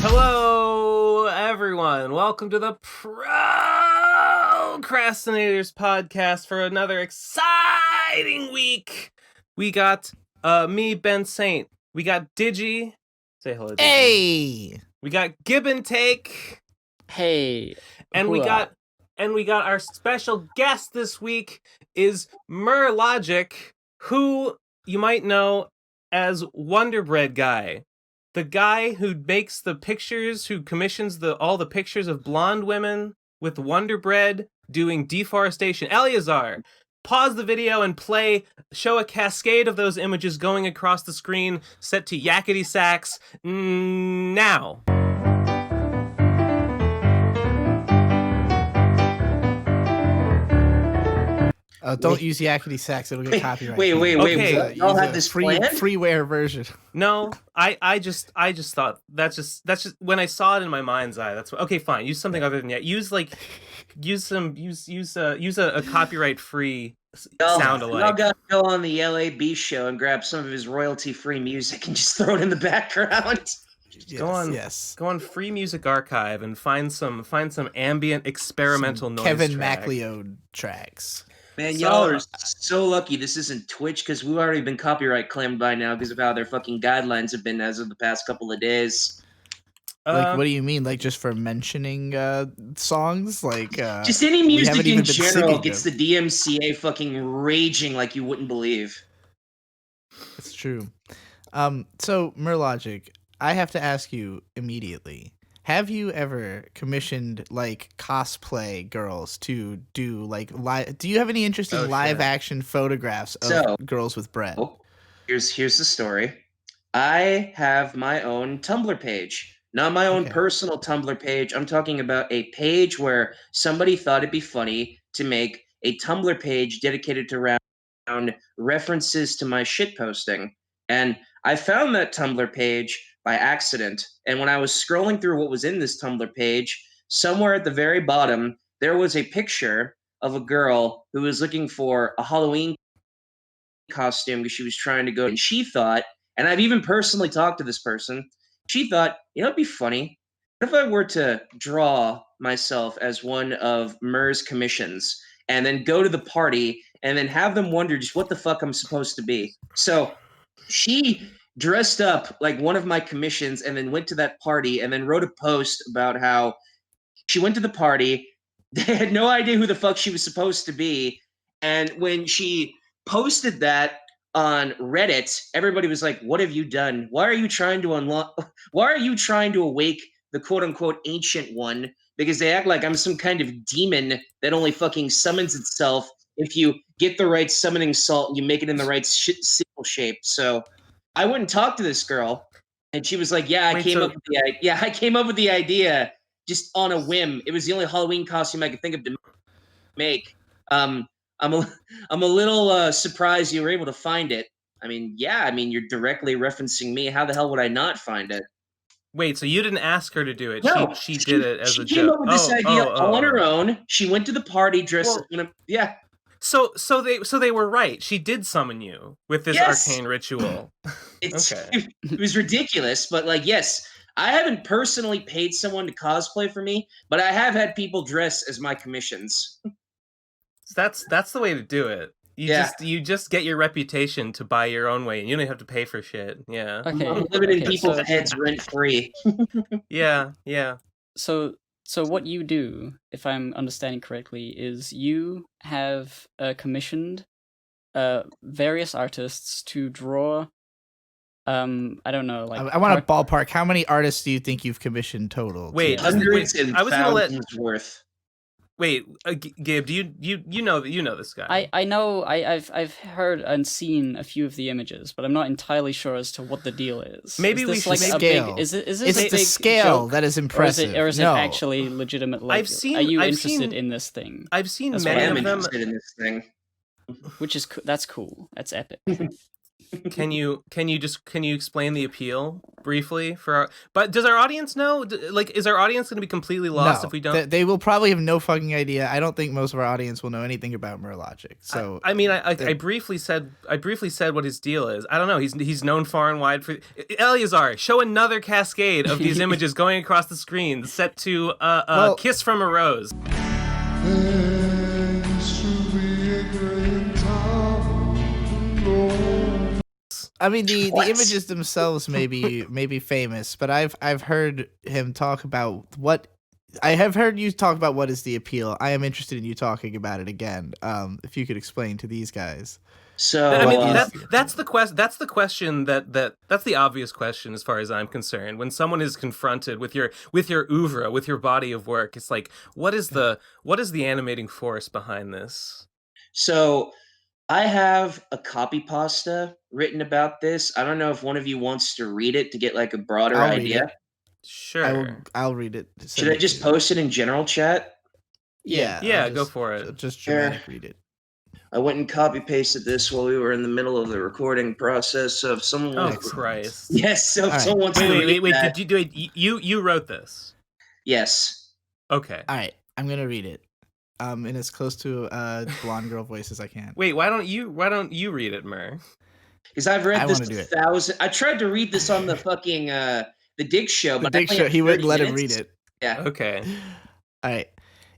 Hello, everyone. Welcome to the Pro Crastinators podcast for another exciting week. We got me, Ben Saint. We got Digi. Say hello, Digi. Hey. We got Gibbon Take. Hey. And we got our special guest this week is Murrlogic, who you might know as Wonder Bread Guy. The guy who makes the pictures, who commissions all the pictures of blonde women with Wonder Bread doing deforestation. Eleazar, pause the video and show a cascade of those images going across the screen set to yakety sax now. Don't use yakety sax; it'll get copyright. Wait. Okay. Y'all had this freeware version. No, I just thought that's just when I saw it in my mind's eye. That's okay. Fine, use something other than that. Use a copyright free sound alike. Y'all gotta go on the LAB show and grab some of his royalty free music and just throw it in the background. Go on Free Music Archive and find some ambient experimental noise. Kevin MacLeod tracks. Man, y'all are so lucky this isn't Twitch, because we've already been copyright claimed by now because of how their fucking guidelines have been as of the past couple of days. Like, what do you mean? Like, just for mentioning songs? Like, just any music in general gets the DMCA fucking raging like you wouldn't believe. It's true. So, Murrlogic, I have to ask you immediately. Have you ever commissioned like cosplay girls to do like live? Do you have any interest in live action photographs of girls with bread? Here's the story. I have my own Tumblr page, not my own personal Tumblr page. I'm talking about a page where somebody thought it'd be funny to make a Tumblr page dedicated to around references to my shit posting, and I found that Tumblr page by accident. And when I was scrolling through what was in this Tumblr page, somewhere at the very bottom, there was a picture of a girl who was looking for a Halloween costume because she was trying to go. And she thought, and I've even personally talked to this person, she thought, it'd be funny. What if I were to draw myself as one of Mur's commissions and then go to the party and then have them wonder just what the fuck I'm supposed to be? So she dressed up like one of my commissions and then went to that party and then wrote a post about how she went to the party. They had no idea who the fuck she was supposed to be. And when she posted that on Reddit, everybody was like, what have you done? Why are you trying to awake the quote unquote ancient one? Because they act like I'm some kind of demon that only fucking summons itself if you get the right summoning salt and you make it in the right sickle shape. So I went and talked to this girl, and she was like, I came up with the idea just on a whim. It was the only Halloween costume I could think of to make. I'm a little surprised you were able to find it. I mean, you're directly referencing me. How the hell would I not find it? Wait, so you didn't ask her to do it? No, she did it as a joke. She came up with this idea on her own. She went to the party dressed as So they were right. She did summon you with this arcane ritual. It was ridiculous, but yes, I haven't personally paid someone to cosplay for me, but I have had people dress as my commissions. That's the way to do it. You just get your reputation to buy your own way, and you don't have to pay for shit. Yeah. Okay. I'm living in people's heads rent free. Yeah. So what you do, if I'm understanding correctly, is you have commissioned various artists to draw. I don't know. I want a ballpark. How many artists do you think you've commissioned total? Hundreds and thousands worth. Wait, Gabe, do you know this guy? I know. I've heard and seen a few of the images, but I'm not entirely sure as to what the deal is. Maybe we should scale. Is this it's a the big scale joke, that is impressive, or is it actually legitimate? Are you interested in this thing? I've seen many of them. Interested in this thing. That's cool. That's epic. Can you explain the appeal briefly for our? But does our audience know? Like, is our audience going to be completely lost No, if we don't? they will probably have no fucking idea. I don't think most of our audience will know anything about Murrlogic. So I mean, I briefly said what his deal is. I don't know. He's known far and wide for. Eleazar, show another cascade of these images going across the screen, set to Well- "Kiss from a Rose." I mean, the What? images themselves may be famous, but I've heard him talk about what. I have heard you talk about what is the appeal. I am interested in you talking about it again. If you could explain to these guys. So I mean, What is that's the quest. That's the question that's the obvious question as far as I'm concerned. When someone is confronted with your oeuvre, with your body of work, it's like, what is the animating force behind this? So I have a copy pasta written about this. I don't know if one of you wants to read it to get like a broader I'll read idea. it. Sure. I'll read it. Should I just post it in general chat? Yeah. Yeah, I'll go for it. Just Sure. dramatic read it. I went and copy pasted this while we were in the middle of the recording process. So if someone Oh wants, Christ! yes, so if All right. someone wants to read Wait! that, Did you do it? You wrote this? yes. Okay. All right, I'm gonna read it. In as close to a blonde girl voice as I can. Wait, why don't you read it, Mur? Because I've read I this wanna do it. 1,000. I tried to read this on the fucking the Dig show, The but I Dick only show. had He wouldn't 30 let him minutes. read it. Yeah. Okay. All right.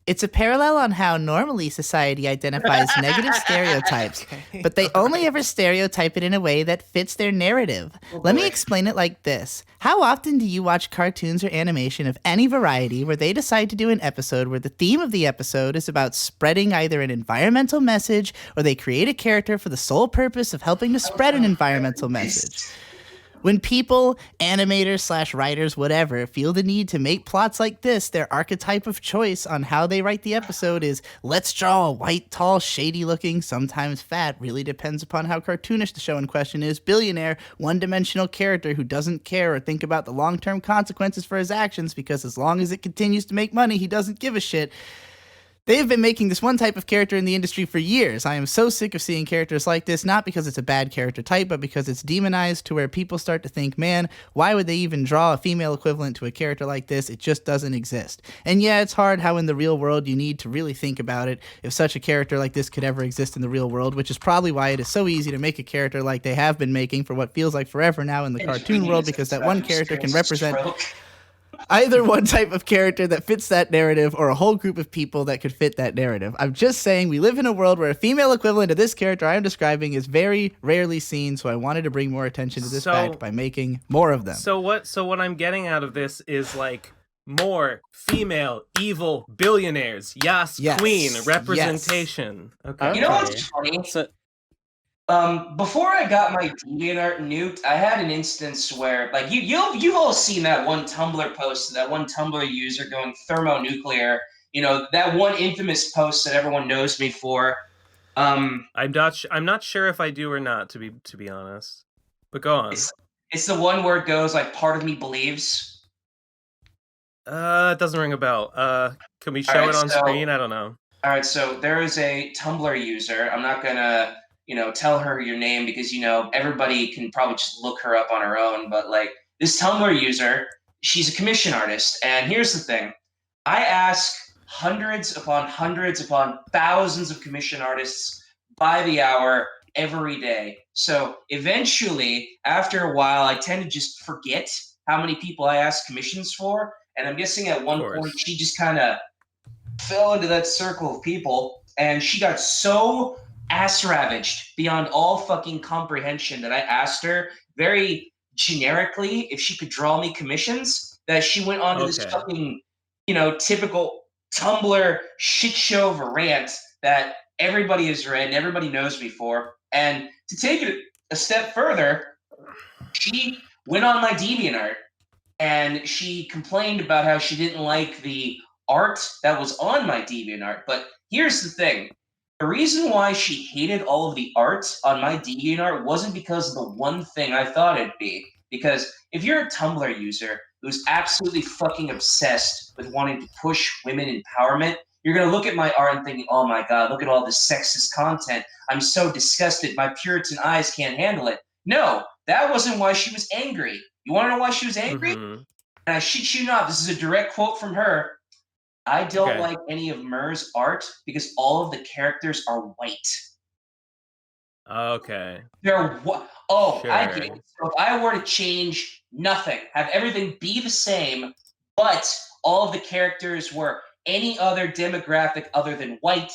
It's a parallel on how normally society identifies negative stereotypes, but they only ever stereotype it in a way that fits their narrative. Let me boy. explain it like this. How often do you watch cartoons or animation of any variety where they decide to do an episode where the theme of the episode is about spreading either an environmental message or they create a character for the sole purpose of helping to spread an environmental message? When people, animators / writers, whatever, feel the need to make plots like this, their archetype of choice on how they write the episode is, let's draw a white, tall, shady-looking, sometimes fat, really depends upon how cartoonish the show in question is, billionaire, one-dimensional character who doesn't care or think about the long-term consequences for his actions because as long as it continues to make money, he doesn't give a shit. They have been making this one type of character in the industry for years. I am so sick of seeing characters like this, not because it's a bad character type, but because it's demonized to where people start to think, man, why would they even draw a female equivalent to a character like this? It just doesn't exist. And yeah, it's hard how in the real world you need to really think about it if such a character like this could ever exist in the real world, which is probably why it is so easy to make a character like they have been making for what feels like forever now in the cartoon world, because that one character can represent either one type of character that fits that narrative or a whole group of people that could fit that narrative. I'm just saying we live in a world where a female equivalent of this character I am describing is very rarely seen, so I wanted to bring more attention to this fact by making more of them. So what I'm getting out of this is like more female evil billionaires. Yes, queen representation. Yes. Okay. You know what's funny? So, Before I got my DeviantArt nuked, I had an instance where, like, you've all seen that one Tumblr post, that one Tumblr user going thermonuclear. You know, that one infamous post that everyone knows me for. I'm not sure if I do or not, to be honest. But go on. It's the one where it goes like, "Part of me believes." It doesn't ring a bell. Can we show it on screen? I don't know. All right, so there is a Tumblr user. I'm not gonna, tell her your name because everybody can probably just look her up on her own. But like this Tumblr user, she's a commission artist, and here's the thing: I ask hundreds upon thousands of commission artists by the hour every day. So eventually, after a while, I tend to just forget how many people I ask commissions for, and I'm guessing at one point she just kind of fell into that circle of people, and she got so ass ravaged beyond all fucking comprehension that I asked her very generically if she could draw me commissions, that she went on to this fucking, typical Tumblr shit show of a rant that everybody has read and everybody knows me for. And to take it a step further, she went on my DeviantArt and she complained about how she didn't like the art that was on my DeviantArt. But here's the thing. The reason why she hated all of the art on my DeviantArt wasn't because of the one thing I thought it'd be. Because if you're a Tumblr user who's absolutely fucking obsessed with wanting to push women empowerment, you're going to look at my art and thinking, oh my god, look at all this sexist content. I'm so disgusted. My Puritan eyes can't handle it. No, that wasn't why she was angry. You want to know why she was angry? Mm-hmm. And I shit you not, this is a direct quote from her. I don't Okay. like any of Mur's art because all of the characters are white. Okay. They're what? Oh, I get Sure. it. So if I were to change nothing, have everything be the same, but all of the characters were any other demographic other than white,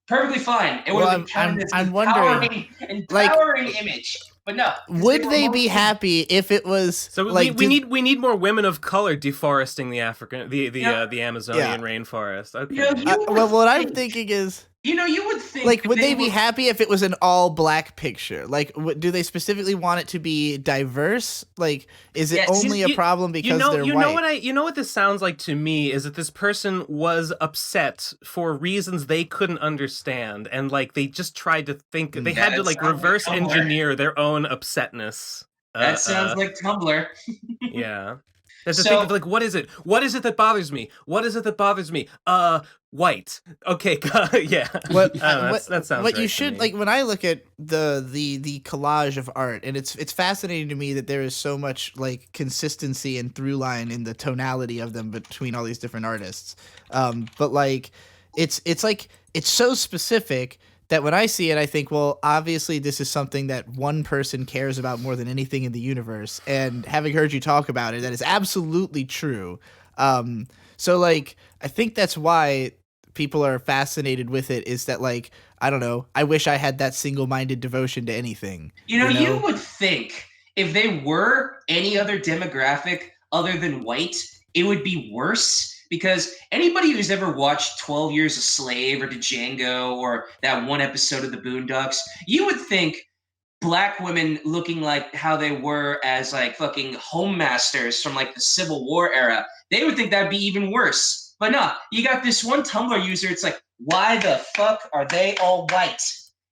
perfectly fine. It would have been counted as an I'm wondering, empowering image. But no, would they be happy if it was So we need more women of color deforesting the African the Amazonian rainforest. Okay. well, what I'm thinking is, you would think like, would they be happy if it was an all black picture? Like, do they specifically want it to be diverse? Like, is it only a problem because they're white? You know what this sounds like to me is that this person was upset for reasons they couldn't understand, and like they just tried to think they had to like reverse engineer their own upsetness. That sounds like Tumblr. Yeah. That's the thing of like, what is it? What is it that bothers me? What is it that bothers me? White. Okay, yeah. That sounds what right you should like when I look at the collage of art, and it's fascinating to me that there is so much like consistency and through line in the tonality of them between all these different artists. But like it's like it's so specific that when I see it, I think, well, obviously this is something that one person cares about more than anything in the universe. And having heard you talk about it, that is absolutely true. So like, I think that's why people are fascinated with it, is that like, I don't know, I wish I had that single-minded devotion to anything. You would think if they were any other demographic other than white, it would be worse. Because anybody who's ever watched 12 Years a Slave or Django or that one episode of the Boondocks, you would think black women looking like how they were as like fucking home masters from like the Civil War era, they would think that'd be even worse. But no, you got this one Tumblr user, it's like, why the fuck are they all white?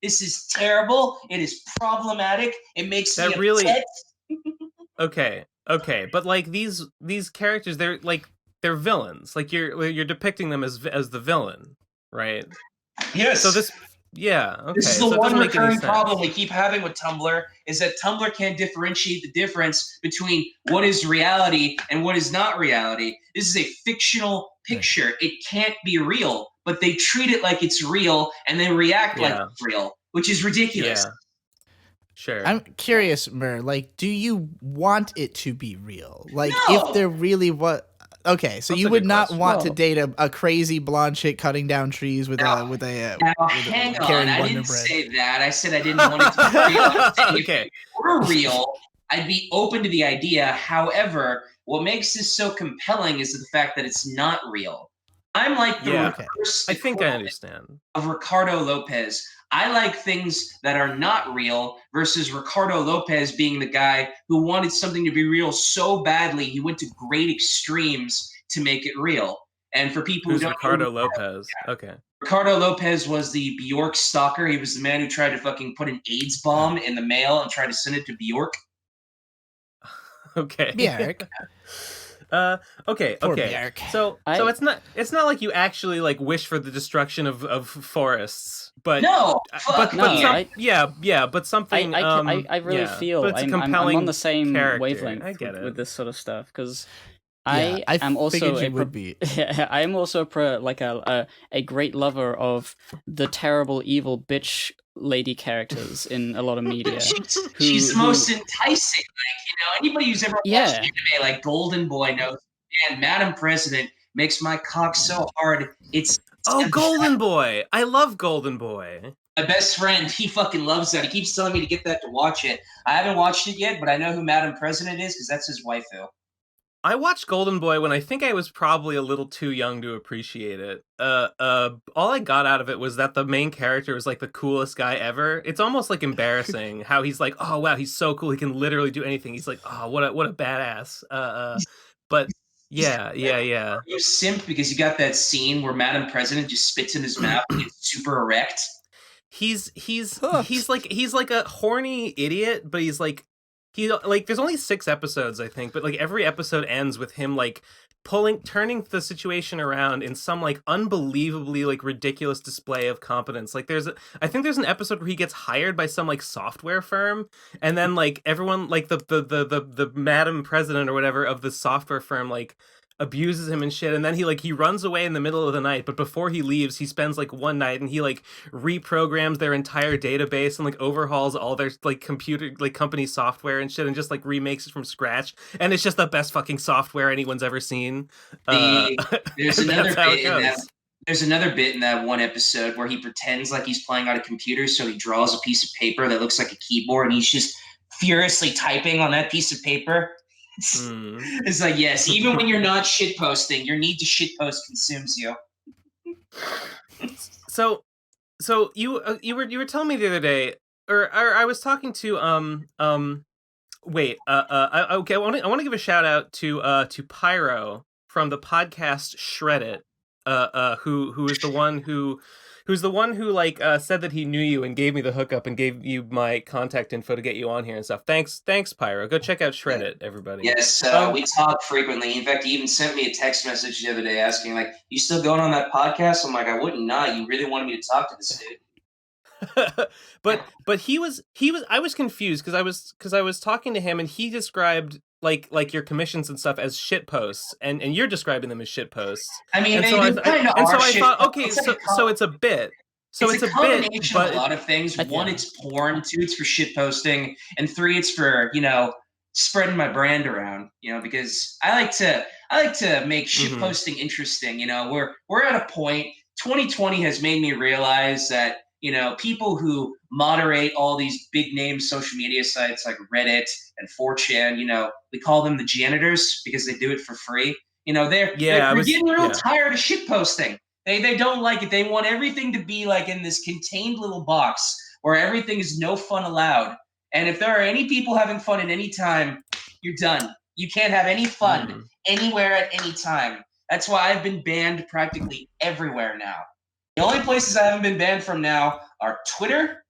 This is terrible. It is problematic. It makes me upset. Okay, but like these characters, they're villains. Like you're depicting them as the villain, right? Yes. So this okay. This is the one recurring problem we keep having with Tumblr, is that Tumblr can't differentiate the difference between what is reality and what is not reality. This is a fictional picture. It can't be real, but they treat it like it's real and then react like it's real, which is ridiculous. Yeah. Sure. I'm curious, Mur, like, do you want it to be real? Like, if there really was... Okay, so you would not want to date a crazy blonde chick cutting down trees with hang on. I didn't say that. I said I didn't want it to be real. Okay. If it were real, I'd be open to the idea. However, what makes this so compelling is the fact that it's not real. I'm like the reverse I think I understand. of Ricardo Lopez. I like things that are not real versus Ricardo Lopez being the guy who wanted something to be real so badly he went to great extremes to make it real. And for people who don't Ricardo Lopez? Okay. Ricardo Lopez was the Bjork stalker. He was the man who tried to fucking put an AIDS bomb in the mail and try to send it to Bjork. Okay. Bjork. Okay. So it's not like you actually like wish for the destruction of forests, but but something. I really feel I'm on the same wavelength I get it. with this sort of stuff, because I am also I am also a great lover of the terrible evil bitch lady characters in a lot of media. She's the most enticing. Like, anybody who's ever watched anime like Golden Boy knows, man, Madam President makes my cock so hard. It's Golden Boy. I love Golden Boy. My best friend, he fucking loves that. He keeps telling me to get that to watch it. I haven't watched it yet, but I know who Madam President is because that's his waifu. I watched Golden Boy when I think I was probably a little too young to appreciate it. All I got out of it was that the main character was like the coolest guy ever. It's almost like embarrassing how he's like, oh wow, he's so cool. He can literally do anything. He's like, oh, what a badass. But yeah. You simp because you got that scene where Madam President just spits in his mouth and gets super erect. He's like a horny idiot, but he's like like there's only 6 episodes, I think, but like every episode ends with him like turning the situation around in some like unbelievably like ridiculous display of competence. Like I think there's an episode where he gets hired by some like software firm, and then like everyone like the madam president or whatever of the software firm like abuses him and shit, and then he runs away in the middle of the night, but before he leaves he spends like one night and he like reprograms their entire database and like overhauls all their like computer like company software and shit and just like remakes it from scratch, and it's just the best fucking software anyone's ever seen. There's another bit in that. There's another bit in that one episode where he pretends like he's playing on a computer, so he draws a piece of paper that looks like a keyboard, and he's just furiously typing on that piece of paper. It's like, yes, even when you're not shitposting, your need to shitpost consumes you. So you were telling me the other day, or I was talking to wait okay, I want to give a shout out to Pyro from the podcast Shred It, who is the one who's the one who like said that he knew you and gave me the hookup and gave you my contact info to get you on here and stuff. Thanks Pyro. Go check out Shred It, everybody. Yes, we talk frequently. In fact, he even sent me a text message the other day asking like, "You still going on that podcast?" I'm like, "I wouldn't not. You really wanted me to talk to this dude." but he was I was confused because I was talking to him and he described like your commissions and stuff as shit posts, and you're describing them as shit posts. I mean, and so I thought, okay, so it's a bit. So it's a combination bit, of a lot of things. One, it's porn. 2, it's for shit posting, and 3, it's for spreading my brand around. Because I like to make shit posting interesting. We're at a point. 2020 has made me realize that people who moderate all these big name social media sites like Reddit and 4chan, we call them the janitors because they do it for free. They're getting real tired of shit posting. They don't like it. They want everything to be like in this contained little box where everything is no fun allowed. And if there are any people having fun at any time, you're done. You can't have any fun anywhere at any time. That's why I've been banned practically everywhere now. The only places I haven't been banned from now are Twitter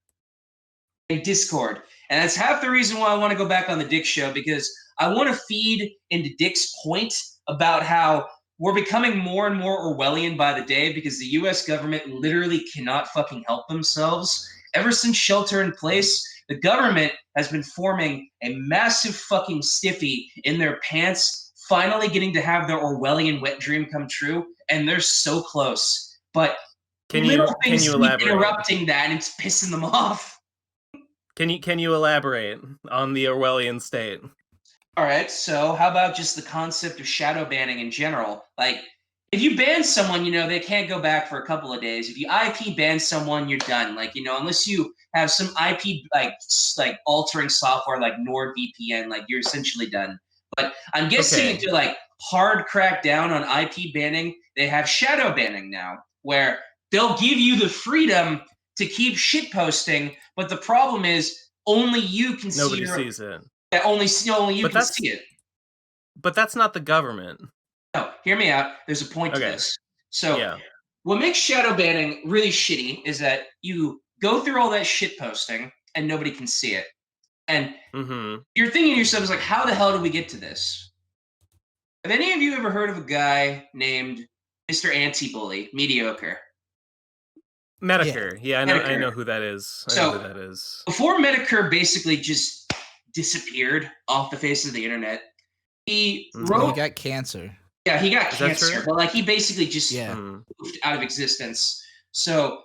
and Discord. And that's half the reason why I want to go back on the Dick Show, because I want to feed into Dick's point about how we're becoming more and more Orwellian by the day because the U.S. government literally cannot fucking help themselves. Ever since shelter in place, the government has been forming a massive fucking stiffy in their pants, finally getting to have their Orwellian wet dream come true, and they're so close. But can you elaborate? Interrupting that, and it's pissing them off. Can you elaborate on the Orwellian state? All right, so how about just the concept of shadow banning in general? Like, if you ban someone, they can't go back for a couple of days. If you IP ban someone, you're done. Like, unless you have some IP like altering software like NordVPN, like you're essentially done. But I'm guessing if you like hard crack down on IP banning, they have shadow banning now, where they'll give you the freedom to keep shit posting, but the problem is only you can see it. Nobody sees it. Yeah, only you can see it. But that's not the government. No, hear me out. There's a point to this. So what makes shadow banning really shitty is that you go through all that shit posting and nobody can see it. And you're thinking to yourself, like, how the hell did we get to this? Have any of you ever heard of a guy named Mr. Anti-Bully, Mediocre? Medicare. Yeah, I know who that is. I know who that is. Before Medicare basically just disappeared off the face of the internet, he got cancer. Yeah, he got cancer. But he basically just moved out of existence. So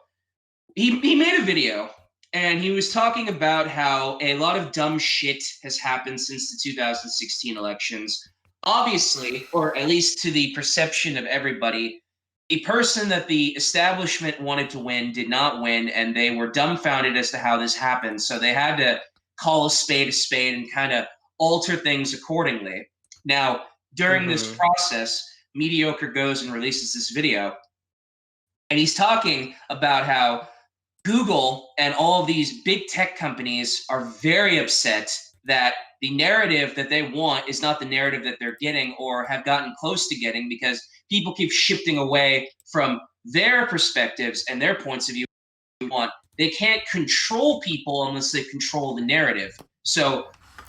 he made a video, and he was talking about how a lot of dumb shit has happened since the 2016 elections. Obviously, or at least to the perception of everybody, the person that the establishment wanted to win did not win, and they were dumbfounded as to how this happened. So they had to call a spade and kind of alter things accordingly. Now, during this process, Mediocre goes and releases this video, and he's talking about how Google and all these big tech companies are very upset that the narrative that they want is not the narrative that they're getting or have gotten close to getting, because people keep shifting away from their perspectives and their points of view. They can't control people unless they control the narrative. So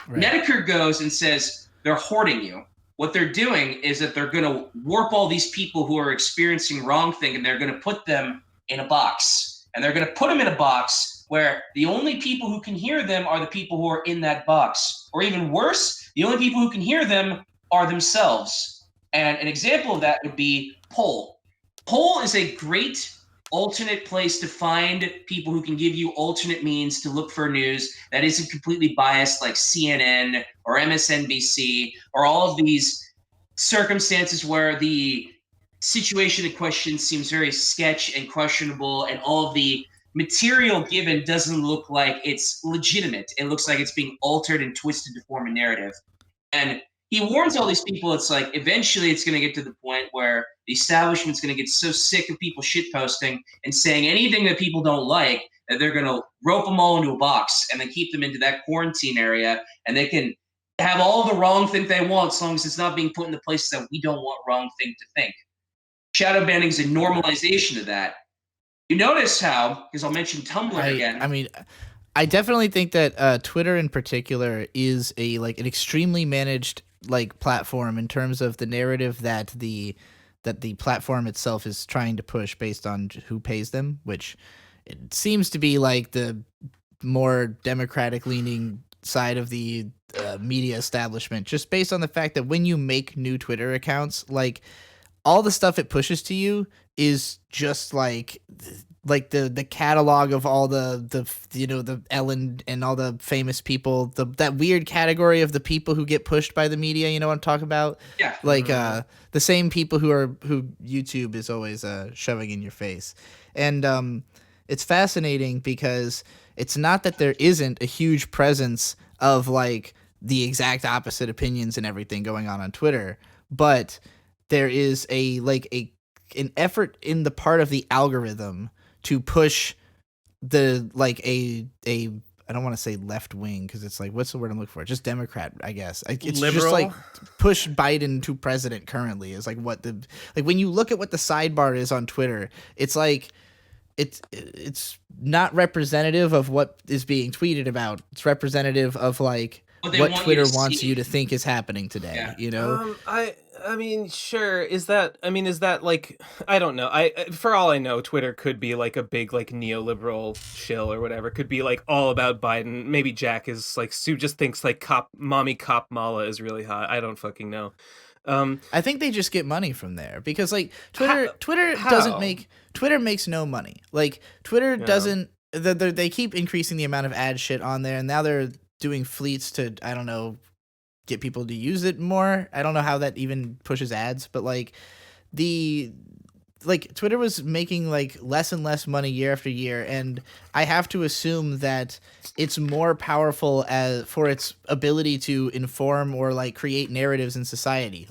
Right. Nedeker goes and says they're hoarding you. What they're doing is that they're going to warp all these people who are experiencing wrong thing, and they're going to put them in a box. And they're going to put them in a box where the only people who can hear them are the people who are in that box. Or even worse, the only people who can hear them are themselves. And an example of that would be Poll. Poll is a great alternate place to find people who can give you alternate means to look for news that isn't completely biased, like CNN or MSNBC or all of these circumstances where the situation in question seems very sketch and questionable, and all of the material given doesn't look like it's legitimate. It looks like it's being altered and twisted to form a narrative. And he warns all these people, it's like eventually it's going to get to the point where the establishment's going to get so sick of people shitposting and saying anything that people don't like that they're going to rope them all into a box and then keep them into that quarantine area, and they can have all the wrong thing they want as long as it's not being put in the places that we don't want wrong thing to think. Shadow banning is a normalization of that. You notice how, because I'll mention Tumblr again. I mean, I definitely think that Twitter in particular is an extremely managed platform in terms of the narrative that the platform itself is trying to push based on who pays them, which it seems to be like the more democratic leaning side of the media establishment, just based on the fact that when you make new Twitter accounts, all the stuff it pushes to you is just like the catalog of all the Ellen and all the famous people, that weird category of the people who get pushed by the media, you know what I'm talking about? Yeah. The same people who YouTube is always shoving in your face. And it's fascinating because it's not that there isn't a huge presence of the exact opposite opinions and everything going on Twitter, but there is an effort in the part of the algorithm to push the I don't want to say left wing because it's what's the word I'm looking for? Just Democrat, I guess. It's liberal? just push Biden to president currently is what the when you look at what the sidebar is on Twitter, it's it's not representative of what is being tweeted about. It's representative of what Twitter wants you to think is happening today. Yeah. You know, I mean, sure. Is that I don't know. For all I know, Twitter could be a big neoliberal shill or whatever. Could be all about Biden. Maybe Jack is Sue just thinks mommy cop Mala is really hot. I don't fucking know. I think they just get money from there because Twitter how? doesn't Twitter makes no money. Twitter doesn't. They keep increasing the amount of ad shit on there, and now they're doing fleets to, I don't know, get people to use it more. I don't know how that even pushes ads, but Twitter was making less and less money year after year, and I have to assume that it's more powerful for its ability to inform or create narratives in society.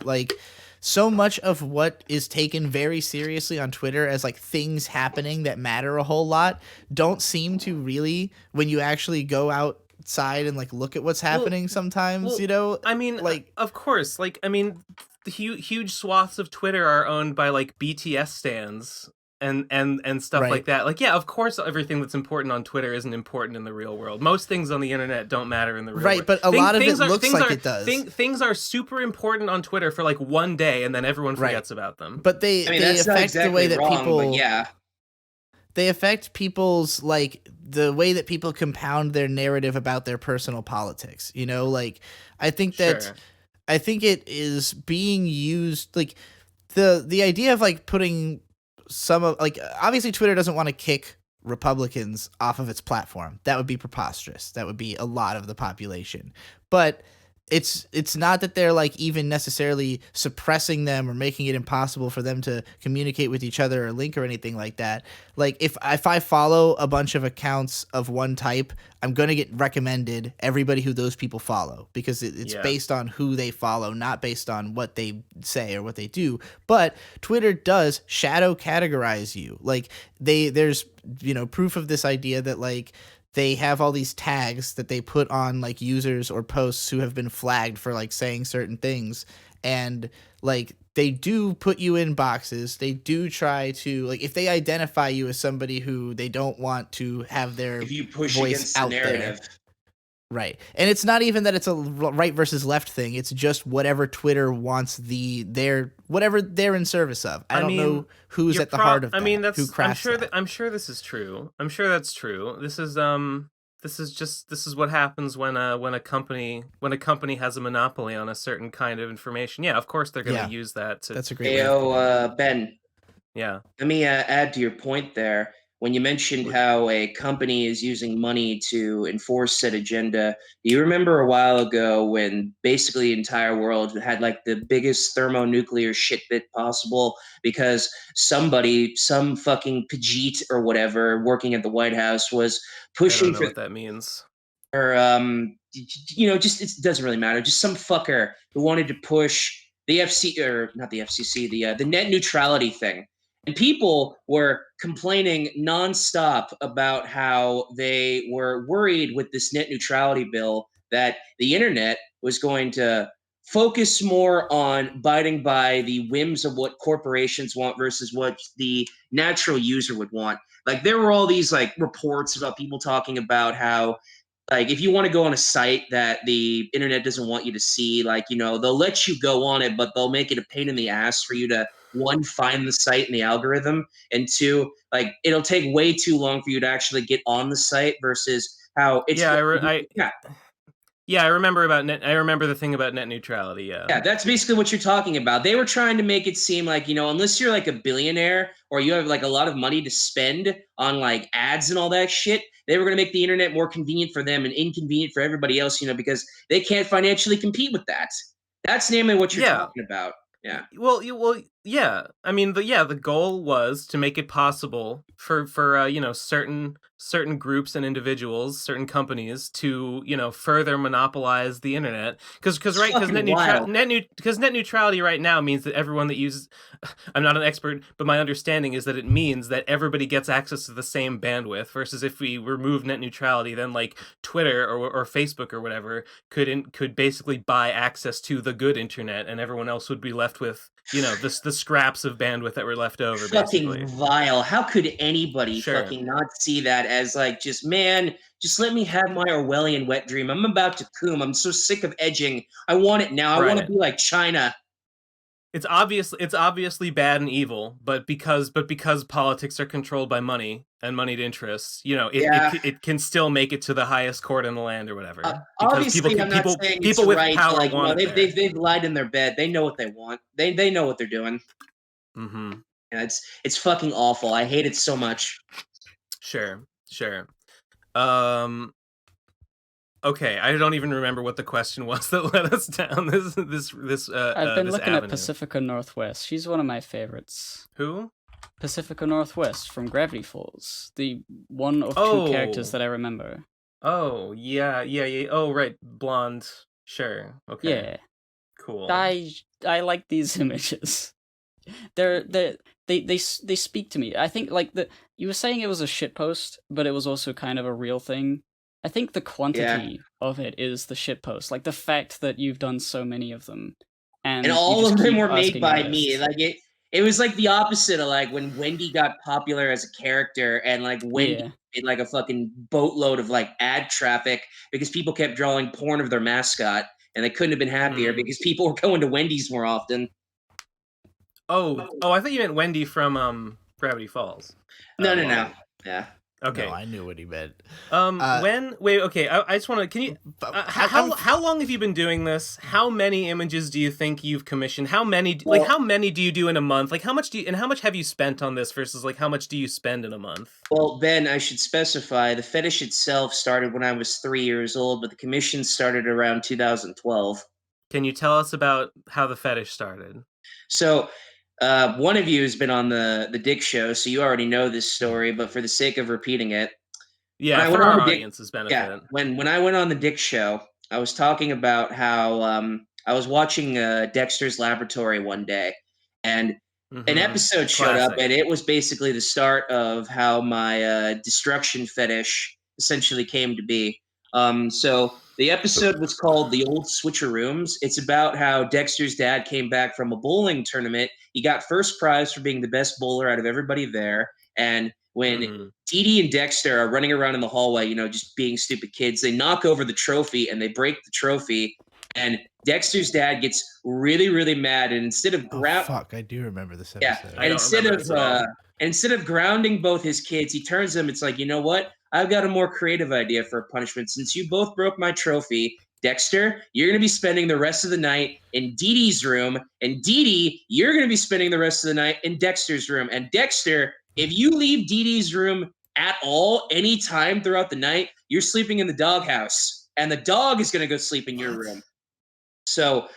So much of what is taken very seriously on Twitter as things happening that matter a whole lot don't seem to really, when you actually go outside and look at what's happening sometimes, I mean, of course, the huge swaths of Twitter are owned by BTS stans and stuff Right. like that. Yeah, of course everything that's important on Twitter isn't important in the real world. Most things on the internet don't matter in the real world. Right, but a lot of it looks like it does. Things are super important on Twitter for one day, and then everyone forgets about them. But they affect the way that people. Yeah. They affect people's the way that people compound their narrative about their personal politics. I think that. Sure. I think it is being used the idea of putting some of obviously Twitter doesn't want to kick Republicans off of its platform. That would be preposterous. That would be a lot of the population. But it's not that they're even necessarily suppressing them or making it impossible for them to communicate with each other or link or anything like that. If I follow a bunch of accounts of one type, I'm going to get recommended everybody who those people follow because it's based on who they follow, not based on what they say or what they do. But Twitter does shadow categorize you. There's proof of this idea that they have all these tags that they put on users or posts who have been flagged for saying certain things, and they do put you in boxes. They do try to if they identify you as somebody who they don't want to have their if you push voice against out the narrative. there. Right. And it's not even that it's a right versus left thing. It's just whatever Twitter wants whatever they're in service of. I don't know who's at the heart of that. Who crafts that. I'm sure this is true. I'm sure that's true. This is what happens when a company has a monopoly on a certain kind of information. Yeah, of course they're going to use that to. That's a great way of putting it. Ben. Yeah. Let me add to your point there. When you mentioned how a company is using money to enforce said agenda, do you remember a while ago when basically the entire world had like the biggest thermonuclear shit bit possible because some fucking Pajit or whatever working at the White House was pushing I don't know what that means. Or just it doesn't really matter. Just some fucker who wanted to push the not the FCC, the net neutrality thing. And people were complaining nonstop about how they were worried with this net neutrality bill that the internet was going to focus more on abiding by the whims of what corporations want versus what the natural user would want. Like there were all these like reports about people talking about how like if you want to go on a site that the internet doesn't want you to see, like, they'll let you go on it, but they'll make it a pain in the ass for you to one, find the site in the algorithm, and two, like it'll take way too long for you to actually get on the site versus how it's I remember I remember the thing about net neutrality. Yeah, that's basically what you're talking about. They were trying to make it seem like, unless you're like a billionaire or you have like a lot of money to spend on like ads and all that shit, they were going to make the internet more convenient for them and inconvenient for everybody else, because they can't financially compete with that. That's namely what you're talking about. Yeah. Well, yeah. I mean, the goal was to make it possible for certain groups and individuals, certain companies to further monopolize the internet because net neutrality right now means that everyone that uses. I'm not an expert, but my understanding is that it means that everybody gets access to the same bandwidth. Versus if we remove net neutrality, then like Twitter or Facebook or whatever could basically buy access to the good internet, and everyone else would be left with the scraps of bandwidth that were left over. Fucking basically vile. How could anybody fucking not see that as like just let me have my Orwellian wet dream. I'm about to coom. I'm so sick of edging. I want it now. I want to be like China. It's obviously bad and evil, but because politics are controlled by money and moneyed interests, it can still make it to the highest court in the land or whatever. Because people with right, power like, want it. They've lied in their bed. They know what they want. They know what they're doing. Mm-hmm. Yeah, it's fucking awful. I hate it so much. Sure. Okay, I don't even remember what the question was that led us down this. I've been looking avenue. at Pacifica Northwest. She's one of my favorites. Who? Pacifica Northwest from Gravity Falls. The one of two characters that I remember. Oh, yeah. Oh, right, blonde. Sure. Okay. Yeah. Cool. I like these images. They speak to me. I think like you were saying it was a shitpost, but it was also kind of a real thing. I think the quantity of it is the shitpost. Like the fact that you've done so many of them, and all of them were made by me. Like it was like the opposite of like when Wendy got popular as a character, and like Wendy made like a fucking boatload of like ad traffic because people kept drawing porn of their mascot, and they couldn't have been happier because people were going to Wendy's more often. Oh! I thought you meant Wendy from Gravity Falls. No. Yeah. Okay. No, I knew what he meant. Okay, I just want to. Can you? How long have you been doing this? How many images do you think you've commissioned? How many do you do in a month? Like how much have you spent on this versus like how much do you spend in a month? Well, Ben, I should specify the fetish itself started when I was 3 years old, but the commission started around 2012. Can you tell us about how the fetish started? So. One of you has been on the Dick Show, so you already know this story. But for the sake of repeating it, for our audience's benefit, when I went on the Dick Show, I was talking about how I was watching Dexter's Laboratory one day, and an episode showed up, and it was basically the start of how my destruction fetish essentially came to be. So the episode was called The Old Switcherooms. It's about how Dexter's dad came back from a bowling tournament. He got first prize for being the best bowler out of everybody there. And when Dee Dee and Dexter are running around in the hallway, you know, just being stupid kids. They knock over the trophy and they break the trophy. And Dexter's dad gets really, really mad. And instead of I do remember this episode. and instead of grounding both his kids, he turns them. It's like, you know what? I've got a more creative idea for a punishment. Since you both broke my trophy, Dexter, you're going to be spending the rest of the night in Dee Dee's room. And Dee Dee, you're going to be spending the rest of the night in Dexter's room. And Dexter, if you leave Dee Dee's room at all, any time throughout the night, you're sleeping in the doghouse. And the dog is going to go sleep in your room. So,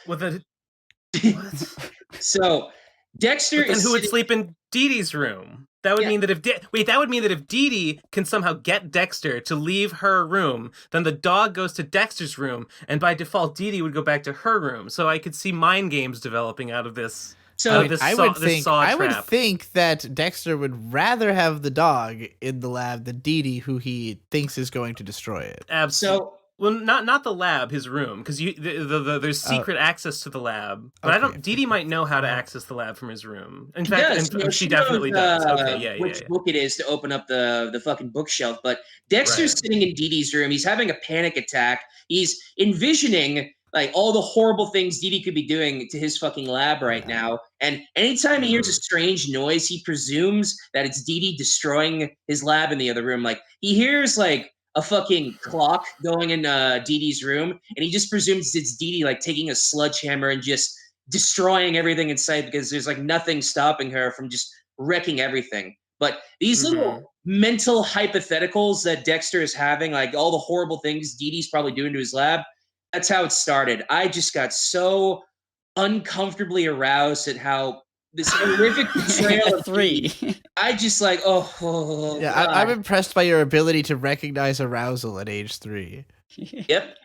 so Dexter is who would sleep in Dee Dee's room. That would mean that if that would mean that if Dee Dee can somehow get Dexter to leave her room, then the dog goes to Dexter's room, and by default, Dee Dee would go back to her room. So I could see mind games developing out of this. So I would think that Dexter would rather have the dog in the lab than Dee Dee, who he thinks is going to destroy it. Absolutely. Well, not the lab, his room, because there's secret access to the lab. But Dee Dee might know how to access the lab from his room. In fact, she definitely does. Okay, which book it is to open up the fucking bookshelf. But Dexter's sitting in Dee Dee's room. He's having a panic attack. He's envisioning like all the horrible things Dee Dee could be doing to his fucking lab right now. And anytime he hears a strange noise, he presumes that it's Dee Dee destroying his lab in the other room. Like he hears like a fucking clock going in Dee Dee's room, and he just presumes it's Dee Dee like taking a sledgehammer and just destroying everything in sight because there's like nothing stopping her from just wrecking everything. But these little mental hypotheticals that Dexter is having, like all the horrible things Dee Dee's probably doing to his lab, that's how it started. I just got so uncomfortably aroused at how this horrific betrayal of three. I just like, I'm impressed by your ability to recognize arousal at age 3. Yep,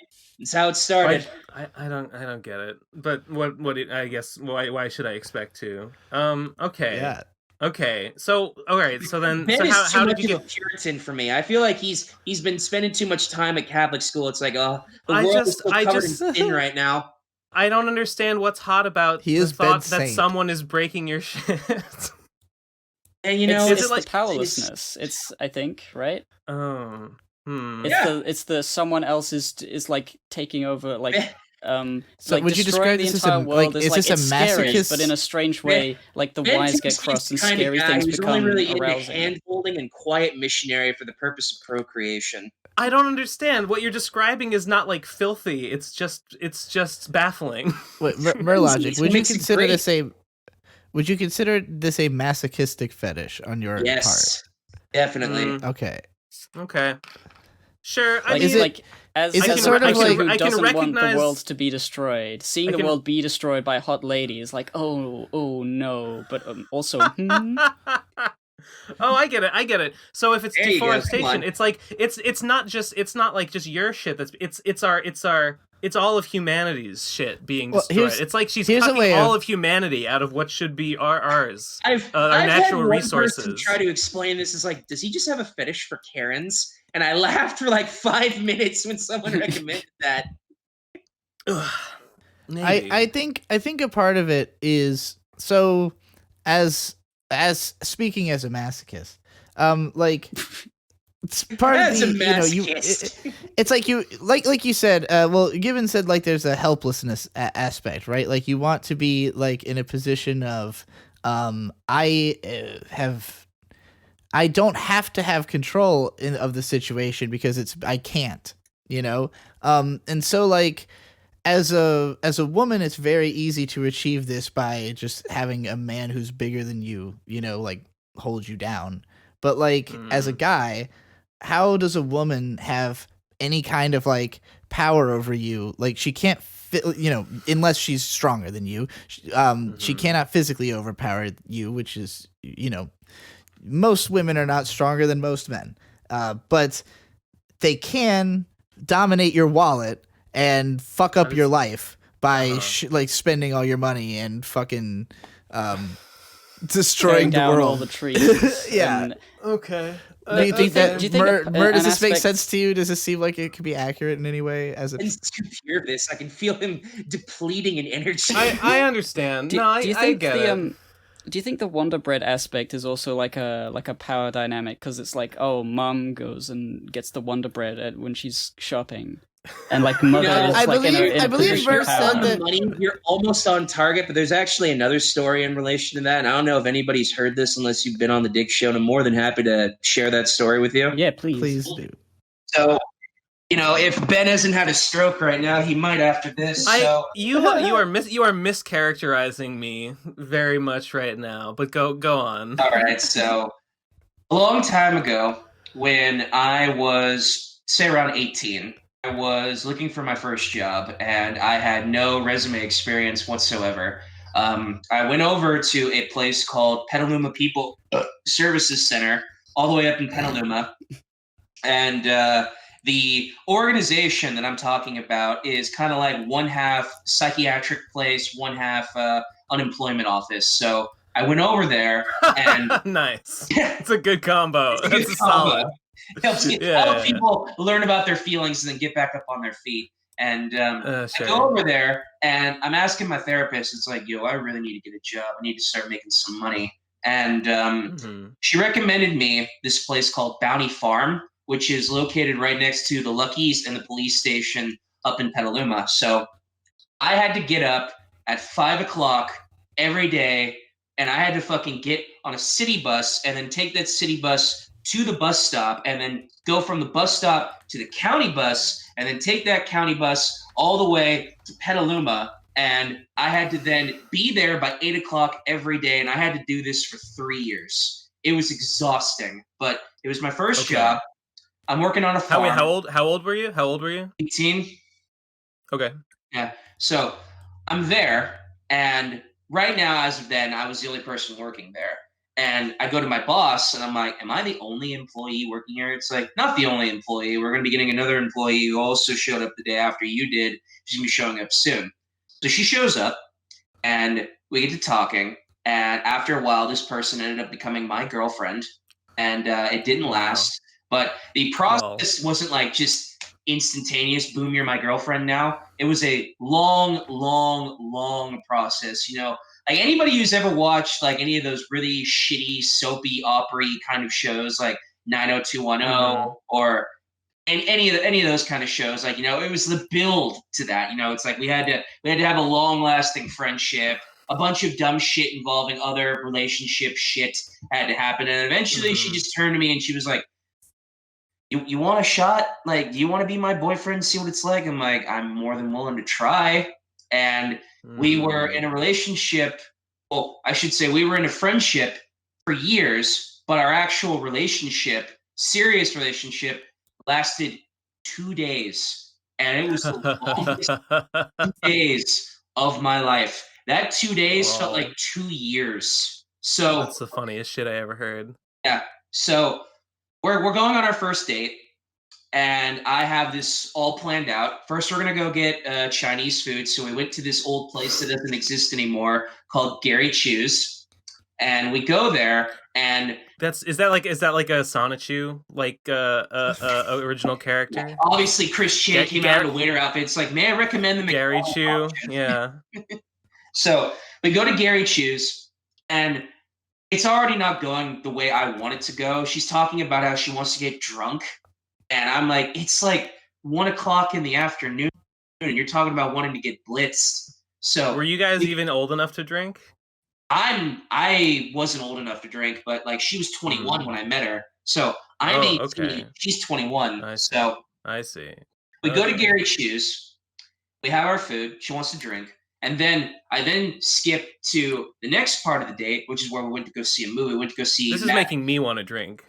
that's how it started. I don't get it. But I guess why should I expect to? Okay. Yeah. Okay. So all right. So then, Ben so is how too did you much of get? a Puritan for me? I feel like he's been spending too much time at Catholic school. It's like, the I world just- is so I covered just- in sin right now. I don't understand what's hot about He the is thought Ben that Saint. someone is breaking your shit. And you know, it's like- the powerlessness. It's I think right. Oh. It's the someone else is like taking over like. So like would you destroying describe the this as entire a world like is is like this a it's scary, masochist? but in a strange way, like the Ben wires get seems crossed and the kind of scary guy things who's become only really into arousing. hand-holding and quiet missionary for the purpose of procreation. I don't understand. What you're describing is not like filthy. It's just baffling. Wait, Murrlogic, would you Makes it consider great. this a would you consider this a masochistic fetish on your Yes, definitely. part? Okay. Okay. Sure. I Like, mean, is it- like as is it as sort a of person like- who I can doesn't want the recognize- world to be destroyed, seeing I the can- world be destroyed by a hot lady is like, oh no, but also Oh, I get it. So if it's There you go, come deforestation, on. it's like it's not like just your shit. It's all of humanity's shit being Well, destroyed. It's like she's here's a sucking way all of- of humanity out of what should be ours. I've Our natural had one resources. person try to explain this as like, does he just have a fetish for Karens? And I laughed for like 5 minutes when someone recommended that. Ugh, maybe. I think a part of it is so as speaking as a masochist, like it's part As a of the masochist. it's like you like you said, well, Gibbon said like there's a helplessness aspect, right? Like you want to be like in a position of I don't have to have control of the situation because I can't, and so like as a woman, it's very easy to achieve this by just having a man who's bigger than you, like hold you down. But like as a guy, how does a woman have any kind of like power over you? Like she can't unless she's stronger than you. She cannot physically overpower you, which is, most women are not stronger than most men. But they can dominate your wallet and fuck up your life by like spending all your money and fucking destroying tearing the down world. all the trees. Yeah. and Okay. Do you think that do you think Mur, does an this make aspect- sense to you? Does this seem like it could be accurate in any way? As a Ben's too pure of this. I can feel him depleting in energy. I understand. Do, No, do you I think get the it. Do you think the Wonder Bread aspect is also like a power dynamic? Because it's like, oh, mom goes and gets the Wonder Bread when she's shopping, and like mother No, is I like believe- in I a believe position of Verse power. said that- money, you're almost on target, but there's actually another story in relation to that. And I don't know if anybody's heard this unless you've been on the Dick Show, and I'm more than happy to share that story with you. Yeah, please. Please do. So, if Ben hasn't had a stroke right now, he might after this. You are mischaracterizing me very much right now, but go on. All right, so a long time ago, when I was, say, around 18, I was looking for my first job, and I had no resume experience whatsoever. I went over to a place called Petaluma People Services Center, all the way up in Petaluma, and the organization that I'm talking about is kind of like one half psychiatric place, one half unemployment office. So I went over there and nice. It's a good combo. It's a good That's combo. solid. It helps all the people learn about their feelings and then get back up on their feet. And Sure. I go over there and I'm asking my therapist, it's like, I really need to get a job. I need to start making some money. And she recommended me this place called Bounty Farm, which is located right next to the Lucky's and the police station up in Petaluma. So I had to get up at 5 o'clock every day, and I had to fucking get on a city bus and then take that city bus to the bus stop and then go from the bus stop to the county bus and then take that county bus all the way to Petaluma. And I had to then be there by 8 o'clock every day, and I had to do this for 3 years. It was exhausting, but it was my first job. I'm working on a farm. How old were you? 18. Okay. Yeah. So I'm there, and right now, as of then, I was the only person working there. And I go to my boss, and I'm like, am I the only employee working here? It's like, not the only employee. We're going to be getting another employee who also showed up the day after you did. She's going to be showing up soon. So she shows up, and we get to talking. And after a while, this person ended up becoming my girlfriend. And it didn't last. But the process wasn't like just instantaneous, boom, you're my girlfriend now. It was a long, long, long process. Like anybody who's ever watched like any of those really shitty, soapy, opera kind of shows like 90210 or any of those kind of shows, like, it was the build to that. It's like we had to have a long-lasting friendship. A bunch of dumb shit involving other relationship shit had to happen. And eventually she just turned to me and she was like, You want a shot? Like, do you want to be my boyfriend, see what it's like? I'm like, I'm more than willing to try. And we were in a relationship. Well, I should say we were in a friendship for years, but our actual relationship, serious relationship, lasted 2 days. And it was the longest 2 days of my life. That 2 days felt like 2 years. So that's the funniest shit I ever heard. Yeah. So we're going on our first date, and I have this all planned out. First, we're gonna go get Chinese food. So we went to this old place that doesn't exist anymore called Gary Chu's, and we go there. And is that like a Sonichu, like original character? Yeah, obviously, Chris Chan came out in a winter outfit. It's like, may I recommend the Gary Chu? Yeah. So we go to Gary Chu's, and it's already not going the way I want it to go. She's talking about how she wants to get drunk. And I'm like, it's like 1 o'clock in the afternoon, and you're talking about wanting to get blitzed. So were you guys even old enough to drink? I wasn't old enough to drink, but like she was 21 when I met her. So I'm 18. Okay. She's 21. I see. We go to Gary Chu's. We have our food. She wants to drink. And then I skip to the next part of the date, which is where we went to go see a movie. We went to go see. This is making me want to drink.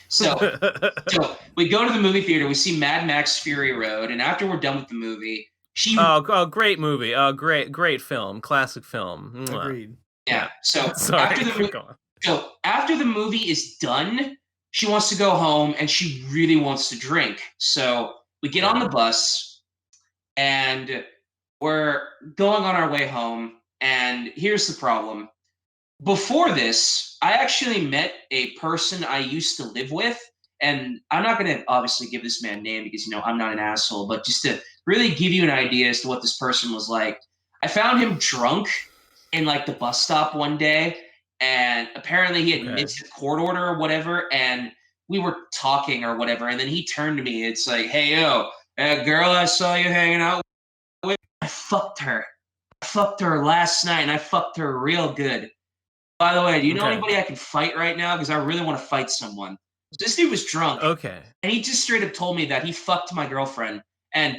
So we go to the movie theater. We see Mad Max Fury Road, and after we're done with the movie, great movie. Great film, classic film. Agreed. Yeah. So sorry. After the movie is done, she wants to go home and she really wants to drink. So we get on the bus, and we're going on our way home, and here's the problem. Before this, I actually met a person I used to live with, and I'm not going to obviously give this man a name because, I'm not an asshole, but just to really give you an idea as to what this person was like. I found him drunk in like the bus stop one day, and apparently he had missed a court order or whatever, and we were talking or whatever, and then he turned to me. It's like, hey, yo, that girl I saw you hanging out with, I fucked her. I fucked her last night, and I fucked her real good. By the way, do you know anybody I can fight right now? Because I really want to fight someone. So this dude was drunk. Okay. And he just straight up told me that he fucked my girlfriend. And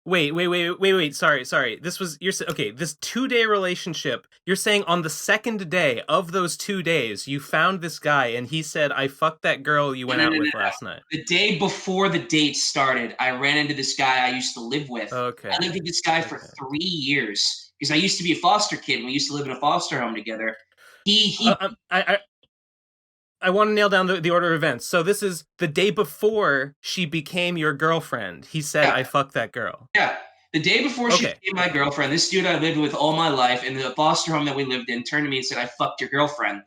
Wait. Sorry. This 2-day relationship. You're saying on the second day of those 2 days, you found this guy and he said, I fucked that girl you went out with last night. The day before the date started, I ran into this guy I used to live with. Okay. I lived with this guy for 3 years because I used to be a foster kid and we used to live in a foster home together. I want to nail down the order of events. So this is the day before she became your girlfriend. He said, I fucked that girl. Yeah. The day before she became my girlfriend, this dude I lived with all my life in the foster home that we lived in turned to me and said, I fucked your girlfriend.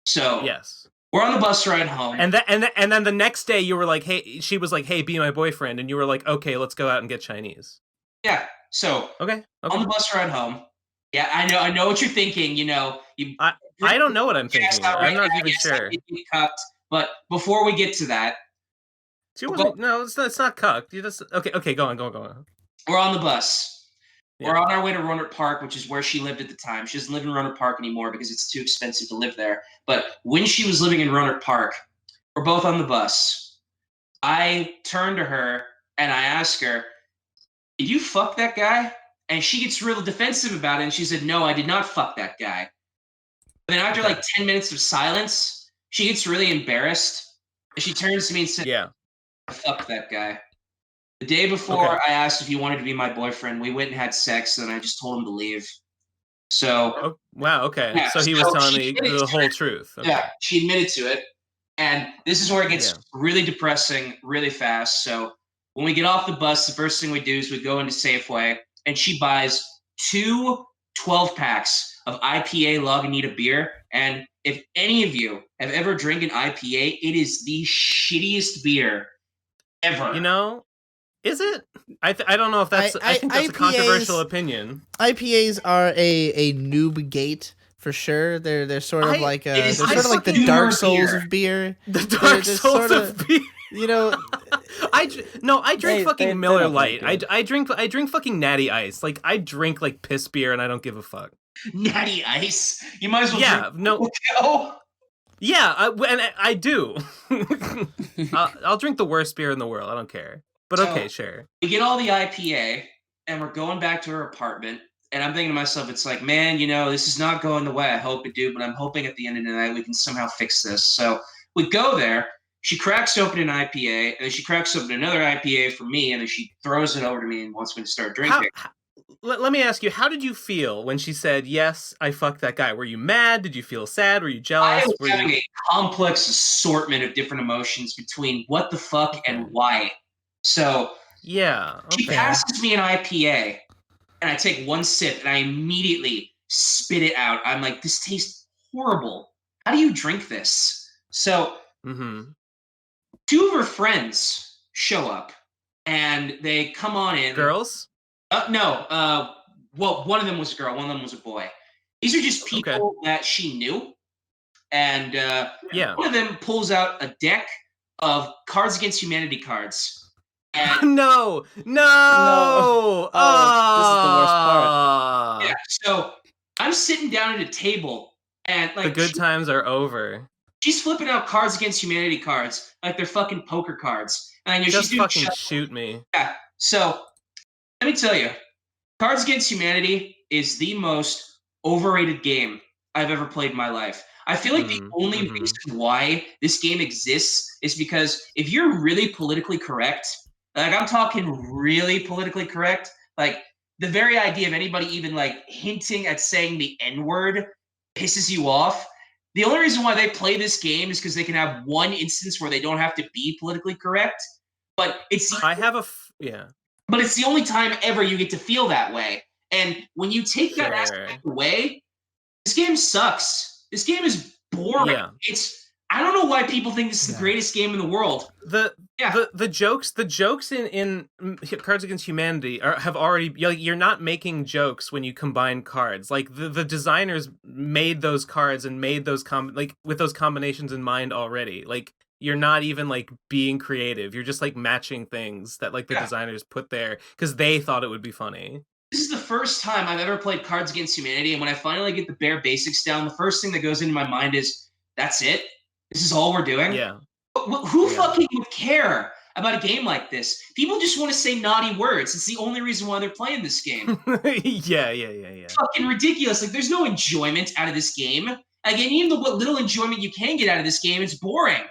So yes. We're on the bus ride home. And then the next day you were like, hey, she was like, hey, be my boyfriend. And you were like, okay, let's go out and get Chinese. Yeah. So okay. On the bus ride home. Yeah, I know what you're thinking. You know, I don't know what I'm thinking. I'm not even sure. But before we get to that, she wasn't. No, it's not cucked. You just okay. Go on. We're on the bus. Yeah. We're on our way to Roanoke Park, which is where she lived at the time. She doesn't live in Roanoke Park anymore because it's too expensive to live there. But when she was living in Roanoke Park, we're both on the bus. I turn to her and I ask her, "Did you fuck that guy?" And she gets real defensive about it, and she said, "No, I did not fuck that guy." But then after like 10 minutes of silence, she gets really embarrassed, and she turns to me and said, "Yeah, I fucked that guy." The day before, I asked if he wanted to be my boyfriend. We went and had sex, and I just told him to leave. So, wow, okay. Yeah, so he was telling me the whole truth. Okay. Yeah, she admitted to it, and this is where it gets really depressing really fast. So when we get off the bus, the first thing we do is we go into Safeway, and she buys 2 12-packs of IPA Lagunitas beer. And if any of you have ever drank an IPA, it is the shittiest beer ever. You know, is it? I don't know if that's. I think that's IPAs, a controversial opinion. IPAs are a noob gate for sure. They're sort of like they're sort of like the Dark Souls of beer. The Dark Souls of beer. You know, I drink fucking Miller Lite. I drink fucking Natty Ice. Like I drink like piss beer and I don't give a fuck. Natty Ice? You might as well drink Yeah, I do. I'll drink the worst beer in the world. I don't care. But okay, sure. We get all the IPA and we're going back to her apartment. And I'm thinking to myself, it's like, man, you know, this is not going the way I hope it do, but I'm hoping at the end of the night we can somehow fix this. So we go there. She cracks open an IPA, and then she cracks open another IPA for me, and then she throws it over to me and wants me to start drinking. Let me ask you, how did you feel when she said, yes, I fucked that guy? Were you mad? Did you feel sad? Were you jealous? I was having a complex assortment of different emotions between what the fuck and why. So she passes me an IPA, and I take one sip, and I immediately spit it out. I'm like, this tastes horrible. How do you drink this? So... Two of her friends show up, and they come on in. Girls? No. Well, one of them was a girl. One of them was a boy. These are just people that she knew. And one of them pulls out a deck of Cards Against Humanity cards. And No! Oh, this is the worst part. Yeah, so I'm sitting down at a table, and like the good times are over. She's flipping out Cards Against Humanity cards like they're fucking poker cards. And I know just she's fucking shoot me. Yeah. So let me tell you, Cards Against Humanity is the most overrated game I've ever played in my life. I feel like the only reason why this game exists is because if you're really politically correct, like I'm talking really politically correct, like the very idea of anybody even like hinting at saying the N-word pisses you off. The only reason why they play this game is because they can have one instance where they don't have to be politically correct. But it's But it's the only time ever you get to feel that way. And when you take that aspect away, this game sucks. This game is boring. Yeah. I don't know why people think this is the greatest game in the world. The jokes in Cards Against Humanity have already, you're not making jokes when you combine cards. Like the designers made those cards and made those with those combinations in mind already. Like you're not even like being creative. You're just like matching things that like the designers put there because they thought it would be funny. This is the first time I've ever played Cards Against Humanity, and when I finally get the bare basics down, the first thing that goes into my mind is, that's it? This is all we're doing? Yeah. Who fucking would care about a game like this? People just want to say naughty words. It's the only reason why they're playing this game. Yeah. Fucking ridiculous. Like, there's no enjoyment out of this game. Again, even what little enjoyment you can get out of this game, it's boring.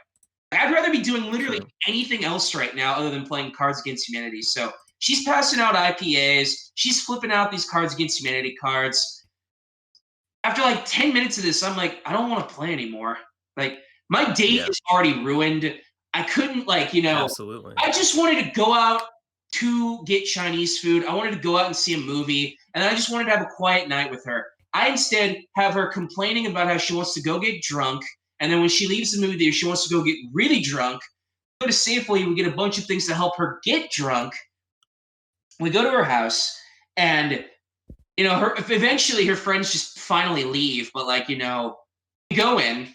I'd rather be doing literally anything else right now other than playing Cards Against Humanity. So she's passing out IPAs. She's flipping out these Cards Against Humanity cards. After like 10 minutes of this, I'm like, I don't want to play anymore. Like, my date is already ruined. I couldn't, like, Absolutely. I just wanted to go out to get Chinese food. I wanted to go out and see a movie. And I just wanted to have a quiet night with her. I instead have her complaining about how she wants to go get drunk. And then when she leaves the movie theater, she wants to go get really drunk. Go to Safeway, we get a bunch of things to help her get drunk. We go to her house, and eventually her friends just finally leave. But we go in,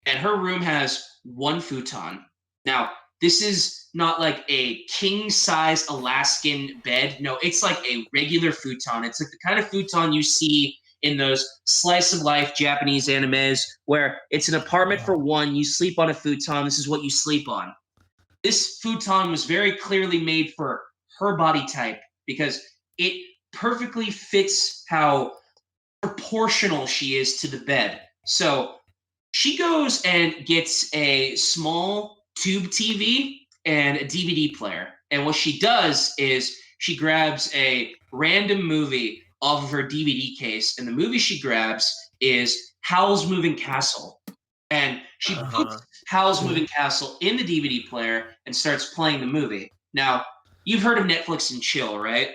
and her room has one futon. Now, this is not like a king-size Alaskan bed. No, it's like a regular futon. It's like the kind of futon you see in those slice-of-life Japanese animes where it's an apartment for one, you sleep on a futon, this is what you sleep on. This futon was very clearly made for her body type because it perfectly fits how proportional she is to the bed. So she goes and gets a small tube TV and a DVD player. And what she does is she grabs a random movie off of her DVD case, and the movie she grabs is Howl's Moving Castle. And she puts Howl's Moving Castle in the DVD player and starts playing the movie. Now, you've heard of Netflix and chill, right?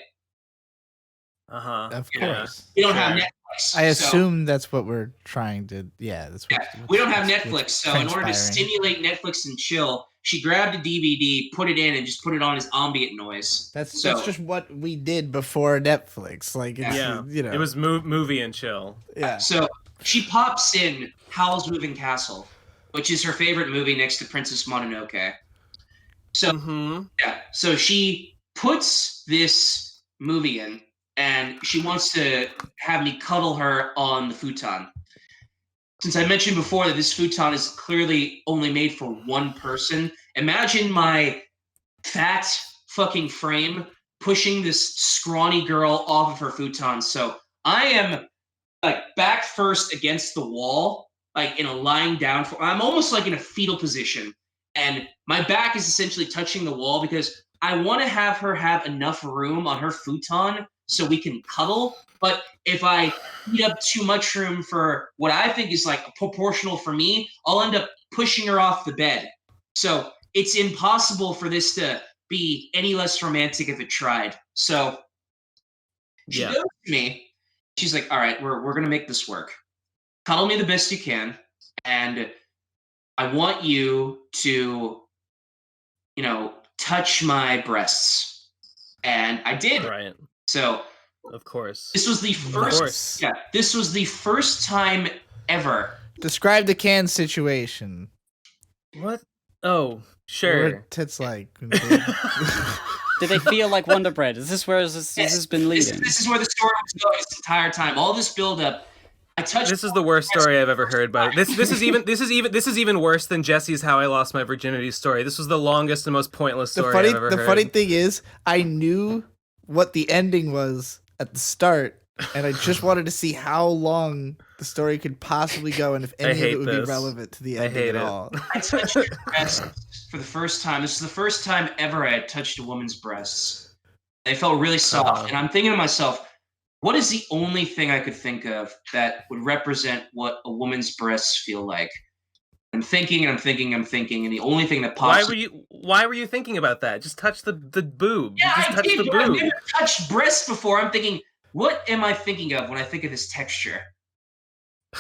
Of course. We don't have Netflix. I assume that's what we're trying to. That's what. We don't have Netflix, so in order to stimulate Netflix and chill, she grabbed a DVD, put it in, and just put it on as ambient noise. That's just what we did before Netflix. Like, it was movie and chill. Yeah. So she pops in Howl's Moving Castle, which is her favorite movie next to Princess Mononoke. So so she puts this movie in, and she wants to have me cuddle her on the futon. Since I mentioned before that this futon is clearly only made for one person, imagine my fat fucking frame pushing this scrawny girl off of her futon. So I am back first against the wall, in a lying down. I'm almost like in a fetal position, and my back is essentially touching the wall because I want to have her have enough room on her futon so we can cuddle. But if I eat up too much room for what I think is proportional for me, I'll end up pushing her off the bed. So it's impossible for this to be any less romantic if it tried. So she goes to me. She's like, all right, we're going to make this work. Cuddle me the best you can. And I want you to, touch my breasts. And I did. Right. So, of course. This was the first. Yeah, this was the first time ever. Describe the can situation. What? Oh, sure. What are tits like? Did they feel like Wonder Bread? Is this where this has been leading? This is where the story was going this entire time. All this buildup. This is the worst story I've ever heard. But this is even worse than Jesse's "How I Lost My Virginity" story. This was the longest and most pointless story I've ever heard. The funny thing is, I knew what the ending was at the start, and I just wanted to see how long the story could possibly go, and if any of it would be relevant to the ending at all. I touched your breasts for the first time. This is the first time ever I had touched a woman's breasts. They felt really soft, and I'm thinking to myself, what is the only thing I could think of that would represent what a woman's breasts feel like? I'm thinking, and the only thing that pops. Why were you thinking about that? Just touch the boob. Yeah, Just touch the boob. I've never touched breasts before. I'm thinking, what am I thinking of when I think of this texture?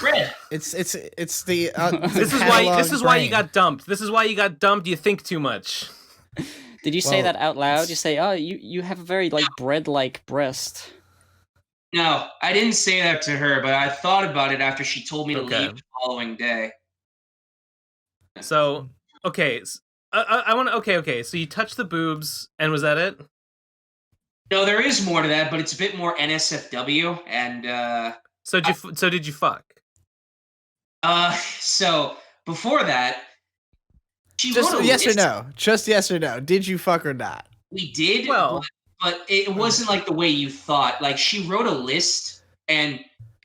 Red. It's the This is why you got dumped. This is why you got dumped. You think too much. Did you say that out loud? You say, "Oh, you have a very like bread-like breast." No, I didn't say that to her, but I thought about it after she told me to Okay. leave the following day. So, okay, I want to. Okay. So you touched the boobs, and was that it? No, there is more to that, but it's a bit more NSFW, and So did you fuck? so before that, she Just wrote a yes or list. no. Just yes or no. Did you fuck or not? We did, Well, but it wasn't like the way you thought. Like she wrote a list, and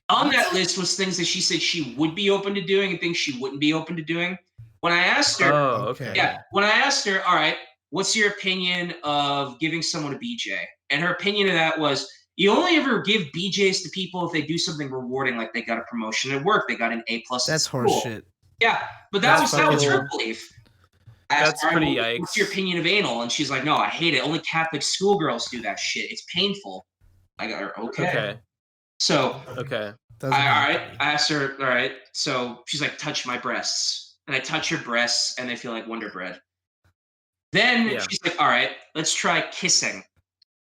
on that list was things that she said she would be open to doing and things she wouldn't be open to doing. When I asked her, okay. when I asked her, all right, what's your opinion of giving someone a BJ? And her opinion of that was, you only ever give BJs to people if they do something rewarding, like they got a promotion at work, they got an A+ That's at school. horseshit. Yeah, but that was her belief. That's pretty yikes. What's your opinion of anal? And she's like, no, I hate it. Only Catholic schoolgirls do that shit. It's painful. I got her, okay. So, okay. all right. I asked her, all right. So she's like, touch my breasts. And I touch her breasts, and they feel like Wonder Bread. Then she's like, all right, let's try kissing.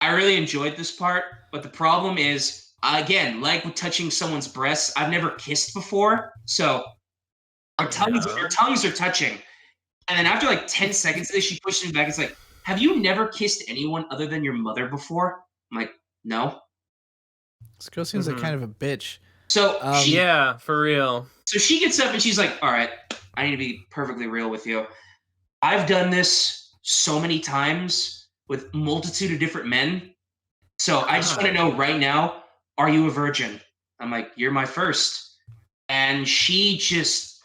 I really enjoyed this part, but the problem is, again, like with touching someone's breasts, I've never kissed before. So our tongues are touching. And then after like 10 seconds of this, she pushed me back. It's like, have you never kissed anyone other than your mother before? I'm like, no. This girl seems like kind of a bitch. So yeah, for real. So she gets up and she's like, all right, I need to be perfectly real with you. I've done this so many times with multitude of different men. So I just want to know right now, are you a virgin? I'm like, you're my first. And she just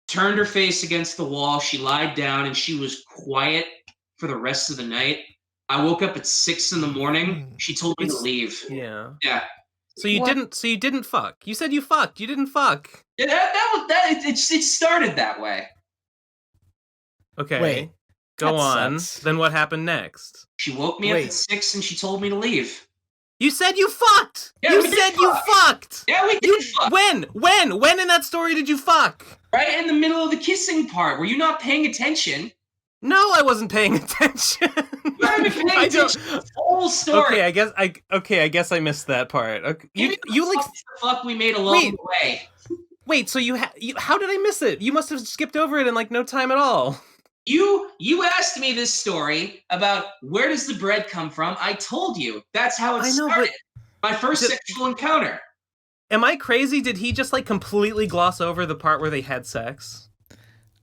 turned her face against the wall. She lied down and she was quiet for the rest of the night. I woke up at 6 a.m. She told me to leave. Yeah. Yeah. So you didn't fuck. You said you fucked. You didn't fuck. Yeah, it started that way. Okay. Wait. Go on. Then what happened next? She woke me up at 6 and she told me to leave. You said you fucked. Yeah, you said you fucked. Yeah, we did fuck. When in that story did you fuck? Right in the middle of the kissing part. Were you not paying attention? No, I wasn't paying attention. You haven't been paying attention to the whole story. Okay, I guess I missed that part. Okay. You like the fuck we made along the way. Wait, so how did I miss it? You must have skipped over it in like no time at all. You asked me this story about where does the bread come from. I told you. That's how it started. My first sexual encounter. Am I crazy? Did he just like completely gloss over the part where they had sex?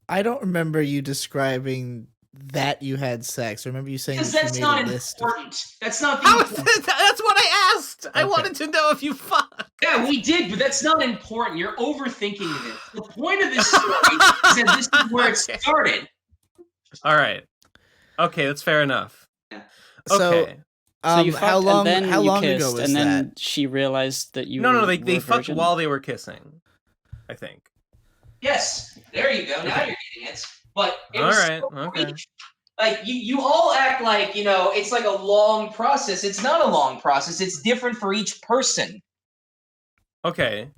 I don't remember you describing that you had sex. I remember you saying because that's not important. That's not that's what I asked. Okay. I wanted to know if you fucked. Yeah, we did, but that's not important. You're overthinking this. The point of this story is that this is where it started. All right. Okay, that's fair enough. Yeah. Okay. So you fucked, how long and then you kissed, ago was and then that? she realized that you No, they fucked while they were kissing, I think. Yes, there you go. Now you're getting it. But it was okay. Like you all act like, it's like a long process. It's not a long process. It's different for each person. Okay.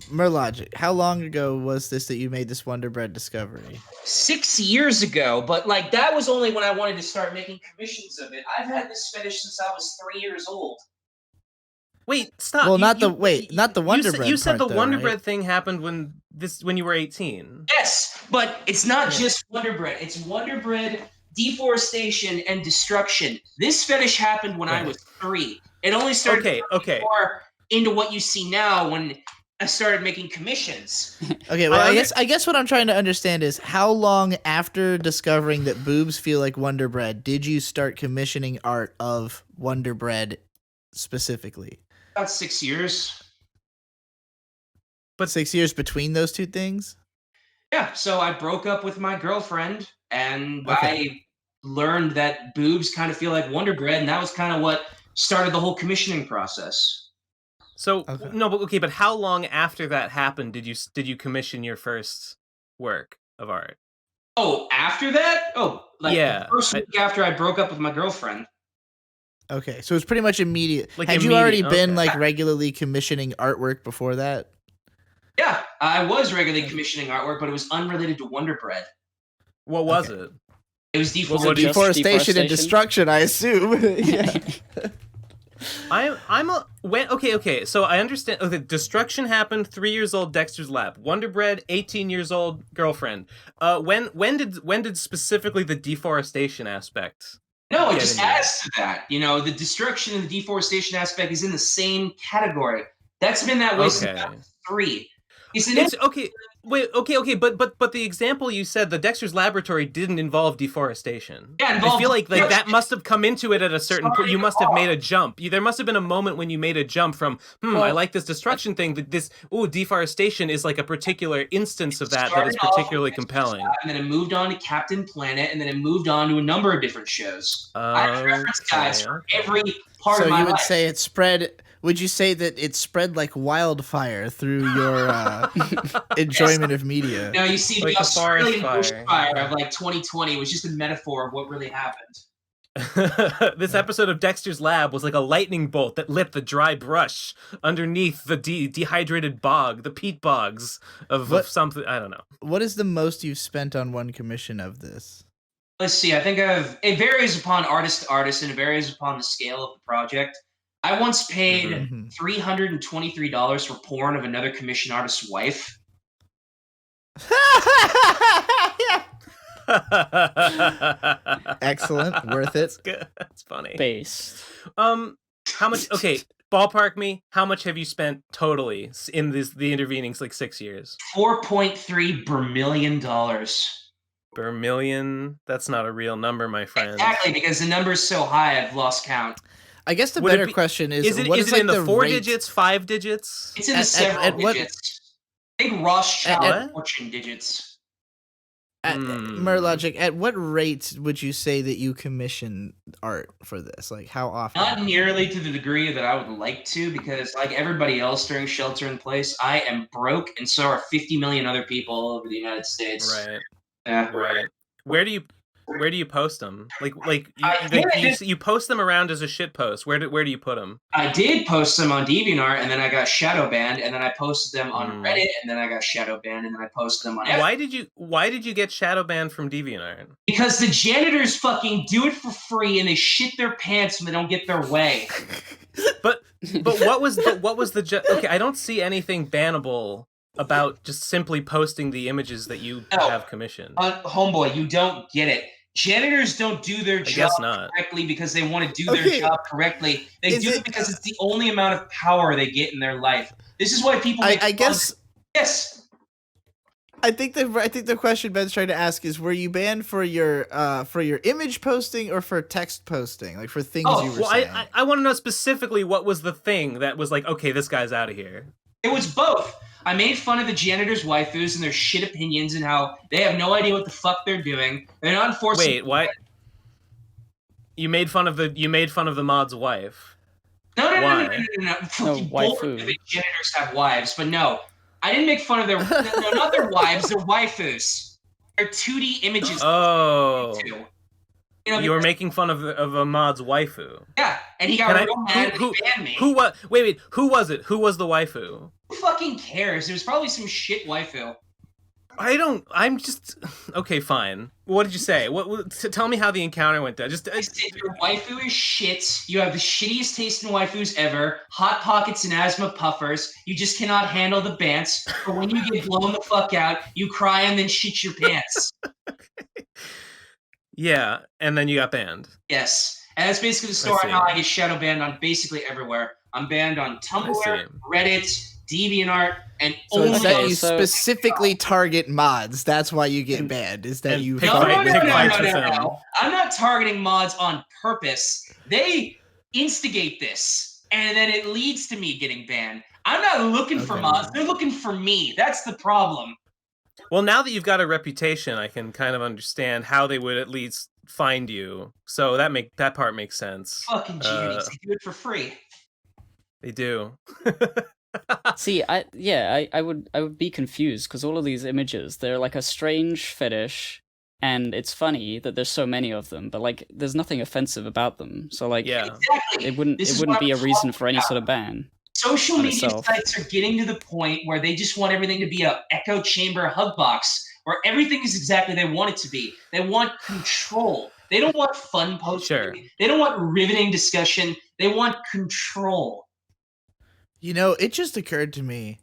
Murrlogic, how long ago was this that you made this Wonder Bread discovery? 6 years ago, but like that was only when I wanted to start making commissions of it. I've had this fetish since I was 3 years old. Wait, stop. Well, not the Wonder Bread. You said part, the Wonder right? Bread thing happened when you were 18. Yes, but it's not just Wonder Bread. It's Wonder Bread, deforestation, and destruction. This fetish happened when I was 3. It only started more into what you see now when I started making commissions. Okay, well, I guess what I'm trying to understand is how long after discovering that boobs feel like Wonder Bread did you start commissioning art of Wonder Bread specifically? About 6 years. But 6 years between those two things? Yeah, so I broke up with my girlfriend, and I learned that boobs kind of feel like Wonder Bread, and that was kind of what started the whole commissioning process. So but how long after that happened did you commission your first work of art? Oh, after that? Oh, like the first week after I broke up with my girlfriend. Okay, so it's pretty much immediate. Like Had you already immediate, been okay. like regularly commissioning artwork before that? Yeah, I was regularly commissioning artwork, but it was unrelated to Wonder Bread. What was it? It was Was it deforestation and destruction, I assume. Yeah. Okay. So I understand. Okay, destruction happened. 3 years old, Dexter's lab. Wonder Bread, 18 years old, girlfriend. When did specifically the deforestation aspect? No, it just adds to that. You know, the destruction and the deforestation aspect is in the same category. That's been that way since '3. It's okay. Wait, okay, but the example you said, the Dexter's laboratory didn't involve deforestation. Yeah, I feel like that must have come into it at a certain point. You must have made a jump. There must have been a moment when you made a jump from, I like this destruction thing. Deforestation is like a particular instance of that is particularly compelling. And then it moved on to Captain Planet, and then it moved on to a number of different shows. I have reference guys for every part of my life. So you would say it spread. Would you say that it spread like wildfire through your enjoyment of media? No, you see, like the Australian bushfire of like 2020 was just a metaphor of what really happened. This episode of Dexter's Lab was like a lightning bolt that lit the dry brush underneath the dehydrated bog, the peat bogs of something. I don't know. What is the most you've spent on one commission of this? Let's see. I think it varies upon artist to artist, and it varies upon the scale of the project. I once paid $323 for porn of another commission artist's wife. Excellent, worth it. That's funny. Based. How much? Okay, ballpark me. How much have you spent totally in the intervening 6 years? $4.3 billion. Bermillion? That's not a real number, my friend. Exactly, because the number's so high, I've lost count. I guess the better question is it like in the 4 digits, 5 digits? It's in the several digits. I think Rothschild fortune digits. Murrlogic, at what rate would you say that you commission art for this? Like, how often? Not nearly to the degree that I would like to, because like everybody else during shelter in place, I am broke, and so are 50 million other people all over the United States. Right. Yeah. Right. Where do you post them? You post them around as a shit post. Where do you put them? I did post them on DeviantArt, and then I got shadow banned, and then I posted them on Reddit, and then I got shadow banned, and then I posted them on. Why did you get shadow banned from DeviantArt? Because the janitors fucking do it for free, and they shit their pants when they don't get their way. But what was the okay? I don't see anything bannable about just simply posting the images that you have commissioned. Homeboy, you don't get it. Janitors don't do their job correctly because they want to do their job correctly. They do it because it's the only amount of power they get in their life. This is why people make I guess. Yes. I think the question Ben's trying to ask is: were you banned for your image posting or for text posting, like for things you were saying? I want to know specifically what was the thing that was like, okay, this guy's out of here. It was both. I made fun of the janitors' waifus and their shit opinions and how they have no idea what the fuck they're doing. They're not enforcing. Wait, what? You made fun of the mod's wife. No. Both of the janitors have wives, but no, I didn't make fun of their. No, not their wives. Their waifus. They're 2D images. Oh. You were making fun of a mod's waifu. Yeah, and he got real mad and banned me. Wait, who was it? Who was the waifu? Who fucking cares? It was probably some shit waifu. I'm just... Okay, fine. What did you say? Tell me how the encounter went down. I said your waifu is shit. You have the shittiest taste in waifus ever. Hot pockets and asthma puffers. You just cannot handle the bants. But when you get blown the fuck out, you cry and then shit your pants. Yeah, and then you got banned. Yes. And that's basically the story how I get shadow banned on basically everywhere. I'm banned on Tumblr, Reddit, DeviantArt, and so it's that you specifically target mods. That's why you get banned. Is that you? No. I'm not targeting mods on purpose. They instigate this, and then it leads to me getting banned. I'm not looking for mods. They're looking for me. That's the problem. Well, now that you've got a reputation, I can kind of understand how they would at least find you. So that part makes sense. Fucking genius. They do it for free. They do. See, I would be confused because all of these images, they're like a strange fetish. and it's funny that there's so many of them, but like there's nothing offensive about them. So like Exactly. it wouldn't be a reason for any sort of ban. Social on media itself. sites are getting to the point where they just want everything to be a echo chamber hug box where everything is exactly they want it to be. They want control. They don't want fun posting. Sure. They don't want riveting discussion. They want control. You know, it just occurred to me.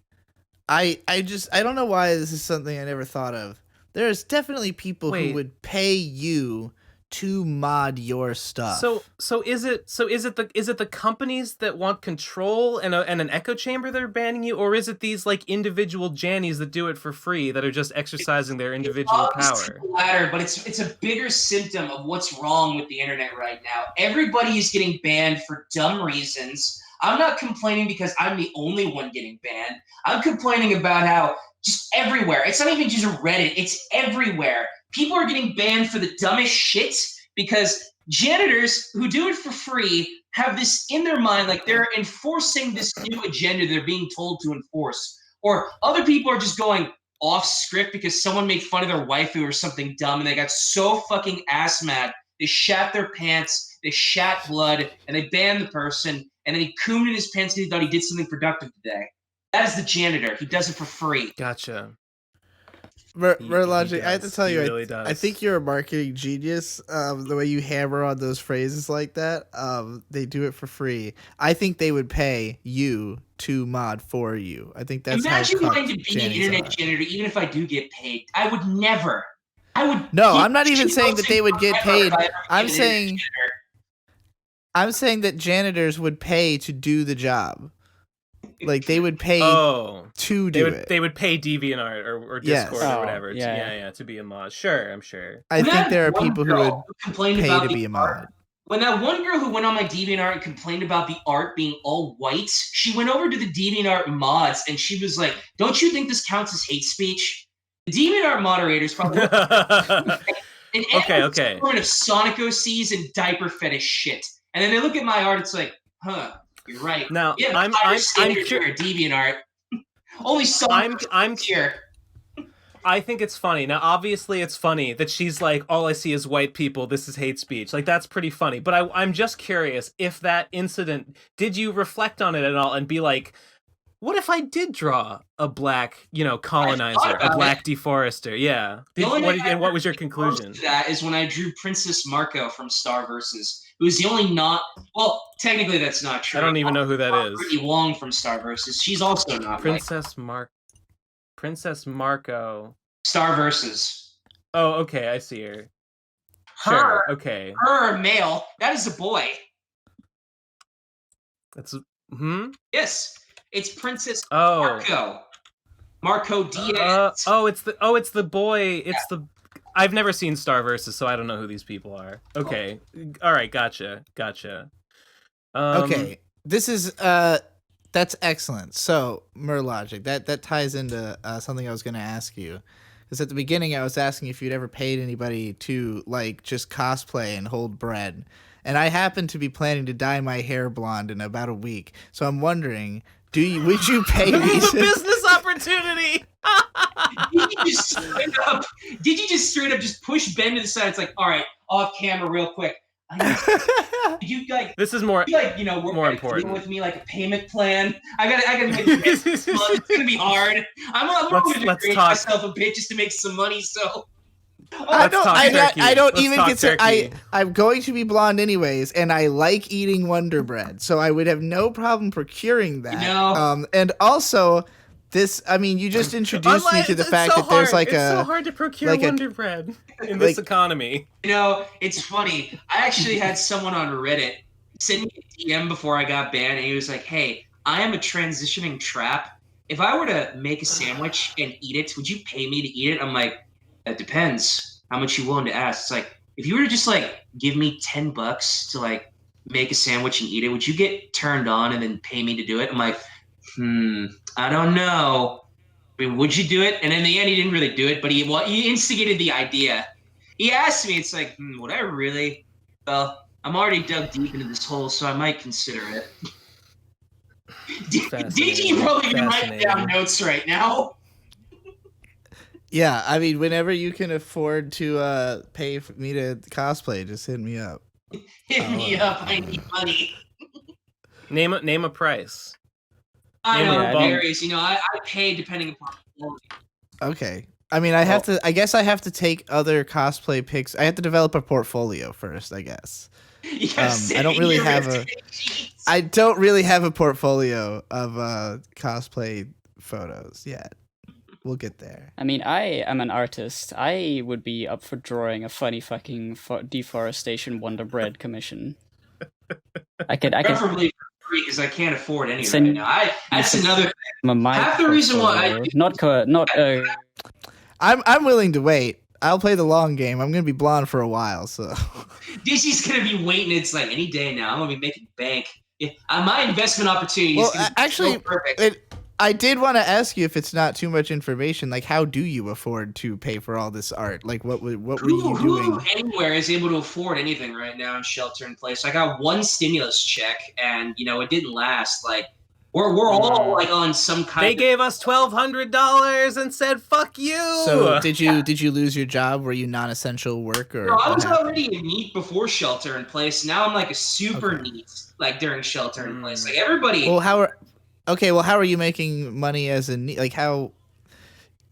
I don't know why this is something I never thought of. There's definitely people who would pay you to mod your stuff. So is it the companies that want control and an echo chamber that are banning you, or is it these like individual jannies that do it for free that are just exercising their individual power? The latter, but it's a bigger symptom of what's wrong with the internet right now. Everybody is getting banned for dumb reasons. I'm not complaining because I'm the only one getting banned. I'm complaining about how just everywhere. It's not even just Reddit. It's everywhere. People are getting banned for the dumbest shit because janitors who do it for free have this in their mind, like they're enforcing this new agenda they're being told to enforce. Or other people are just going off script because someone made fun of their waifu or something dumb and they got so fucking ass mad. They shat their pants, they shat blood, and they banned the person, and then he coomed in his pants because he thought he did something productive today. That is the janitor. He does it for free. Gotcha. Murrlogic, I have to tell you, really I think you're a marketing genius. The way you hammer on those phrases like that, they do it for free. I think they would pay you to mod for you. I think that's Imagine how wanting to be an internet janitor, even if I do get paid. I would never. No, I'm not even saying that they would get paid. I'm saying that janitors would pay to do the job. Like they would pay to do it. They would pay DeviantArt or Discord or whatever. To be a mod. Sure, I'm sure. I think there are people who would pay to be a mod. When that one girl who went on my DeviantArt and complained about the art being all white, she went over to the DeviantArt mods and she was like, "Don't you think this counts as hate speech?" The DeviantArt moderators probably an okay. Sort of Sonic OCs and diaper fetish shit, and then they look at my art. It's like, huh. You're right. Now, yeah, I'm DeviantArt. Only Sonic here. I think it's funny. Now, obviously, it's funny that she's like, all I see is white people. This is hate speech. Like, that's pretty funny. But I'm just curious if that incident, did you reflect on it at all and be like, what if I did draw a black, colonizer, a black deforester? Yeah. What was your conclusion? That is when I drew Princess Marco from Star Versus, who's the only not. Well, technically that's not true. I don't even know who that is. Pretty Long from Star Versus. She's also not Princess Marco. Star Versus. Oh, okay, I see her. Sure. Okay. Her male. That is a boy. That's Yes. It's Princess Marco. Marco Diaz. It's the boy. It's the. I've never seen Star Versus, so I don't know who these people are. Okay, all right, gotcha. Okay, this is that's excellent. So Murrlogic, that ties into something I was going to ask you. Because at the beginning, I was asking if you'd ever paid anybody to like just cosplay and hold bread, and I happen to be planning to dye my hair blonde in about a week. So I'm wondering. Would you pay me? The business opportunity. Did you just straight up just push Ben to the side? It's like, all right, off camera, real quick. This is more. More important with me, like a payment plan. I gotta make it's gonna be hard. I'm gonna create myself a bit just to make some money. So. I don't even consider. I'm going to be blonde anyways, and I like eating Wonder Bread, so I would have no problem procuring that. And also, this. I mean, you just introduced me to the fact that there's like it's so hard to procure Wonder Bread in this economy. It's funny. I actually had someone on Reddit send me a DM before I got banned, and he was like, "Hey, I am a transitioning trap. If I were to make a sandwich and eat it, would you pay me to eat it?" I'm like. That depends how much you're willing to ask. It's like, if you were to just like give me $10 to like make a sandwich and eat it, would you get turned on and then pay me to do it? I'm like, I don't know. I mean, would you do it? And in the end, he didn't really do it, but he instigated the idea. He asked me, it's like, would I really? Well, I'm already dug deep into this hole, so I might consider it. Digi probably writing down notes right now. Yeah, I mean, whenever you can afford to pay for me to cosplay, just hit me up. Hit me up. I need money. Name a price. I know Yeah, it I mean- varies. You know, I pay depending upon quality. Okay. I mean, I guess I have to take other cosplay pics. I have to develop a portfolio first, I guess. You gotta I don't really I don't really have a portfolio of cosplay photos yet. We'll get there. I mean, I am an artist. I would be up for drawing a funny fucking deforestation Wonder Bread commission. I could preferably for free because I can't afford any Send- right now. That's another thing. my Half the reason why not I'm willing to wait. I'll play the long game. I'm gonna be blonde for a while, so DC's gonna be waiting. It's like any day now. I'm gonna be making bank. Yeah, my investment opportunity is well, gonna be actually, so perfect. I did want to ask you if it's not too much information. Like, how do you afford to pay for all this art? Like, what were you doing? Who anywhere is able to afford anything right now in shelter in place? I got one stimulus check, and you know it didn't last. Like we're all like on some kind. They gave us $1,200 and said "fuck you." So did you lose your job? Were you non-essential work or? No, I what was happened? already a neat before shelter in place. Now I'm like a super neat like during shelter in place. Like everybody. Well, how are you making money as a like how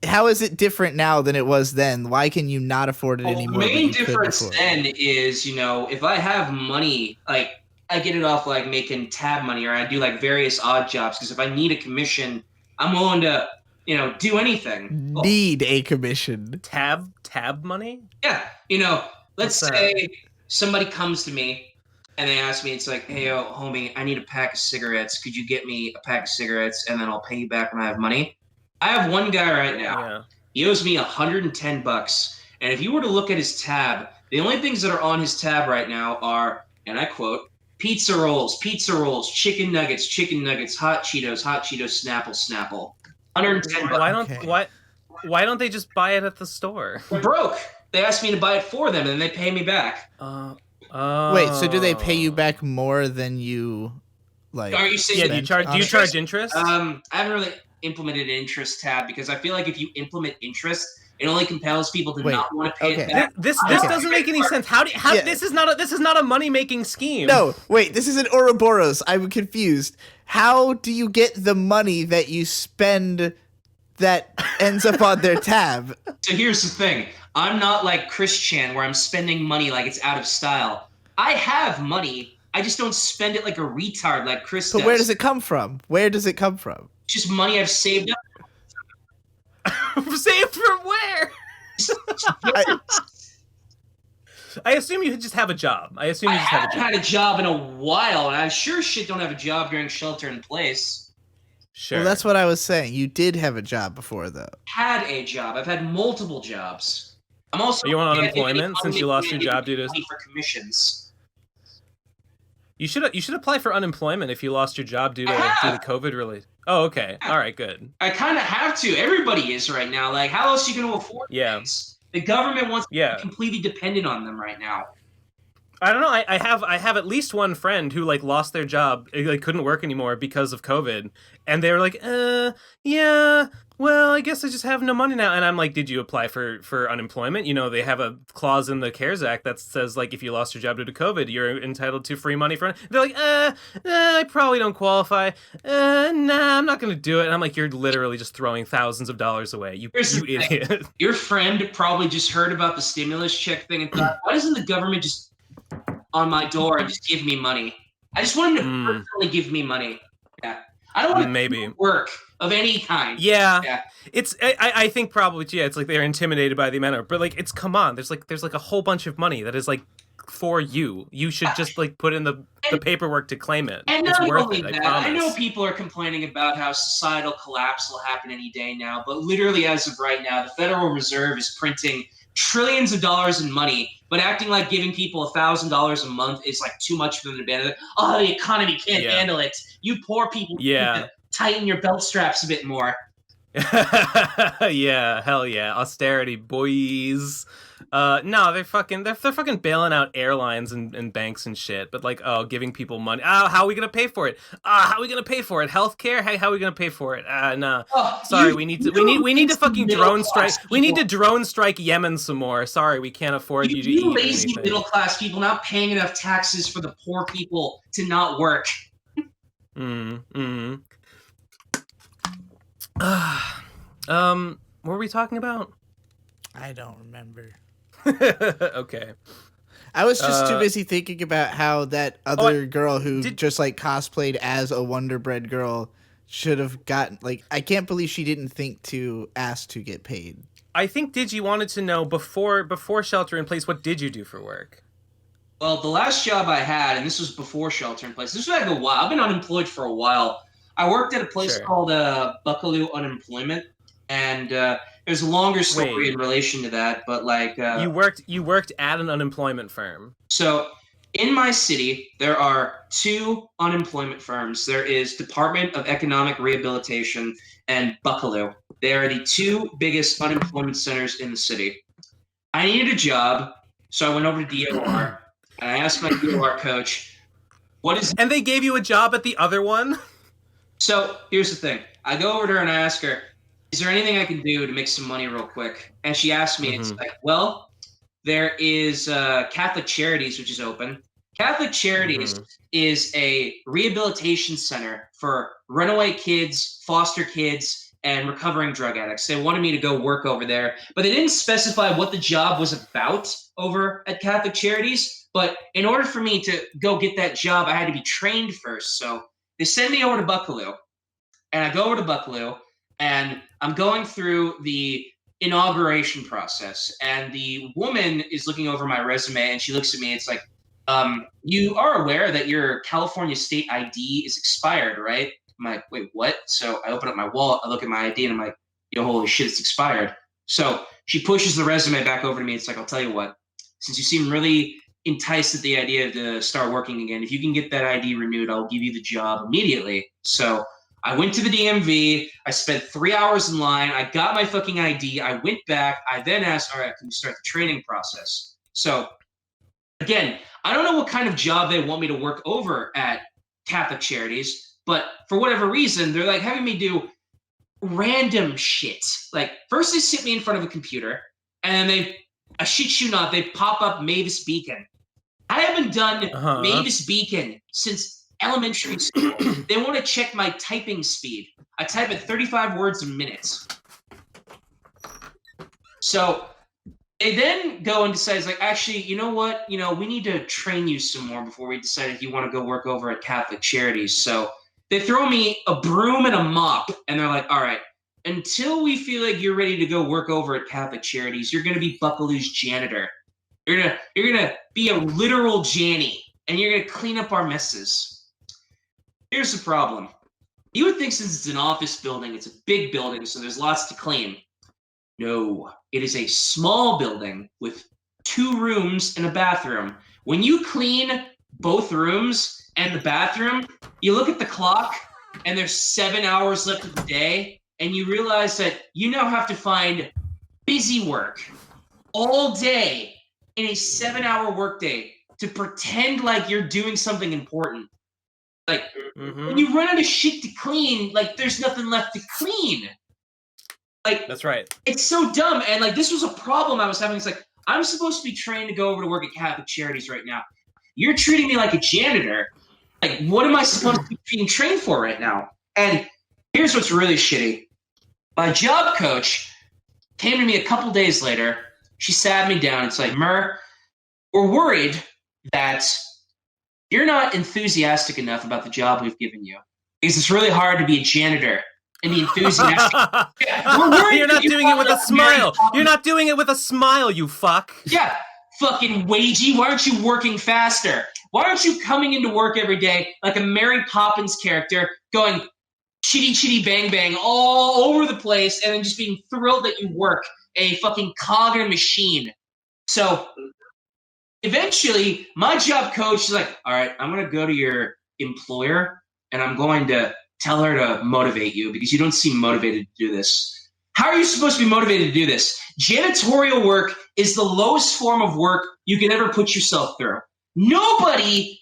is it different now than it was then? Why can you not afford it anymore? The main difference then is, you know, if I have money, like I get it off like making tab money, or I do like various odd jobs. Because if I need a commission, I'm willing to, you know, do anything. Need a commission. Tab money? Yeah, you know, let's What's say somebody comes to me and they ask me, it's like, hey, yo, homie, I need a pack of cigarettes. Could you get me a pack of cigarettes and then I'll pay you back when I have money? I have one guy right now. Yeah. He owes me $110. And if you were to look at his tab, the only things that are on his tab right now are, and I quote, pizza rolls, chicken nuggets, hot Cheetos, Snapple. 110 bucks. Why don't they just buy it at the store? We're broke. They asked me to buy it for them, and they pay me back. Wait, so do they pay you back more than you like? Are you saying? Yeah, do you charge interest? I haven't really implemented an interest tab because I feel like if you implement interest, it only compels people to not want to pay it back. This doesn't make any sense. How this is not a money making scheme. No, wait, this is an Ouroboros. I'm confused. How do you get the money that you spend that ends up on their tab? So here's the thing. I'm not like Chris Chan where I'm spending money like it's out of style. I have money. I just don't spend it like a retard like Chris does. But where does it come from? It's just money I've saved up. Saved from where? I assume you just have a job. I haven't had a job in a while, and I sure shit don't have a job during shelter in place. Sure. Well, that's what I was saying. You did have a job before, though. Had a job. I've had multiple jobs. I'm also. Are you on unemployment since you lost your job due to for commissions? You should apply for unemployment if you lost your job due to COVID related. Oh, okay. All right, good. I kind of have to. Everybody is right now. Like, how else are you going to afford things? The government wants to be completely dependent on them right now. I don't know. I have at least one friend who like lost their job, like couldn't work anymore because of COVID, and they were like, yeah, well, I guess I just have no money now. And I'm like, did you apply for unemployment? You know, they have a clause in the CARES Act that says like if you lost your job due to COVID, you're entitled to free money for. They're like, I probably don't qualify. Nah, I'm not gonna do it. And I'm like, you're literally just throwing thousands of dollars away. You idiot. Your friend probably just heard about the stimulus check thing and thought, why doesn't the government just on my door and just give me money? I just want him to personally give me money. Yeah. I don't want to work of any kind. Yeah. It's I think probably it's like they're intimidated by the amount of, but like it's come on. There's like a whole bunch of money that is like for you. You should just like put in the paperwork to claim it. And it's not worth only it. that, I promise. I know people are complaining about how societal collapse will happen any day now, but literally as of right now, the Federal Reserve is printing trillions of dollars in money, but acting like giving people $1,000 a month is like too much for them to bear. Oh, the economy can't handle it. You poor people need to tighten your belt straps a bit more. Yeah, hell yeah, austerity boys. No, they're fucking bailing out airlines and banks and shit. But like, oh, giving people money. How are we gonna pay for it? How are we gonna pay for it? Healthcare? Hey, how are we gonna pay for it? Nah. Oh, Sorry, we need to fucking drone strike. middle-class We need to people. drone strike Yemen some more. Sorry, we can't afford you to You eat or lazy anything. middle class people not paying enough taxes for the poor people to not work. What were we talking about? I don't remember. Okay. I was just too busy thinking about how that other girl who just like cosplayed as a Wonder Bread girl should have gotten, like, I can't believe she didn't think to ask to get paid. I think Digi wanted to know before Shelter in Place, what did you do for work? Well, the last job I had, and this was before Shelter in Place, this was like a while. I've been unemployed for a while. I worked at a place called Buckaloo Unemployment, and there's a longer story in relation to that, but like you worked at an unemployment firm. So in my city, there are 2 unemployment firms. There is Department of Economic Rehabilitation and Buckaloo. They are the 2 biggest unemployment centers in the city. I needed a job, so I went over to DOR, and I asked my DOR coach, what is... And they gave you a job at the other one? So here's the thing. I go over to her and I ask her, is there anything I can do to make some money real quick? And she asked me, it's like, well, there is Catholic Charities, which is open. Catholic Charities is a rehabilitation center for runaway kids, foster kids, and recovering drug addicts. They wanted me to go work over there, but they didn't specify what the job was about over at Catholic Charities. But in order for me to go get that job, I had to be trained first. So they send me over to Buckaloo, and I go over to Buckaloo, and I'm going through the inauguration process, and the woman is looking over my resume, and she looks at me. It's like, you are aware that your California state ID is expired, right? I'm like, wait, what? So I open up my wallet, I look at my ID, and I'm like, yo, holy shit, it's expired. So she pushes the resume back over to me. It's like, I'll tell you what, since you seem really enticed at the idea to start working again, if you can get that ID renewed, I'll give you the job immediately. So I went to the DMV. I spent 3 hours in line. I got my fucking ID. I went back. I then asked, all right, can we start the training process? So again, I don't know what kind of job they want me to work over at Catholic Charities, but for whatever reason, they're like having me do random shit. Like first they sit me in front of a computer, and then I shit you not, they pop up Mavis Beacon. I haven't done Mavis Beacon since elementary school. They want to check my typing speed. I type at 35 words a minute. So they then go and decide, like, actually, you know what? You know, we need to train you some more before we decide if you want to go work over at Catholic Charities. So they throw me a broom and a mop, and they're like, all right, until we feel like you're ready to go work over at Catholic Charities, you're going to be Buckaloo's janitor. You're gonna be a literal Janny, and you're gonna clean up our messes. Here's the problem. You would think since it's an office building, it's a big building, so there's lots to clean. No, it is a small building with 2 rooms and a bathroom. When you clean both rooms and the bathroom, you look at the clock, and there's 7 hours left of the day, and you realize that you now have to find busy work all day in a 7-hour workday to pretend like you're doing something important. Like, when you run out of shit to clean, like, there's nothing left to clean. Like, that's right. It's so dumb. And, like, this was a problem I was having. It's like, I'm supposed to be trained to go over to work at Catholic Charities right now. You're treating me like a janitor. Like, what am I supposed to be being trained for right now? And here's what's really shitty. My job coach came to me a couple days later. She sat me down. It's like, Mur, we're worried that you're not enthusiastic enough about the job we've given you. Because it's really hard to be a janitor and be enthusiastic. We're worried You're not doing it with a smile. You're not doing it with a smile, you fuck. Yeah, fucking wagey. Why aren't you working faster? Why aren't you coming into work every day like a Mary Poppins character going chitty chitty bang bang all over the place and then just being thrilled that you work? A fucking cog in a machine. So eventually, my job coach is like, all right, I'm going to go to your employer and I'm going to tell her to motivate you because you don't seem motivated to do this. How are you supposed to be motivated to do this? Janitorial work is the lowest form of work you can ever put yourself through. Nobody,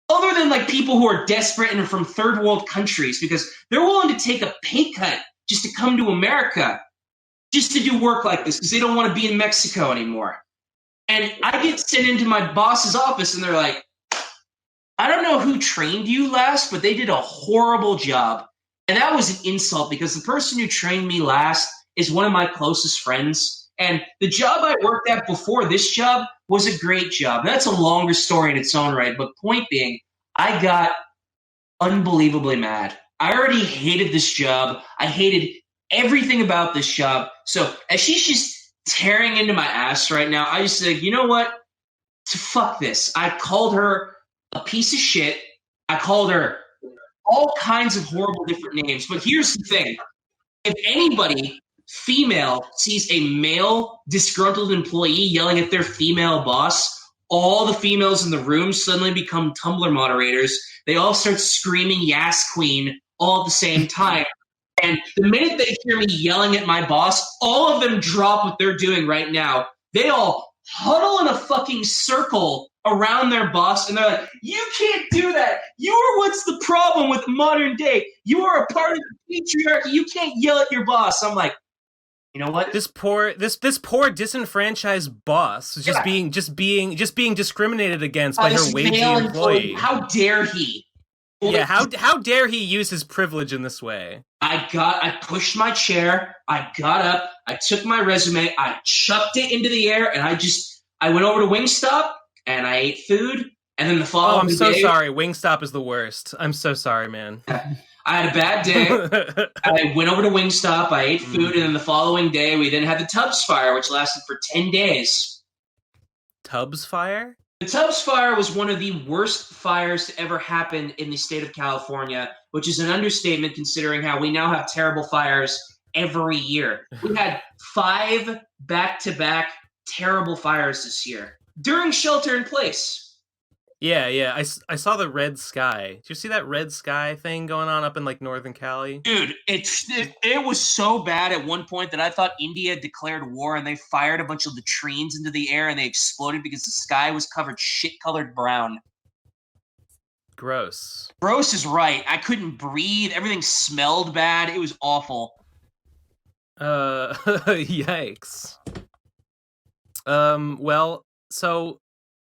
other than like people who are desperate and are from third world countries, because they're willing to take a pay cut just to come to America, just to do work like this, because they don't want to be in Mexico anymore. And I get sent into my boss's office and they're like, I don't know who trained you last, but they did a horrible job. And that was an insult because the person who trained me last is one of my closest friends. And the job I worked at before this job was a great job. That's a longer story in its own right. But point being, I got unbelievably mad. I already hated this job. I hated everything about this job. So as she's just tearing into my ass right now, I just said, you know what? Fuck this. I called her a piece of shit. I called her all kinds of horrible different names. But here's the thing. If anybody, female, sees a male disgruntled employee yelling at their female boss, all the females in the room suddenly become Tumblr moderators. They all start screaming "Yas Queen" all at the same time. And the minute they hear me yelling at my boss, all of them drop what they're doing right now. They all huddle in a fucking circle around their boss, and they're like, you can't do that. You are what's the problem with modern day. You are a part of the patriarchy. You can't yell at your boss. I'm like, you know what? This poor disenfranchised boss is just being discriminated against by her wagey employee. How dare he? Yeah, how dare he use his privilege in this way? I pushed my chair, I got up, I took my resume, I chucked it into the air, and I went over to Wingstop and I ate food, and then the following day... I'm so sorry. Wingstop is the worst. I'm so sorry, man. I had a bad day. I went over to Wingstop, I ate food, and then the following day we then had the Tubbs fire, which lasted for 10 days. Tubbs fire? The Tubbs fire was one of the worst fires to ever happen in the state of California, which is an understatement considering how we now have terrible fires every year. We had 5 back-to-back terrible fires this year during shelter in place. Yeah. I saw the red sky. Did you see that red sky thing going on up in like Northern Cali? Dude, it was so bad at one point that I thought India declared war and they fired a bunch of latrines into the air and they exploded because the sky was covered shit-colored brown. Gross. Gross is right. I couldn't breathe. Everything smelled bad. It was awful. Yikes. Well, so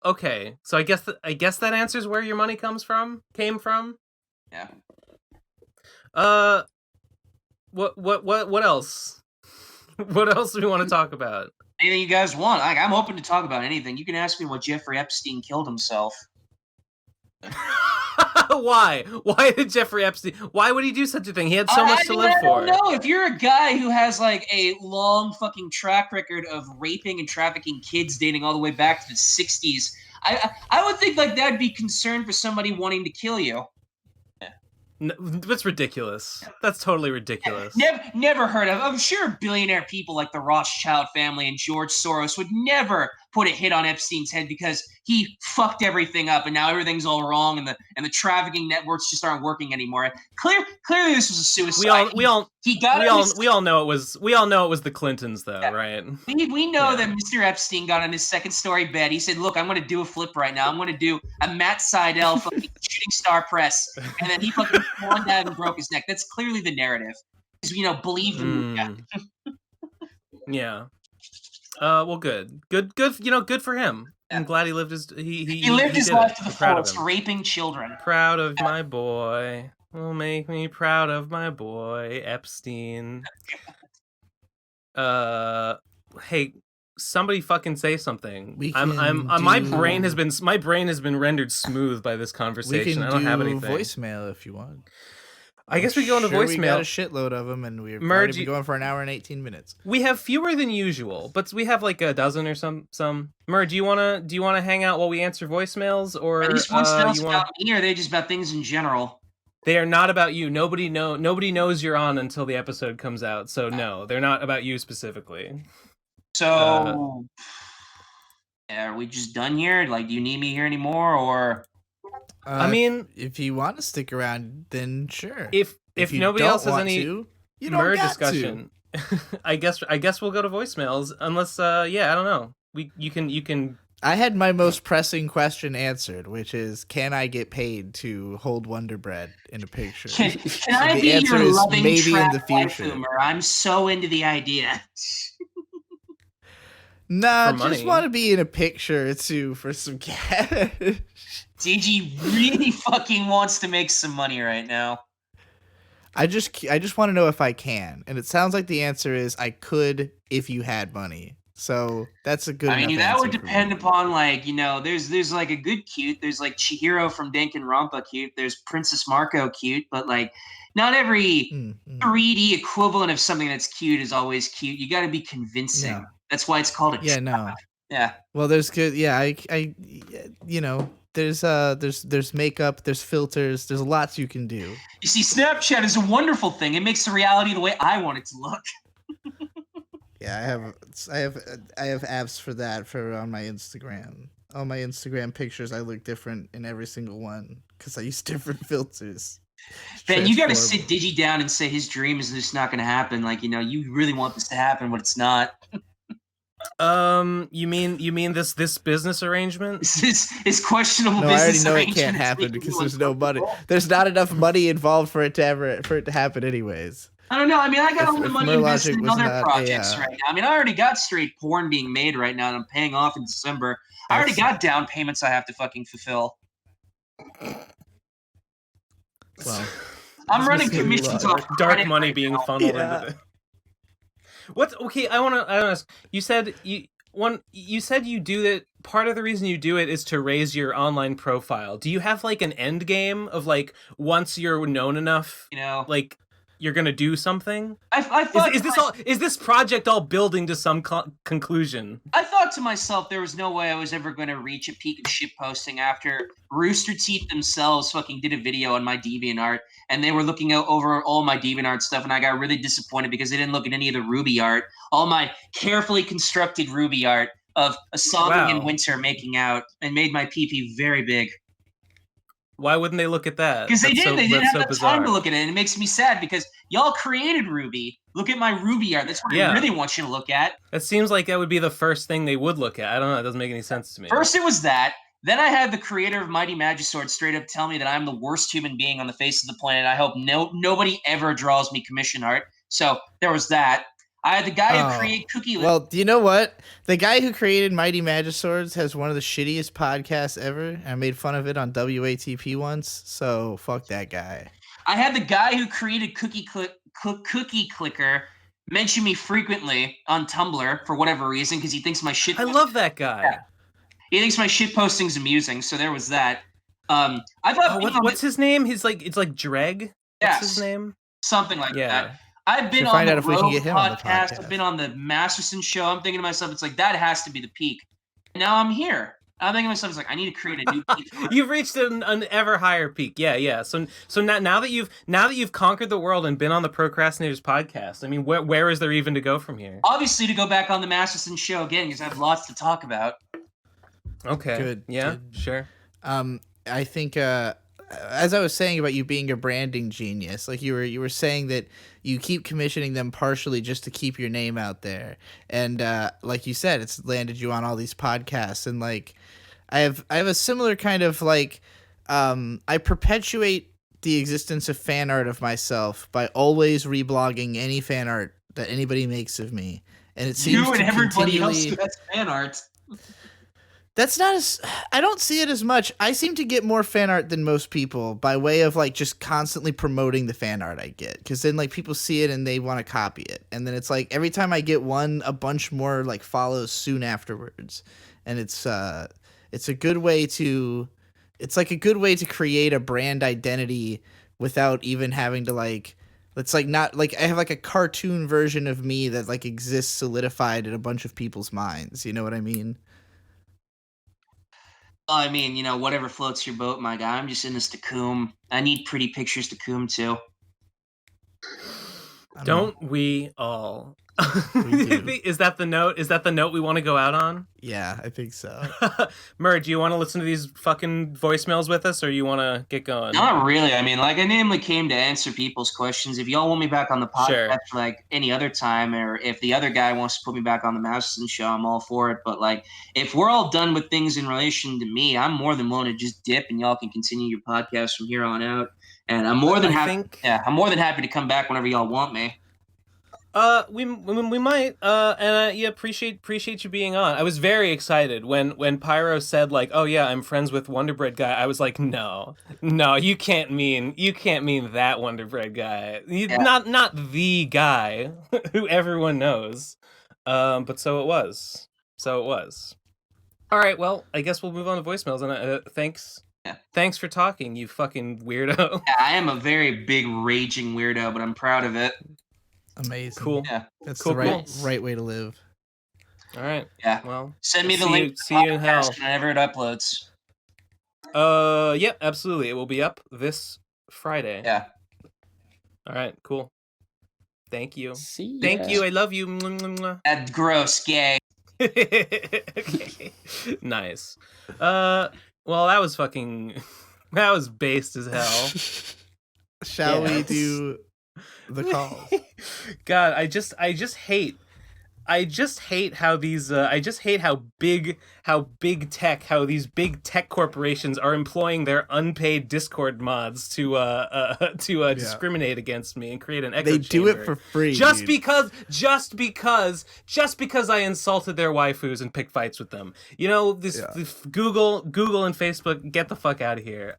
okay. So I guess that answers where your money came from? Yeah. What else? What else do we want to talk about? Anything you guys want. I'm open to talk about anything. You can ask me what Jeffrey Epstein killed himself. Why? Why did Jeffrey Epstein? Why would he do such a thing? He had so much to live for. I don't know. If you're a guy who has like a long fucking track record of raping and trafficking kids dating all the way back to the 60s, I would think like that'd be concern for somebody wanting to kill you. No, that's ridiculous. That's totally ridiculous. Never heard of. I'm sure billionaire people like the Rothschild family and George Soros would never put a hit on Epstein's head because he fucked everything up and now everything's all wrong and the trafficking networks just aren't working anymore. Clearly this was a suicide. We all know it was the Clintons though, right? We know that Mr. Epstein got on his second story bed. He said, "Look, I'm going to do a flip right now. I'm going to do a Matt Seidel fucking shooting star press," and then he fucking fallen down and broke his neck. That's clearly the narrative. Because believe him. Yeah. Well, good. Good for him. Yeah. I'm glad he lived his he lived his life to the fullest, raping children. Proud of my boy. Will make me proud of my boy Epstein. Hey, somebody fucking say something. My brain has been rendered smooth by this conversation. I don't have anything. Voicemail if you want. I guess we go into voicemail. We got a shitload of them, and we've already been going for an hour and 18 minutes. We have fewer than usual, but we have like a dozen or some. Mer, do you wanna hang out while we answer voicemails, or are these voicemails about me, or are they just about things in general? They are not about you. Nobody knows you're on until the episode comes out. So no, they're not about you specifically. So, are we just done here? Like, do you need me here anymore, or? I mean, if you want to stick around, then sure. if you nobody don't else has want any to, you don't Mur got discussion, I guess we'll go to voicemails. Unless, yeah, I don't know. You can. I had my most pressing question answered, which is, can I get paid to hold Wonder Bread in a picture? Can And I the be answer your is loving maybe in trap the future. waifu? I'm so into the idea. Nah, For just money. want to be in a picture too for some cash. Digi really fucking wants to make some money right now. I just want to know if I can, and it sounds like the answer is I could if you had money. So that's a good. I mean, enough that would answer for depend me. upon, like, you know, there's like a good cute. There's like Chihiro from Danganronpa cute. There's Princess Marco cute, but like, not every 3D equivalent of something that's cute is always cute. You got to be convincing. Yeah. That's why it's called a Yeah, trap. no. Yeah. Well, there's good. Yeah, I you know, there's makeup, there's filters, there's lots you can do. You see, Snapchat is a wonderful thing. It makes the reality the way I want it to look. Yeah, I have apps for that for on my Instagram. On my Instagram pictures, I look different in every single one because I use different filters. Ben, you got to sit Digi down and say his dream is just not going to happen. Like, you know, you really want this to happen, but it's not. You mean this business arrangement? It's questionable. No, I already business know it arrangement. can't happen because there's no money. There's not enough money involved for it to happen anyways. I don't know. I mean, I got all the money invested in other not projects right now. I mean, I already got straight porn being made right now, and I'm paying off in December. I already got down payments I have to fucking fulfill. Well, I'm running commissions off dark money right being now. funneled into the. What's okay? I want to ask. You said you do it. Part of the reason you do it is to raise your online profile. Do you have like an end game of like once you're known enough, You know, like you're gonna do something? I thought Is this project all building to some conclusion? I thought to myself there was no way I was ever going to reach a peak of shitposting after Rooster Teeth themselves fucking did a video on my DeviantArt, and they were looking over all my DeviantArt stuff, and I got really disappointed because they didn't look at any of the Ruby art, all my carefully constructed Ruby art of a Sonic and Winter making out, and made my PP very big. Why wouldn't they look at that? Because they didn't have the time to look at it, and it makes me sad because y'all created Ruby. Look at my Ruby art. That's what I really want you to look at. That seems like that would be the first thing they would look at. I don't know. It doesn't make any sense to me. First it was that. Then I had the creator of Mighty Magisword straight up tell me that I'm the worst human being on the face of the planet. I hope nobody ever draws me commission art. So there was that. I had the guy who created Cookie. Well, do you know what? The guy who created Mighty Magiswords has one of the shittiest podcasts ever. I made fun of it on WATP once, so fuck that guy. I had the guy who created Cookie Clicker mention me frequently on Tumblr for whatever reason because he thinks my shit. I love that guy. Yeah. He thinks my shit posting's amusing, so there was that. I thought. What's his name? It's like Dreg. What's his name? Something like that. I've been on the Rogue podcast. I've been on the Masterson show. I'm thinking to myself, it's like that has to be the peak. And now I'm here. I'm thinking to myself, it's like I need to create a new peak. You've reached an ever higher peak. Yeah. So now that you've conquered the world and been on the Pro Crastinators podcast, I mean, where is there even to go from here? Obviously, to go back on the Masterson show again because I have lots to talk about. Okay. Good. Yeah. Good. Sure. I think as I was saying about you being a branding genius, like you were saying that you keep commissioning them partially just to keep your name out there, and like you said, it's landed you on all these podcasts, and like I have a similar kind of like I perpetuate the existence of fan art of myself by always reblogging any fan art that anybody makes of me, and it seems you and everybody else who has fan art. That's not as I don't see it as much. I seem to get more fan art than most people by way of like just constantly promoting the fan art I get, because then like people see it and they want to copy it, and then it's like every time I get one, a bunch more like follows soon afterwards, and it's a good way to create a brand identity without even having to like. It's like not like I have like a cartoon version of me that like exists solidified in a bunch of people's minds. You know what I mean? I mean, you know, whatever floats your boat, my guy. I'm just in this to coom. I need pretty pictures to coom too. Don't we all? do. Is that the note? Is that the note we want to go out on? Yeah, I think so. Mur, do you want to listen to these fucking voicemails with us, or you want to get going? Not really. I mean, like, I namely came to answer people's questions. If y'all want me back on the podcast, Sure. like any other time, or if the other guy wants to put me back on the Madison show, I'm all for it. But like, if we're all done with things in relation to me, I'm more than willing to just dip, and y'all can continue your podcast from here on out. And I'm more than happy. Yeah, I'm more than happy to come back whenever y'all want me. We might, and yeah, appreciate you being on. I was very excited when Pyro said like, oh yeah, I'm friends with Wonder Bread guy. I was like, no, you can't mean that Wonder Bread guy. Not the guy who everyone knows. But so it was. All right, well, I guess we'll move on to voicemails. And thanks for talking, you fucking weirdo. Yeah, I am a very big raging weirdo, but I'm proud of it. Amazing. Cool. Yeah. That's cool, the right way to live. All right. Yeah. Well, send me the link. See you in hell. Whenever it uploads. Yep, absolutely. It will be up this Friday. Yeah. All right. Cool. Thank you. See ya. Thank you. I love you. Mwah, mwah, mwah. That's gross, gay. Okay. Nice. Well, that was based as hell. Shall we do the calls? God, I just hate how these how these big tech corporations are employing their unpaid Discord mods to discriminate against me and create an echo chamber. They do it for free. Just because I insulted their waifus and picked fights with them. You know, this Google and Facebook, get the fuck out of here.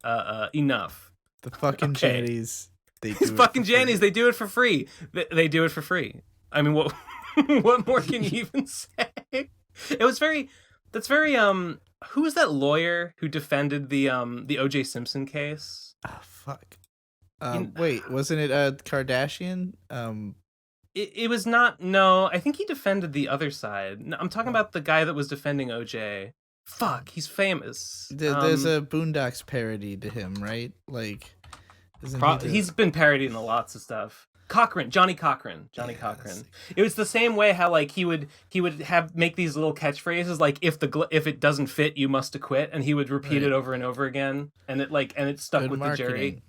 Enough. The fucking Jannies. These fucking Jannies, they do it for free. They do it for free. I mean, what what more can you even say? That's very who was that lawyer who defended the O.J. Simpson case? Oh fuck. Wait, wasn't it Kardashian? It was not. No, I think he defended the other side. No, I'm talking about the guy that was defending O.J. Fuck, he's famous. There's a Boondocks parody to him, right? Like, he's been parodied in lots of stuff. Johnny Cochran. It was the same way how like he would make these little catchphrases like if it doesn't fit you must acquit, and he would repeat it over and over again, and it stuck good with marketing. the jury.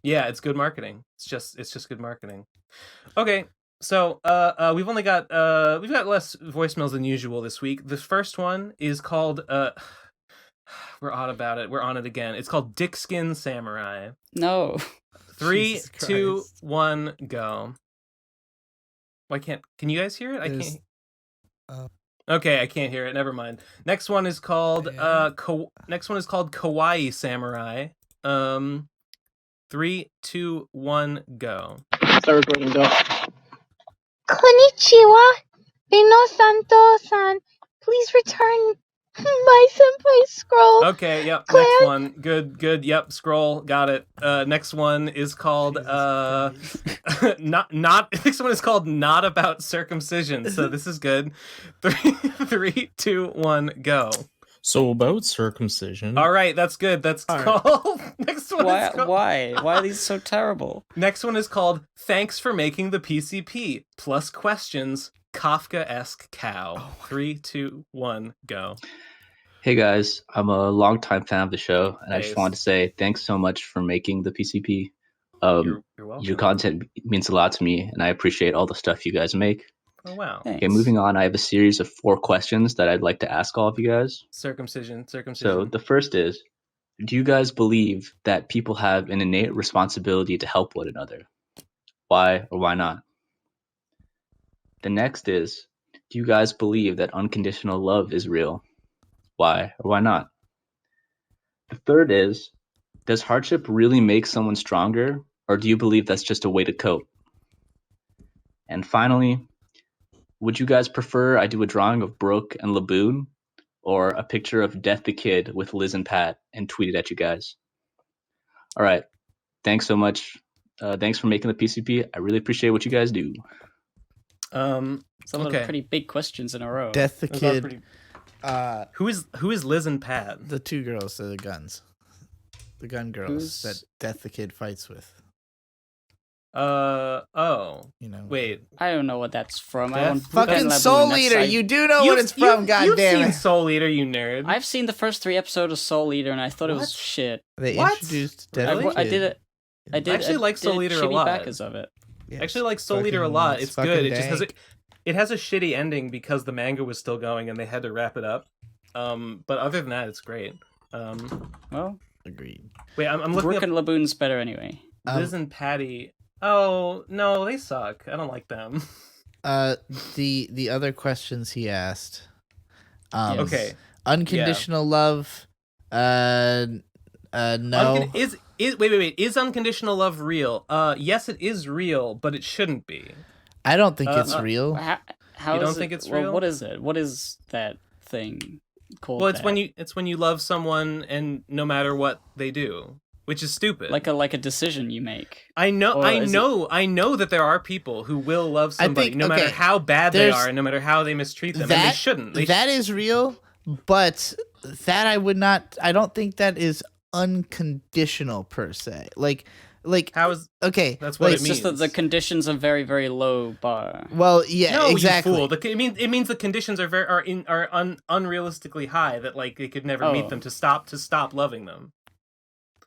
Yeah, it's good marketing. It's just good marketing. Okay, so we've got less voicemails than usual this week. The first one is called we're odd about it. We're on it again. It's called Dick Skin Samurai. No. 3, 2, 1, go. Why can't? Can you guys hear it? I can't. Okay, I can't hear it. Never mind. Next one is called Kawaii Samurai. 3, 2, 1, go. Start recording. Go. Konnichiwa, Beno-santo-san. Please return my senpai scroll. Okay, yep. Claire? Next one. Good. Yep, scroll. Got it. Next one is called next one is called Not About Circumcision. So this is good. 3, 2, 1, go. So about circumcision. All right, that's good. That's called. Next one is called... Why are these so terrible? Next one is called Thanks for Making the PCP plus questions. Kafka-esque cow. 3, 2, 1, go. Hey guys, I'm a longtime fan of the show, and I just wanted to say thanks so much for making the PCP. You're welcome. Your content means a lot to me, and I appreciate all the stuff you guys make. Oh wow. Thanks. Okay, moving on, I have a series of 4 questions that I'd like to ask all of you guys. Circumcision. So the first is, do you guys believe that people have an innate responsibility to help one another? Why or why not? The next is, do you guys believe that unconditional love is real? Why or why not? The third is, does hardship really make someone stronger, or do you believe that's just a way to cope? And finally, would you guys prefer I do a drawing of Brooke and Laboon, or a picture of Death the Kid with Liz and Pat and tweet it at you guys? All right. Thanks so much. Thanks for making the PCP. I really appreciate what you guys do. Some of the pretty big questions in a row. Death the Kid. Who is Liz and Pat? The 2 girls, the guns. The gun girls that Death the Kid fights with. Oh. You know, Wait. I don't know what that's from. I Death? want Fucking Laboon, Soul that's- Eater. You do know what it's from, You've goddammit. seen Soul Eater, you nerd. I've seen the first 3 episodes of Soul Eater, and I thought it What? was shit. They What? introduced Really? Death I did Kid. it. I did. actually like Soul Eater a chibi lot. backers of it. Yeah, I actually like Soul fucking- Eater a lot. It's fucking good. It just has dank. it has a shitty ending because the manga was still going and they had to wrap it up. But other than that, it's great. Well, Agreed. Wait, I'm looking Brook up and Laboon's better anyway. Liz and Patty. Oh no, they suck. I don't like them. The other questions he asked. Yes. Okay. Unconditional love. No. Wait. Is unconditional love real? Yes, it is real, but it shouldn't be. I don't think it's uh, real. How You is don't it- think it's well, real? What is it? What is that thing called? Well, it's that? when you love someone and no matter what they do, which is stupid. like a decision you make. I know, Or is I know that there are people who will love somebody think- no matter okay, how bad they there's- are and no matter how they mistreat them, and they shouldn't. That is real, but that I don't think that is unconditional per se. Like how is okay, that's what like, it It's means. just that the conditions are very, very low bar. Well, yeah, no, exactly. You fool. It means the conditions are unrealistically high that like they could never meet Oh. them to stop loving them.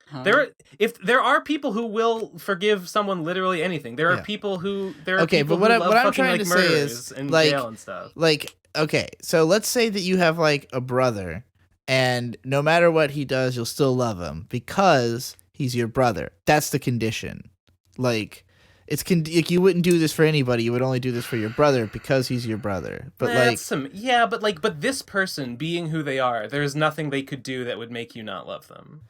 Huh? There are people who will forgive someone literally anything. There are Yeah. people who Okay, people but what who I'm- love what I'm fucking, trying like, to say murderers is, in like- jail and stuff. Like, okay, so let's say that you have like a brother, and no matter what he does, you'll still love him because he's your brother. That's the condition. Like, like you wouldn't do this for anybody. You would only do this for your brother because he's your brother. But but this person being who they are, there's nothing they could do that would make you not love them.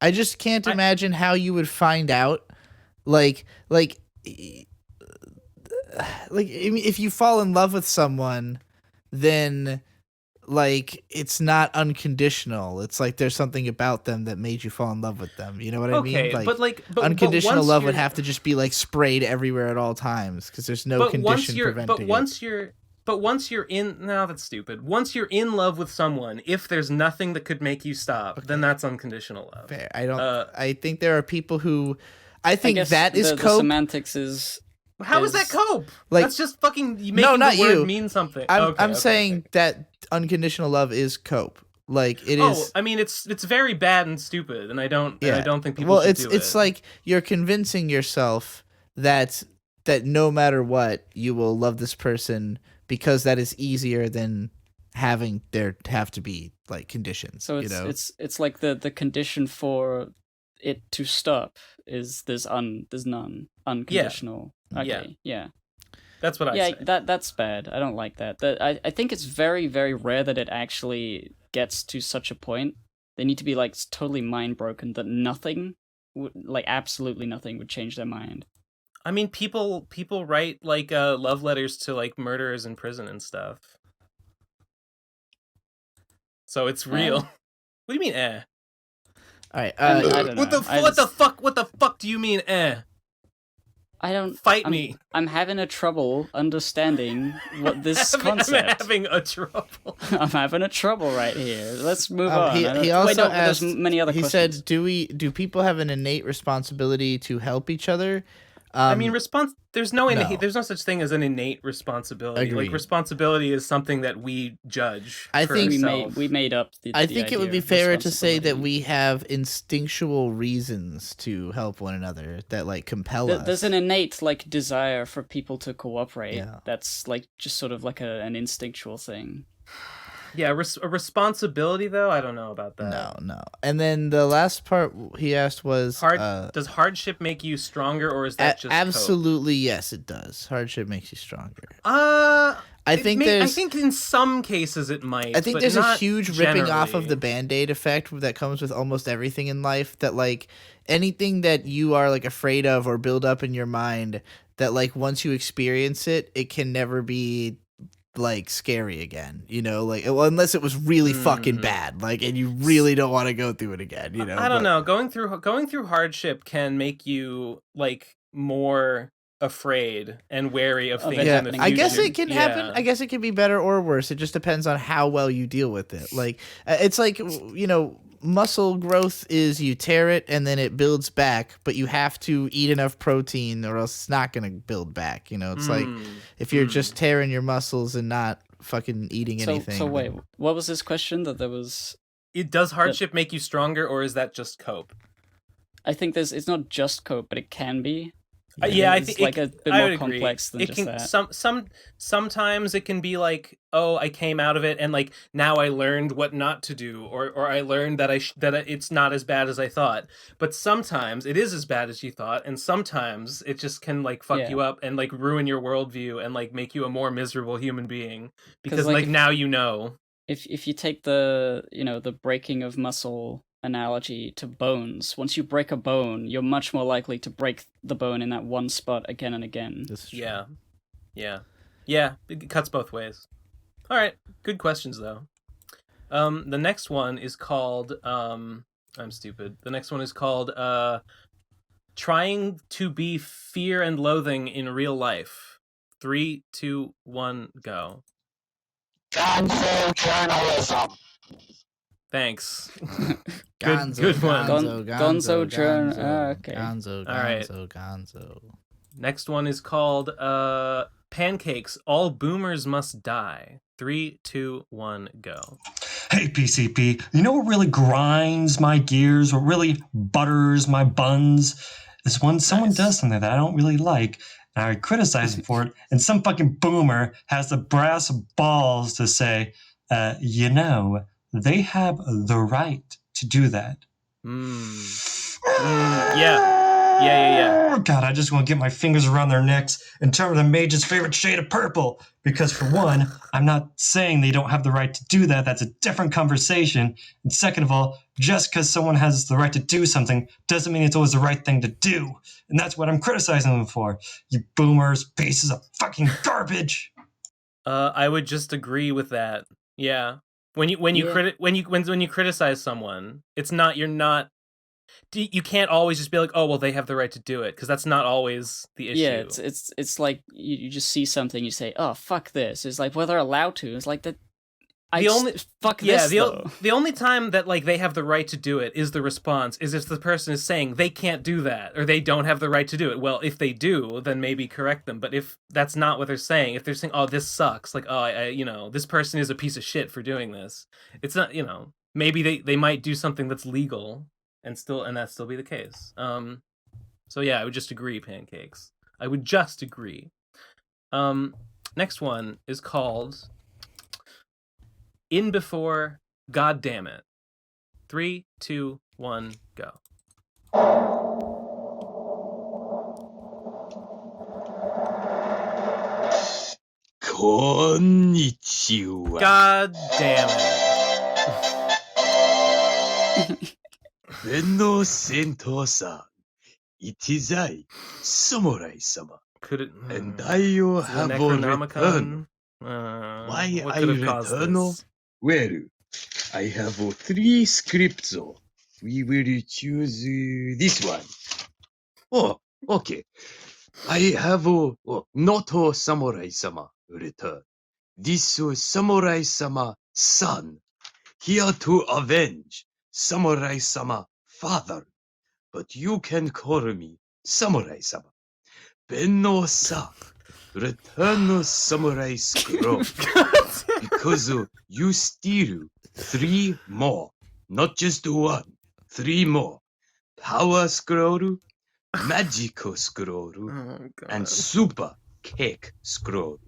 I just can't imagine how you would find out. Like, I mean, if you fall in love with someone, then like it's not unconditional. It's like there's something about them that made you fall in love with them. You know what I mean? Okay, but unconditional once love would you're- have to just be like sprayed everywhere at all times because there's no condition preventing it. But once you're in, no, that's stupid. Once you're in love with someone, if there's nothing that could make you stop, then that's unconditional love. Fair. I think there are people who. I think guess that is the cope. semantics is. How is that cope? Like- That's just fucking making not the word you. mean something. I'm Okay, saying okay. that unconditional love is cope. Like it is. Oh, I mean, it's very bad and stupid, and I don't think people Well, should it's do it's it. like you're convincing yourself that no matter what you will love this person because that is easier than having there have to be like conditions. So it's you know? it's like the condition for it to stop is there's none unconditional. Okay. Yeah. That's what I Yeah, say. that's bad. I don't like that. I think it's very, very rare that it actually gets to such a point. They need to be like totally mind broken that nothing, like absolutely nothing, would change their mind. I mean, people write like love letters to like murderers in prison and stuff. So it's real. What do you mean, eh? All right. I don't What know. the fuck do you mean, eh? I don't Fight I'm, me. I'm having a trouble understanding what this I'm concept. having a trouble. I'm having a trouble right here. Let's move on. He I don't- also wait, no, asked. there's many other he questions. said, "Do people have an innate responsibility to help each other?" I mean, there's no no. there's no such thing as an innate responsibility. Agreed. Like responsibility is something that we judge. I for think- ourselves. we made up the I the think it would idea be of fairer to say that responsibility. we have instinctual reasons to help one another that like compel us. There's an innate like desire for people to cooperate. Yeah. That's like just sort of like an instinctual thing. Yeah, a responsibility though. I don't know about that. No. And then the last part he asked was Does hardship make you stronger, or is that just absolutely yes, it does. Hardship makes you stronger. cope? I think I think in some cases it might. I think but there's a not huge ripping off of generally. the Band-Aid effect that comes with almost everything in life, that like anything that you are like afraid of or build up in your mind, that like once you experience it, it can never be like scary again, you know, like unless it was really fucking bad, like, and you really don't want to go through it again, you know. I don't know. Going through hardship can make you like more afraid and wary of Of things it in the happening future. I guess it can happen. Yeah. I guess it can be better or worse. It just depends on how well you deal with it. Like it's like, you know, muscle growth is you tear it and then it builds back, but you have to eat enough protein or else it's not gonna build back. It's like if you're just tearing your muscles and not fucking eating anything. So wait, what was this question that there was? Does hardship make you stronger, or is that just cope? I think it's not just cope, but it can be. I think it's like a bit more complex than just that. Sometimes it can be like, oh, I came out of it and like now I learned what not to do, or I learned that it's not as bad as I thought. But sometimes it is as bad as you thought, and sometimes it just can like fuck you up and like ruin your worldview and like make you a more miserable human being because like now you know. If you take the the breaking of muscle analogy to bones, once you break a bone, you're much more likely to break the bone in that one spot again and again. Yeah. It cuts both ways. All right, good questions though. The next one is called I'm stupid. The next one is called trying to be fear and loathing in real life. 3, 2, 1, go. Gonzo journalism. Thanks. Gonzo, good one. Gonzo journal. Okay. Gonzo. Next one is called pancakes. All boomers must die. 3, 2, 1, go. Hey, PCP, you know what really grinds my gears, what really butters my buns, is when someone does something that I don't really like, and I criticize them for it, and some fucking boomer has the brass balls to say, they have the right to do that. Yeah. God, I just want to get my fingers around their necks and turn the mage's favorite shade of purple. Because for one, I'm not saying they don't have the right to do that. That's a different conversation. And second of all, just because someone has the right to do something doesn't mean it's always the right thing to do. And that's what I'm criticizing them for. You boomers, pieces of fucking garbage. I would just agree with that. Yeah. When you criticize someone, it's not you can't always just be like, oh well, they have the right to do it, because that's not always the issue. Yeah, it's like you just see something, you say, oh fuck this. It's like, well, they're allowed to. It's like that. The only time that like they have the right to do it is the response is if the person is saying they can't do that or they don't have the right to do it. Well, if they do, then maybe correct them. But if that's not what they're saying, if they're saying, oh, this sucks, like, oh, I this person is a piece of shit for doing this, it's not, maybe they might do something that's legal and that still be the case. So yeah, I would just agree, pancakes. I would just agree. Next one is called In Before, God Damn It. 3, 2, 1, go. Konnichiwa. God damn it. Benno Sento-san, Itizai, Samurai-sama. And I have returned. Why I return? Well, I have 3 scripts. We will choose this one. Oh, okay. I have not Samurai-sama return. This Samurai-sama son, here to avenge Samurai-sama father. But you can call me Samurai-sama. Benno-san, return Samurai Scroll. Because you steal 3 more. Not just 1. 3 more. Power Scroll, Magical Scroll, and Super Cake Scroll.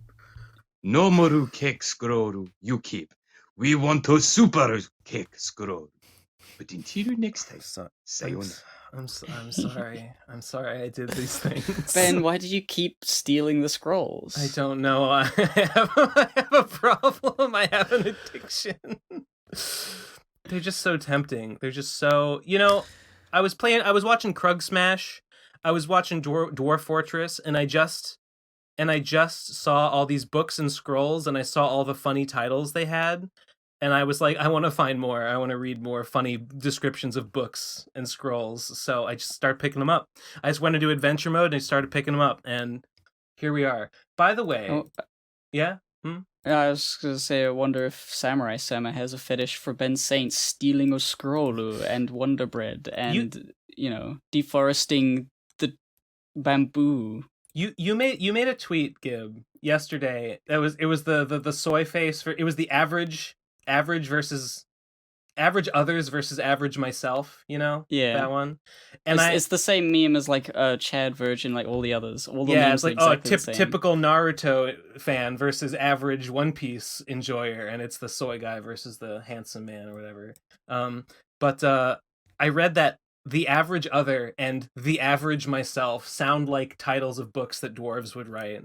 Normal Cake Scroll you keep. We want a Super Cake Scroll. But until next time, sayonara. I'm sorry. I'm sorry I did these things. Ben, why did you keep stealing the scrolls? I don't know. I have a problem. I have an addiction. They're just so tempting. They're just so... I was watching Krug Smash. I was watching Dwarf Fortress, and I just saw all these books and scrolls, and I saw all the funny titles they had. And I was like, I want to find more. I want to read more funny descriptions of books and scrolls. So I just started picking them up. I just went into adventure mode and I started picking them up. And here we are. By the way, yeah? I was gonna say, I wonder if Samurai Sama has a fetish for Ben Saint stealing a scroll and Wonder Bread and deforesting the bamboo. You made a tweet, Gib, yesterday. It was the soy face it was the average versus average others versus average myself, that one. And it's the same meme as like Chad Virgin, like all the others. All the it's memes like are exactly the same. typical Naruto fan versus average One Piece enjoyer, and it's the soy guy versus the handsome man or whatever. But I read that the average other and the average myself sound like titles of books that dwarves would write.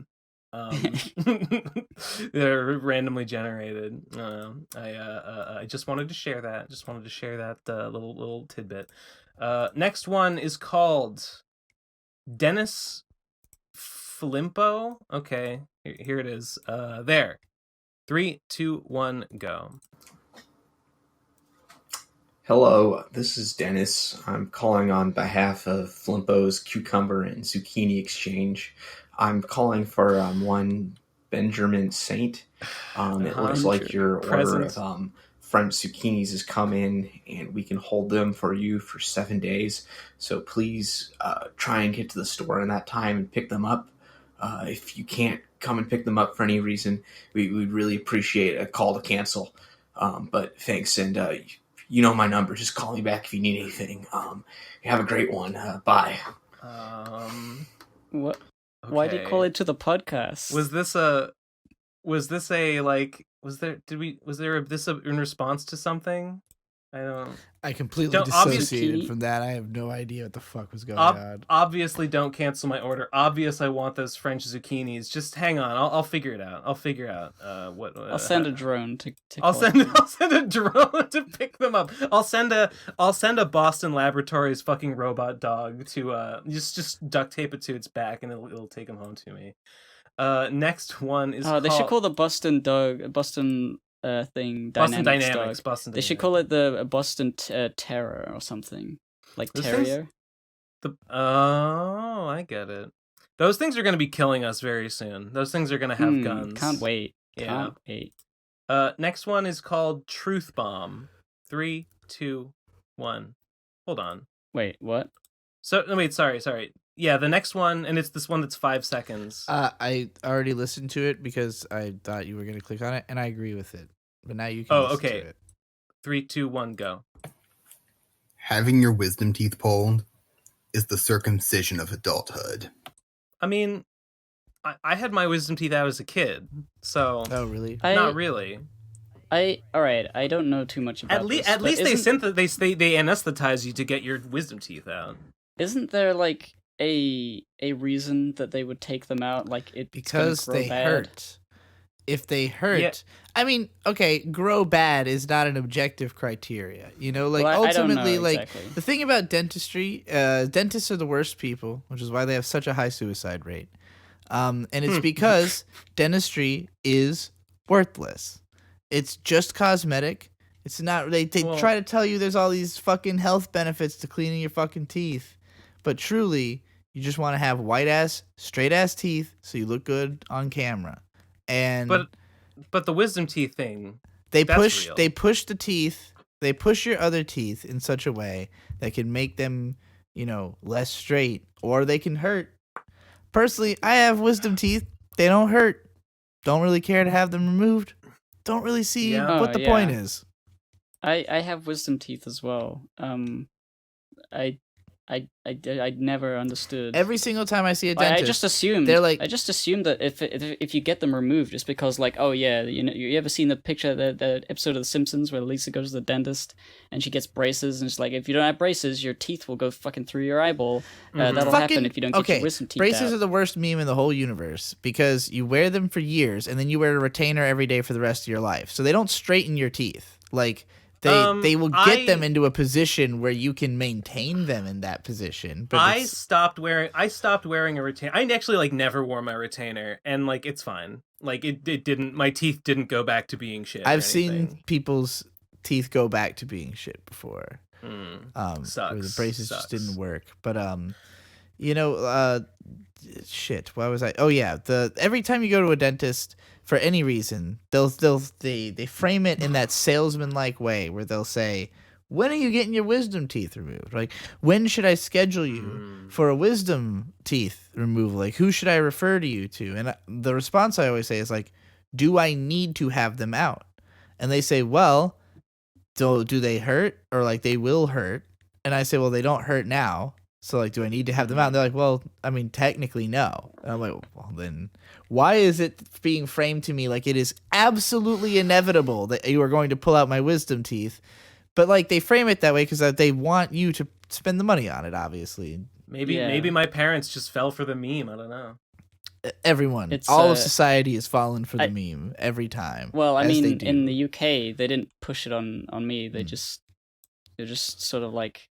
They're randomly generated. I just wanted to share that. Little tidbit. Next one is called Dennis Flimpo. Okay, here it is. There. 3, 2, 1, go. Hello, this is Dennis. I'm calling on behalf of Flimpo's Cucumber and Zucchini Exchange. I'm calling for one Benjamin Saint. It looks like your order of French zucchinis has come in, and we can hold them for you for 7 days. So please try and get to the store in that time and pick them up. If you can't come and pick them up for any reason, we'd really appreciate a call to cancel. But thanks, and you know my number. Just call me back if you need anything. Have a great one. Bye. What? Okay. Why did you call it to the podcast? Was this in response to something? I completely dissociated from that. I have no idea what the fuck was going on. Obviously, don't cancel my order. Obvious, I want those French zucchinis. Just hang on. I'll figure it out. What. I'll send a drone to I'll send a drone to pick them up. I'll send a Boston Laboratories fucking robot dog to just duct tape it to its back, and it'll take them home to me. Next one is. They should call the Boston thing Boston Dynamics. They should call it the Boston Terror or something, like Terrier. I get it. Those things are going to be killing us very soon. Those things are going to have guns. Can't wait. Yeah. Can't wait. Next one is called Truth Bomb. 3, 2, 1. Hold on. Wait, what? Sorry. Yeah, the next one, and it's this one that's 5 seconds. I already listened to it because I thought you were going to click on it, and I agree with it. But now you can listen to it. 3, 2, 1, go. Having your wisdom teeth pulled is the circumcision of adulthood. I mean, I had my wisdom teeth out as a kid, so... Oh, really? Not really. Alright, I don't know too much about this. At least they anesthetize you to get your wisdom teeth out. Isn't there, like, a reason that they would take them out? Like, because they hurt. If they hurt, I mean, okay, grow bad is not an objective criteria. Ultimately, the thing about dentistry, dentists are the worst people, which is why they have such a high suicide rate. And it's because dentistry is worthless. It's just cosmetic. It's not. They try to tell you there's all these fucking health benefits to cleaning your fucking teeth, but truly, you just want to have white ass, straight ass teeth so you look good on camera. And but the wisdom teeth thing, they push the teeth, they push your other teeth in such a way that can make them, less straight, or they can hurt. Personally, I have wisdom teeth. They don't hurt. Don't really care to have them removed. Don't really see what the point is. I have wisdom teeth as well. I never understood. Every single time I see a dentist, I just assumed that if you get them removed, it's because you ever seen the picture, the episode of The Simpsons where Lisa goes to the dentist and she gets braces, and it's like, if you don't have braces, your teeth will go fucking through your eyeball. That'll happen if you don't get your wisdom teeth braces out. are the worst meme in the whole universe because you wear them for years and then you wear a retainer every day for the rest of your life, so they don't straighten your teeth. They will get them into a position where you can maintain them in that position. But I stopped wearing a retainer. I actually never wore my retainer, and it's fine. It didn't. My teeth didn't go back to being shit. I've seen people's teeth go back to being shit before. Sucks. Where the braces just didn't work. But You know, shit. Why was I? Oh yeah, every time you go to a dentist for any reason, they frame it in that salesman-like way where they'll say, "When are you getting your wisdom teeth removed? Like, when should I schedule you for a wisdom teeth removal? Like, who should I refer to you to?" And the response I always say is like, "Do I need to have them out?" And they say, "Well, do they hurt, or like they will hurt?" And I say, "Well, they don't hurt now. So, like, do I need to have them out?" And they're like, "Well, I mean, technically, no." And I'm like, "Well, then why is it being framed to me like it is absolutely inevitable that you are going to pull out my wisdom teeth?" But, like, they frame it that way because they want you to spend the money on it, obviously. Maybe my parents just fell for the meme. I don't know. Everyone, all of society has fallen for the meme every time. Well, I mean, in the UK, they didn't push it on me. They're just sort of like,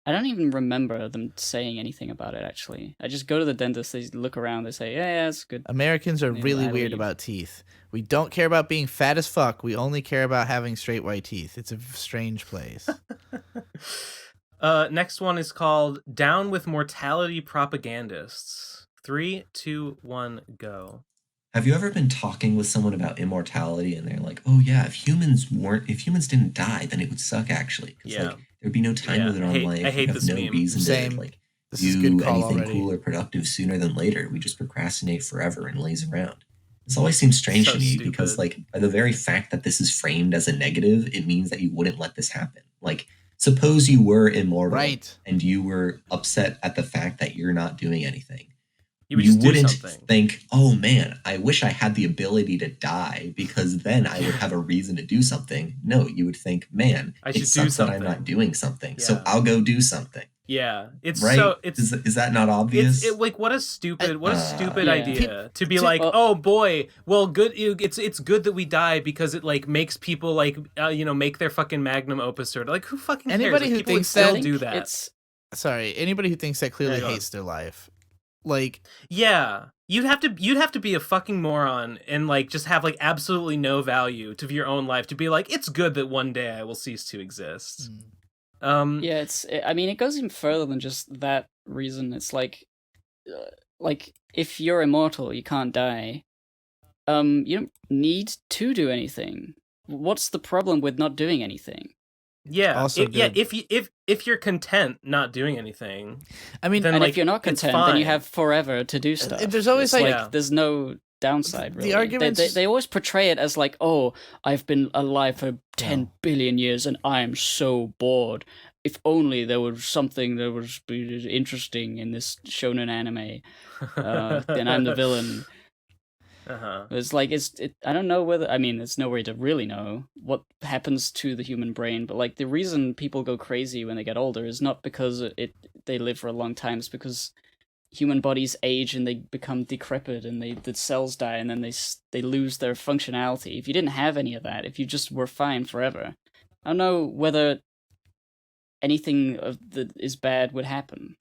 I don't even remember them saying anything about it, actually. I just go to the dentist, they look around, they say, yeah, it's good. Americans are really weird about teeth. We don't care about being fat as fuck. We only care about having straight white teeth. It's a strange place. Next one is called Down with Mortality Propagandists. 3, 2, 1, go. Have you ever been talking with someone about immortality and they're like, "Oh yeah, if humans didn't die, then it would suck actually." Yeah. Like, there'd be no time with our own life. I hate we have this no meme. reason Same. to like This is do good call anything already. cool or productive sooner than later. We just procrastinate forever and laze around. This always seems strange So to me stupid. because like by the very fact that this is framed as a negative, it means that you wouldn't let this happen. Like, suppose you were immortal and you were upset at the fact that you're not doing anything. You wouldn't think, "Oh man, I wish I had the ability to die because then I would have a reason to do something." No, you would think, "Man, it sucks that I'm not doing something, so I'll go do something." Yeah, it's right? So it's is that not obvious? Like what a stupid idea to be It's like, well, oh boy, well good. It's good that we die because it like makes people like make their fucking magnum opus or like who fucking cares? Anybody Like, who people thinks still that do that. Anybody who thinks that clearly hates their life. Like, yeah, you'd have to be a fucking moron and like just have like absolutely no value to your own life to be like, it's good that one day I will cease to exist. Yeah, I mean, it goes even further than just that reason. It's like if you're immortal, you can't die. You don't need to do anything. What's the problem with not doing anything? Yeah, if you're content not doing anything, I mean, then, and like, if you're not content, then you have forever to do stuff. There's always there's no downside. Really. The arguments they always portray it as like, oh, I've been alive for 10 billion years and I am so bored. If only there was something that was interesting in this shonen anime, then I'm the villain. It's like I don't know whether, I mean, there's no way to really know what happens to the human brain, but like the reason people go crazy when they get older is not because they live for a long time. It's because human bodies age and they become decrepit and the cells die and then they lose their functionality. If you didn't have any of that, if you just were fine forever, I don't know whether anything that is bad would happen.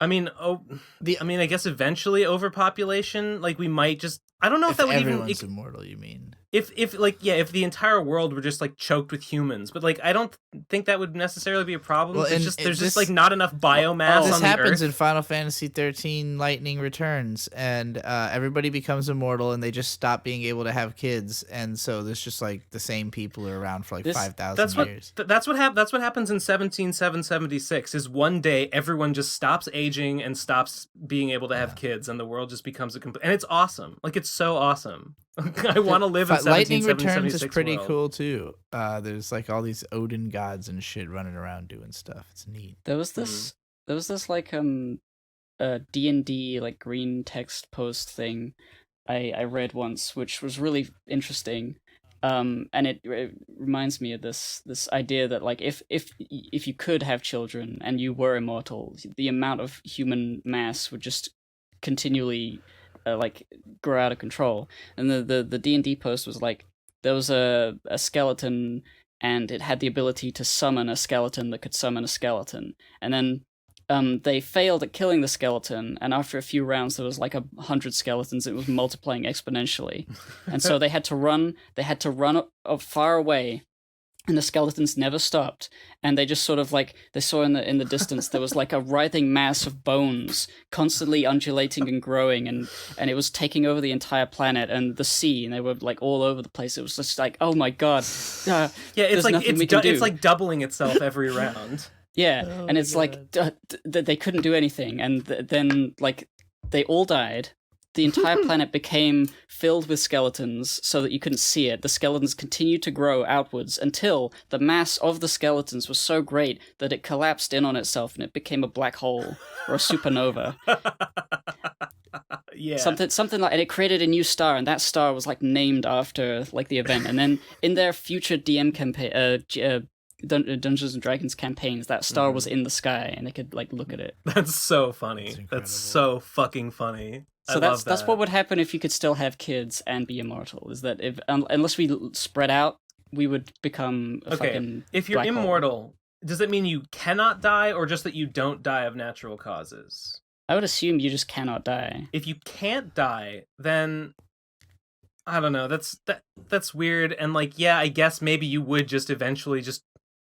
I mean, I guess eventually overpopulation, like we might just, I don't know if that would even. Everyone's immortal, you mean? If the entire world were just like choked with humans, but like I don't think that would necessarily be a problem. Well, there's just like not enough biomass. This on the happens Earth. in Final Fantasy 13 Lightning Returns, and everybody becomes immortal, and they just stop being able to have kids, and so there's just like the same people are around for like 5,000 years. That's what happens in 17776. Is one day everyone just stops aging and stops being able to have kids, and the world just becomes and it's awesome. Like it's so awesome. I want to live in Lightning Returns is pretty world. cool too. There's like all these Odin gods and shit running around doing stuff. It's neat. There was this like D&D like green text post thing I read once, which was really interesting. And it reminds me of this idea that like if you could have children and you were immortal, the amount of human mass would just continually like grow out of control. And the D&D post was like, there was a skeleton and it had the ability to summon a skeleton that could summon a skeleton, and then they failed at killing the skeleton, and after a few rounds there was like 100 skeletons. It was multiplying exponentially, and so they had to run far away and the skeletons never stopped, and they just sort of like, they saw in the distance there was like a writhing mass of bones constantly undulating and growing, and it was taking over the entire planet and the sea, and they were like all over the place. It was just like, oh my god, yeah, it's like it's like doubling itself every round. Yeah, and it's like they couldn't do anything, and then like they all died. The entire planet became filled with skeletons so that you couldn't see it. The skeletons continued to grow outwards until the mass of the skeletons was so great that it collapsed in on itself and it became a black hole or a supernova. Yeah. Something like, and it created a new star, and that star was like named after like the event. And then in their future DM campaign, Dungeons and Dragons campaigns, that star was in the sky, and they could like look at it. That's so funny. That's so fucking funny. So that's what would happen if you could still have kids and be immortal. Is that if unless we spread out, we would become a fucking if you're black immortal, hole. Does it mean you cannot die, or just that you don't die of natural causes? I would assume you just cannot die. If you can't die, then I don't know. That's weird. And like, yeah, I guess maybe you would just eventually just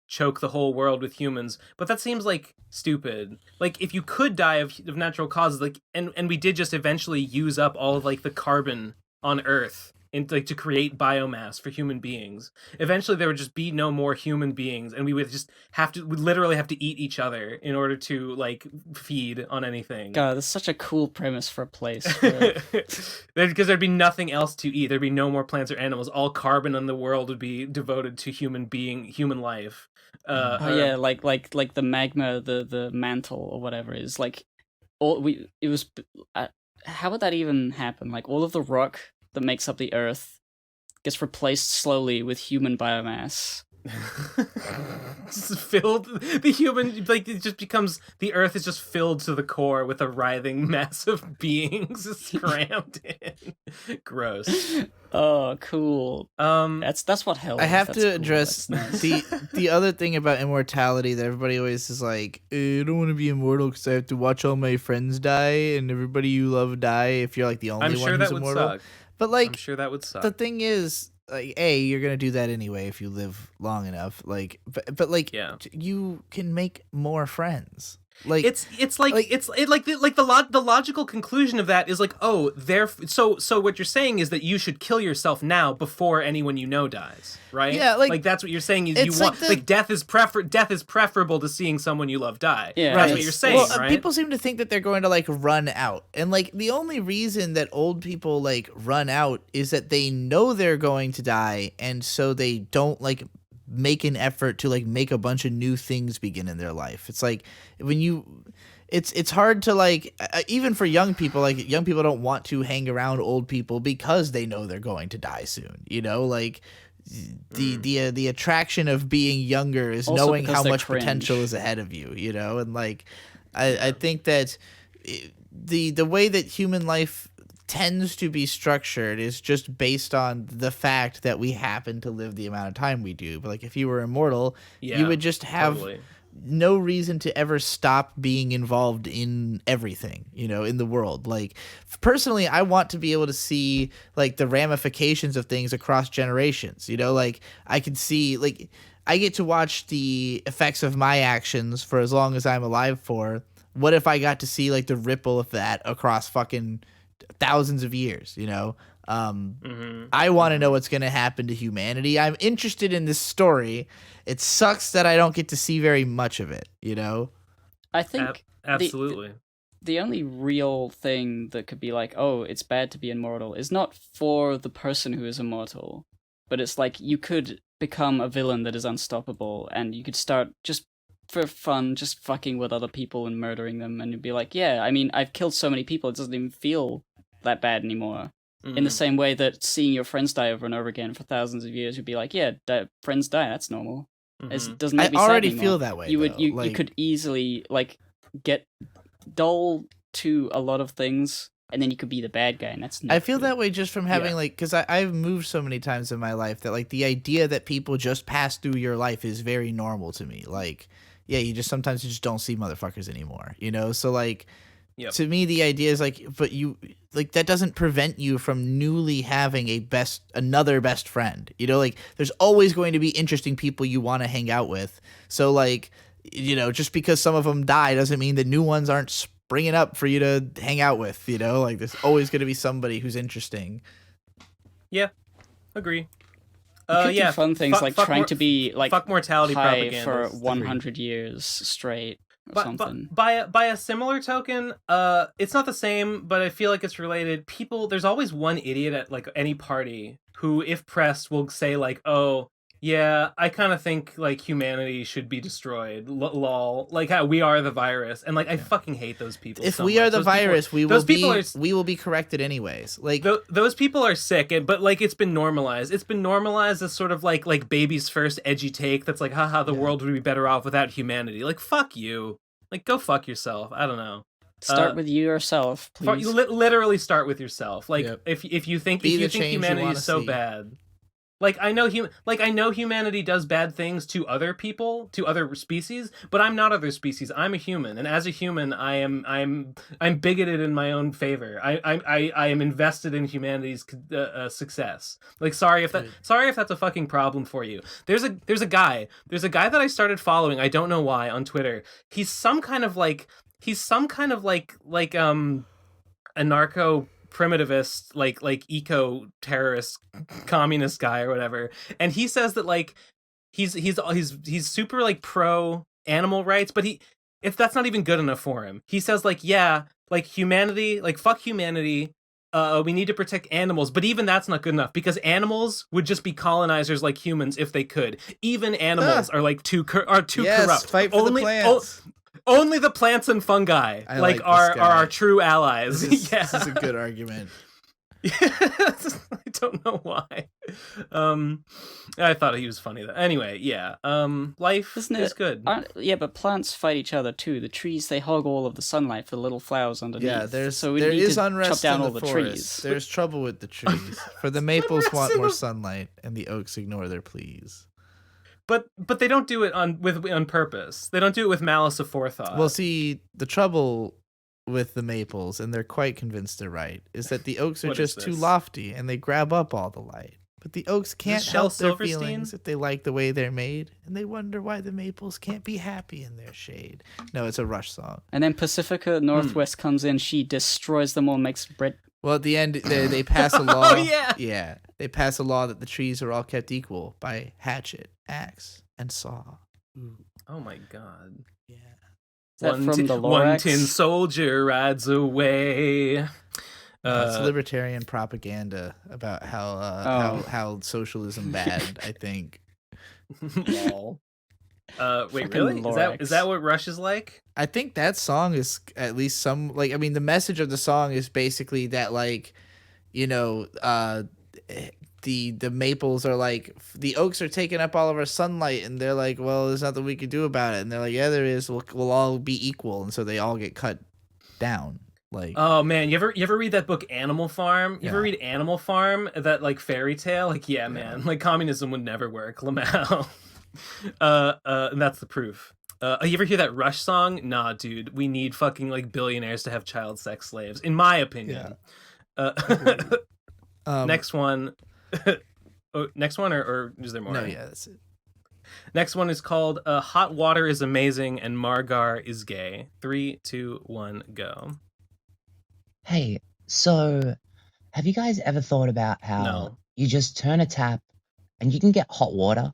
choke the whole world with humans, but that seems like stupid. Like, if you could die of natural causes, like, and we did just eventually use up all of like the carbon on Earth like to create biomass for human beings, eventually there would just be no more human beings, and we would just literally have to eat each other in order to like feed on anything. God, that's such a cool premise for a place. Because there'd be nothing else to eat. There'd be no more plants or animals. All carbon in the world would be devoted to human life. Yeah, like the magma, the mantle or whatever is like how would that even happen? Like all of the rock that makes up the Earth gets replaced slowly with human biomass. Filled the human, like, it just becomes, the Earth is just filled to the core with a writhing mass of beings crammed in. Gross. Oh, cool. That's what hell is. I have That's to cool. address Nice. the other thing about immortality that everybody always is like, I don't want to be immortal because I have to watch all my friends die and everybody you love die if you're like the only one who's immortal. Suck. But like, I'm sure that would suck. The thing is, like, you're gonna do that anyway if you live long enough. Like, but like, yeah, you can make more friends. Like it's the logical conclusion of that is like, oh, so what you're saying is that you should kill yourself now before anyone you know dies, right? Yeah, like that's what you're saying. Is you want like death is preferable to seeing someone you love die. Yeah, that's what you're saying. Well, right? People seem to think that they're going to like run out, and like the only reason that old people like run out is that they know they're going to die, and so they don't like make an effort to like make a bunch of new things begin in their life. It's like it's hard to like even for young people, like young people don't want to hang around old people because they know they're going to die soon, you know, like the attraction of being younger is also knowing how much cringe. potential is ahead of you, you know. And like I think that the way that human life tends to be structured is just based on the fact that we happen to live the amount of time we do. But like if you were immortal, you would just have no reason to ever stop being involved in everything, you know, in the world. Like personally, I want to be able to see like the ramifications of things across generations, you know, like I can see, like I get to watch the effects of my actions for as long as I'm alive for. What if I got to see like the ripple of that across fucking thousands of years, you know? I want to know what's going to happen to humanity. I'm interested in this story. It sucks that I don't get to see very much of it, you know? I think absolutely. The only real thing that could be like, oh, it's bad to be immortal is not for the person who is immortal, but it's like you could become a villain that is unstoppable, and you could start just for fun, just fucking with other people and murdering them, and you'd be like, yeah, I mean, I've killed so many people, it doesn't even feel that bad anymore. In the same way that seeing your friends die over and over again for thousands of years, you'd be like, yeah, friends die, that's normal. It doesn't make me sad already anymore. feel that way. You could easily like get dull to a lot of things, and then you could be the bad guy, and that's not I feel good. that way just from having like, because I've moved so many times in my life that like the idea that people just pass through your life is very normal to me. Like, yeah, you just sometimes you just don't see motherfuckers anymore, you know? So like, to me, the idea is like, but you like that doesn't prevent you from newly having another best friend. You know, like there's always going to be interesting people you want to hang out with. So like, you know, just because some of them die doesn't mean the new ones aren't springing up for you to hang out with. You know, like there's always going to be somebody who's interesting. Yeah, agree. You could do fun things like trying to be like fuck mortality high propaganda for 100 years straight. Something. By a similar token, it's not the same, but I feel like it's related. There's always one idiot at like any party who, if pressed, will say like, "Oh, yeah, I kind of think like humanity should be destroyed." Lol, like how we are the virus, and like I fucking hate those people. If we are the virus, we will be corrected anyways. Like those people are sick, but like it's been normalized. It's been normalized as sort of like baby's first edgy take. That's like, haha, the world would be better off without humanity. Like fuck you. Like go fuck yourself. I don't know. Start with yourself, please. Literally start with yourself. Like if you think humanity is so bad. Like I know humanity does bad things to other people, to other species, but I'm not other species. I'm a human, and as a human, I'm bigoted in my own favor. I am invested in humanity's success. Like sorry if that's a fucking problem for you. There's a guy that I started following. I don't know why on Twitter. He's some kind of like anarcho primitivist, like eco terrorist communist guy or whatever, and he says that like he's super like pro animal rights, but that's not even good enough for him. He says like, yeah, like humanity, like fuck humanity, we need to protect animals, but even that's not good enough because animals would just be colonizers like humans if they could. Even animals are like too corrupt. Fight for the plants. Only the plants and fungi are our true allies. This is a good argument. I don't know why. I thought he was funny though. Anyway, yeah. Life is good. Yeah, but plants fight each other too. The trees, they hog all of the sunlight for the little flowers underneath. Yeah, there need is to unrest chop down in all the the forest. trees. There's trouble with the trees. For the maples want more sunlight, and the oaks ignore their pleas. But they don't do it on purpose. They don't do it with malice aforethought. Well, see, the trouble with the maples, and they're quite convinced they're right, is that the oaks are just too lofty and they grab up all the light. But the oaks can't help their feelings if they like the way they're made, and they wonder why the maples can't be happy in their shade. No, it's a Rush song. And then Pacifica Northwest comes in, she destroys them all, makes bread. Well, at the end, they pass a law. Yeah, they pass a law that the trees are all kept equal by hatchet, axe, and saw. Ooh. Oh my god. Yeah. One tin soldier rides away. It's libertarian propaganda about how socialism bad, I think. Lol. Wait, really? Is that what Rush is like? I think that song is at least some like. I mean, the message of the song is basically that like, you know, the maples are like the oaks are taking up all of our sunlight, and they're like, well, there's nothing we can do about it, and they're like, yeah, there is. We'll all be equal, and so they all get cut down. Like, oh man, you ever read that book Animal Farm? You ever read Animal Farm? That like fairy tale? Like, yeah, man, like communism would never work, Lamau. And that's the proof. You ever hear that Rush song? Nah, dude, we need fucking like billionaires to have child sex slaves, in my opinion. Next one. Next one, or is there more? No, yeah, that's it. Next one is called Hot Water is Amazing and Margar is Gay. 3, 2, 1, go. Hey, so have you guys ever thought about how you just turn a tap and you can get hot water?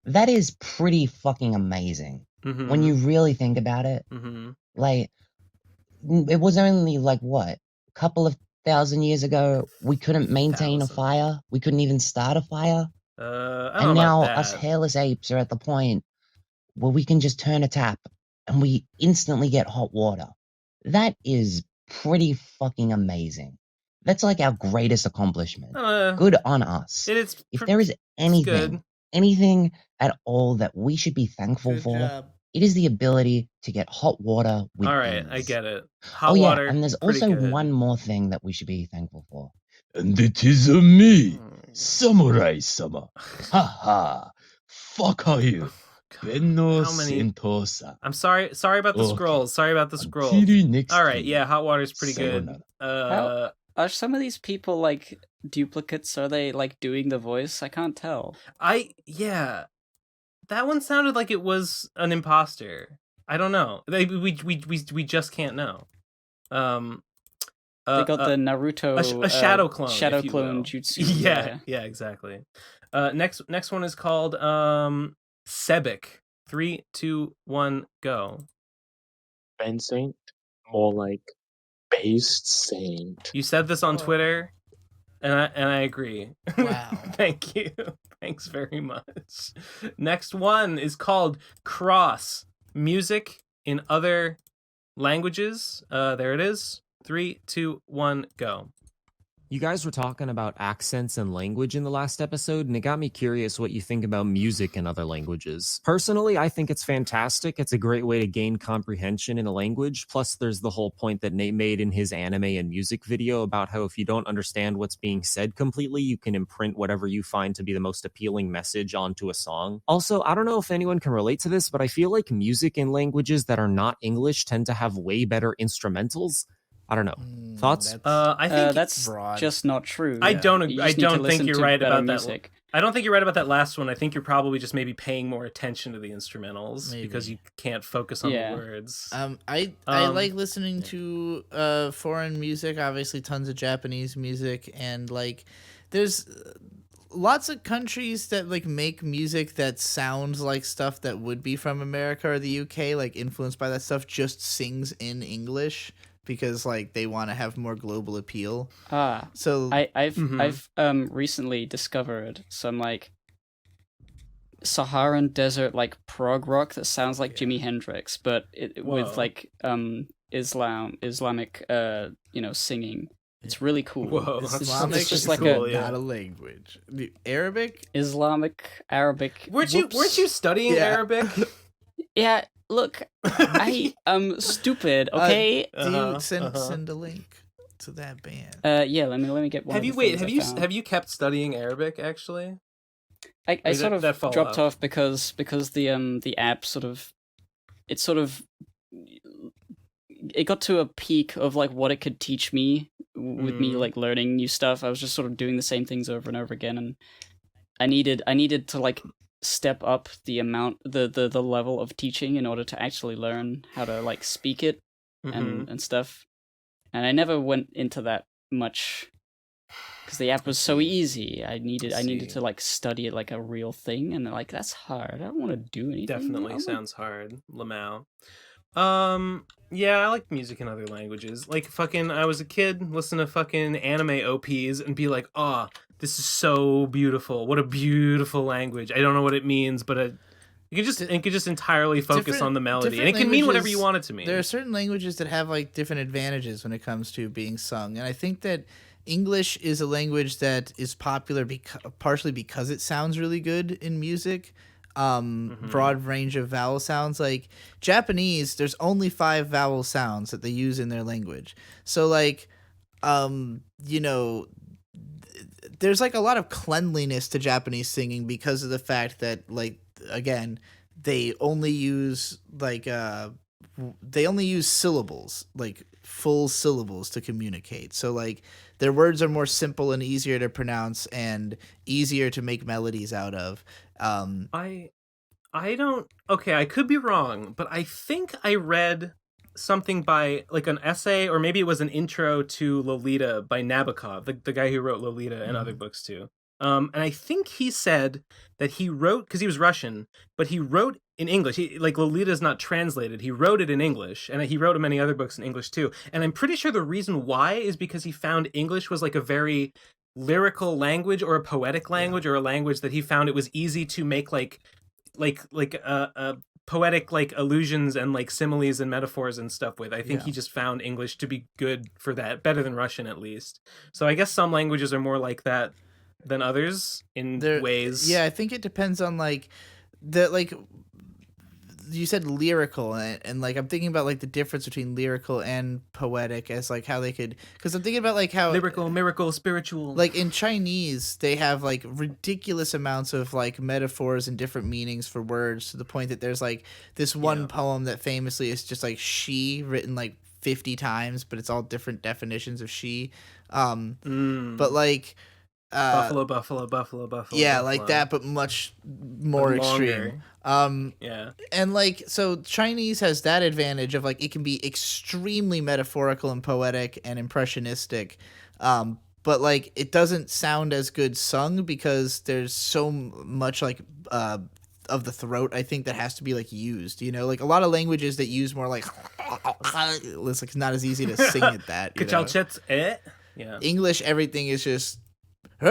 That is pretty fucking amazing when you really think about it. Like, it was only like, what, a couple of 1,000 years ago, we couldn't maintain a fire. We couldn't even start a fire. And now us hairless apes are at the point where we can just turn a tap and we instantly get hot water. That is pretty fucking amazing. That's like our greatest accomplishment. Good on us. If there is anything at all that we should be thankful for, it is the ability to get hot water with All right, ease. I get it. Hot water, and there's also one more thing that we should be thankful for. And it is me, Samurai-sama. Ha ha. Fuck are you? Benno How many? Sentosa. I'm sorry about the Okay. scrolls. Sorry about the scrolls. Until next All right, time. yeah, hot water's pretty Sayonara. good. How are some of these people like duplicates? Are they like doing the voice? I can't tell. Yeah, that one sounded like it was an imposter. I don't know. We just can't know. They got the Naruto a shadow clone, shadow if you clone will. jutsu. Yeah, exactly. Next one is called Sebek. 3, 2, 1, go. Ben Saint, more like based saint. You said this on Twitter, and I agree. Wow. Thank you. Thanks very much. Next one is called Cross. Music in other languages. There it is. 3, 2, 1, go. You guys were talking about accents and language in the last episode, and it got me curious what you think about music in other languages. Personally, I think it's fantastic. It's a great way to gain comprehension in a language. Plus, there's the whole point that Nate made in his anime and music video about how if you don't understand what's being said completely, you can imprint whatever you find to be the most appealing message onto a song. Also, I don't know if anyone can relate to this, but I feel like music in languages that are not English tend to have way better instrumentals. I don't know. Thoughts? I think that's broad. just not true. I don't to think you're to right better about music. that. I don't think you're right about that last one. I think you're probably just maybe paying more attention to the instrumentals Maybe. because you can't focus on Yeah. the words. I like listening to foreign music, obviously tons of Japanese music, and like there's lots of countries that like make music that sounds like stuff that would be from America or the UK, like influenced by that stuff, just sings in English because like they want to have more global appeal. So I've recently discovered some like Saharan desert like prog rock that sounds like Jimi Hendrix, but with like Islamic singing. It's really cool. Whoa, Islamic it's just is like cool, a not a language. Arabic? Islamic, Arabic. Weren't you studying Arabic? Yeah, look, I am stupid, okay? Do you send a link to that band? Yeah, let me get one. Have you kept studying Arabic actually? I sort of dropped off because the app it got to a peak of like what it could teach me with me like learning new stuff. I was just sort of doing the same things over and over again, and I needed to like step up the amount the level of teaching in order to actually learn how to like speak it and stuff. And I never went into that much because the app was so easy. I needed to like study it like a real thing, and like that's hard. I don't want to do anything. Definitely sounds hard, Lamau. Yeah, I like music in other languages. Like fucking, I was a kid, listen to fucking anime OPs and be like, oh, this is so beautiful. What a beautiful language. I don't know what it means, but you could just entirely focus on the melody, and it can mean whatever you want it to mean. There are certain languages that have like different advantages when it comes to being sung, and I think that English is a language that is popular partially because it sounds really good in music. Broad range of vowel sounds. Like Japanese, there's only 5 vowel sounds that they use in their language. So like, there's like a lot of cleanliness to Japanese singing because of the fact that like, again, they only use syllables, like full syllables to communicate. So like their words are more simple and easier to pronounce and easier to make melodies out of. I could be wrong, but I think I read something by like an essay, or maybe it was an intro to Lolita by Nabokov, the guy who wrote Lolita and other books too. And I think he said that he wrote, because he was Russian, but he wrote in English. Like Lolita is not translated. He wrote it in English, and he wrote many other books in English too. And I'm pretty sure the reason why is because he found English was like a very lyrical language or a poetic language, or a language that he found it was easy to make like poetic like allusions and like similes and metaphors and stuff with. I think he just found English to be good for that, better than Russian at least. So I guess some languages are more like that than others in ways. Yeah, I think it depends on like you said lyrical, and like I'm thinking about like the difference between lyrical and poetic as like how they could, because I'm thinking about like how lyrical, miracle, spiritual. Like in Chinese, they have like ridiculous amounts of like metaphors and different meanings for words, to the point that there's like this one poem that famously is just like she written like 50 times, but it's all different definitions of she. But like buffalo. Yeah, buffalo. like that, but much more extreme. Yeah. And like, so Chinese has that advantage of like it can be extremely metaphorical and poetic and impressionistic. But like it doesn't sound as good sung because there's so much like of the throat, I think, that has to be like used, you know, like a lot of languages that use more like it's like not as easy to sing it that, you know? Yeah. English, everything is just That's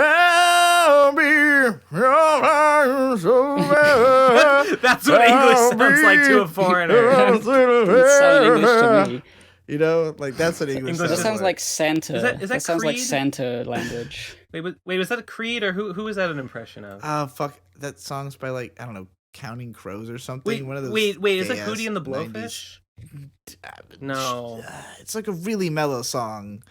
what English sounds like to a foreigner. It sounds English to me. You know, like that's what English That sounds like Santa. Is that sounds like Creed? Santa language. Wait, was that a Creed, or who is that an impression of? Fuck, that song's by like, I don't know, Counting Crows or something. One of those. Wait, is that Hootie and the Blowfish? 90s. No. It's like a really mellow song.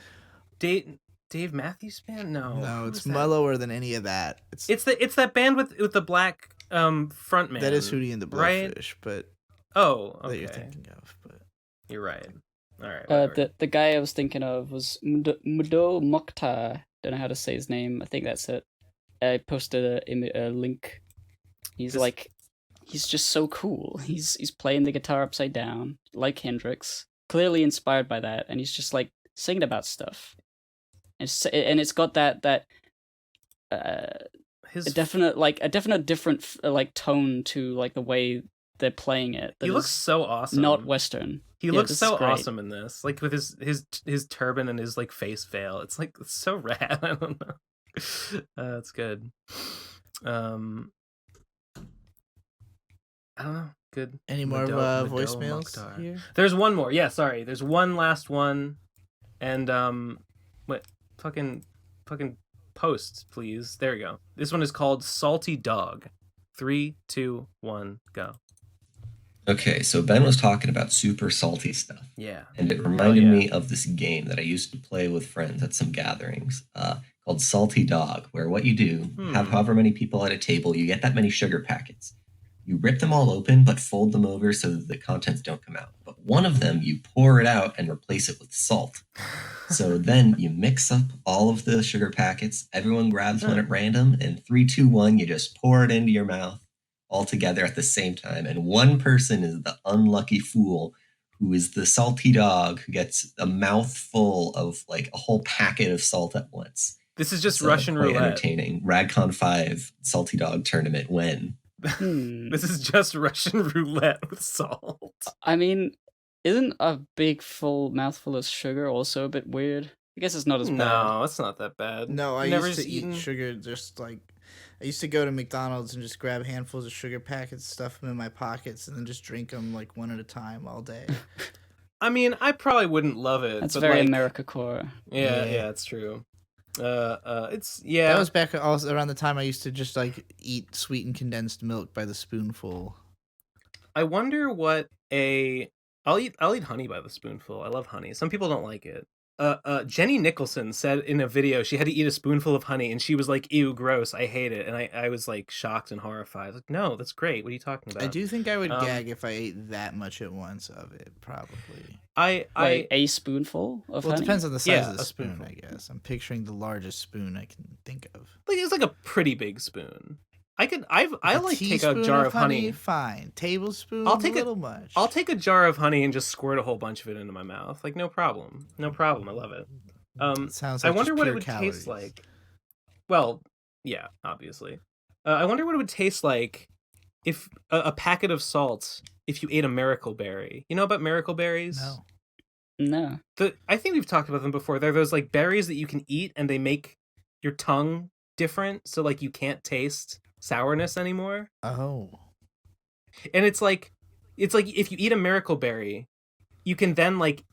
Dave Matthews Band? No, it's mellower than any of that. It's that band with the black frontman. That is Hootie and the Blowfish, right? but okay. that you're thinking of. But you're right. All right. The guy I was thinking of was Mdou Moctar. Don't know how to say his name. I think that's it. I posted a link. He's just so cool. He's playing the guitar upside down like Hendrix, clearly inspired by that, and he's just like singing about stuff. And it's got that a definite different like tone to like the way they're playing it. He looks so awesome. Not Western. He looks so awesome in this, like with his turban and his like face veil. It's like it's so rad. I don't know. That's good. I don't know. Good. Any more voicemails Moctar. here? There's one more. Yeah, sorry. There's one last one, and what? Fucking post, please. There we go. This one is called Salty Dog. 3, 2, 1, go. Okay, so Ben was talking about super salty stuff. Yeah. And it reminded me of this game that I used to play with friends at some gatherings called Salty Dog, where what you do, have however many people at a table, you get that many sugar packets. You rip them all open, but fold them over so that the contents don't come out. But one of them, you pour it out and replace it with salt. So then you mix up all of the sugar packets, everyone grabs one at random, and 3, 2, 1, you just pour it into your mouth all together at the same time. And one person is the unlucky fool who is the salty dog who gets a mouthful of like a whole packet of salt at once. This is just Russian quite roulette. Entertaining. Radcon 5 Salty Dog Tournament when? This is just Russian roulette with salt. I mean, isn't a big full mouthful of sugar also a bit weird? I guess it's not as bad. No, it's not that bad. No, I used to eat sugar just like... I used to go to McDonald's and just grab handfuls of sugar packets, stuff them in my pockets, and then just drink them like one at a time all day. I mean, I probably wouldn't love it. That's but very like, America core. Yeah, it's true. It's That was back also around the time I used to just like eat sweetened condensed milk by the spoonful. I wonder what I'll eat honey by the spoonful. I love honey. Some people don't like it. Jenny Nicholson said in a video she had to eat a spoonful of honey and she was like, ew, gross, I hate it. And I was like shocked and horrified. Like, no, that's great. What are you talking about? I do think I would gag if I ate that much at once of it, probably. Like a spoonful of honey? It depends on the size of the spoon, I guess. I'm picturing the largest spoon I can think of. Like it's like a pretty big spoon. I like take a jar of honey. Fine. Tablespoon. I'll take a little much. I'll take a jar of honey and just squirt a whole bunch of it into my mouth. Like no problem. I love it. Sounds like I wonder what it would calories. taste like. Well, yeah, obviously. I wonder what it would taste like if a packet of salt if you ate a miracle berry. You know about miracle berries? No. I think we've talked about them before. They're those like berries that you can eat and they make your tongue different, so like you can't taste sourness anymore. Oh. And it's like if you eat a miracle berry, you can then like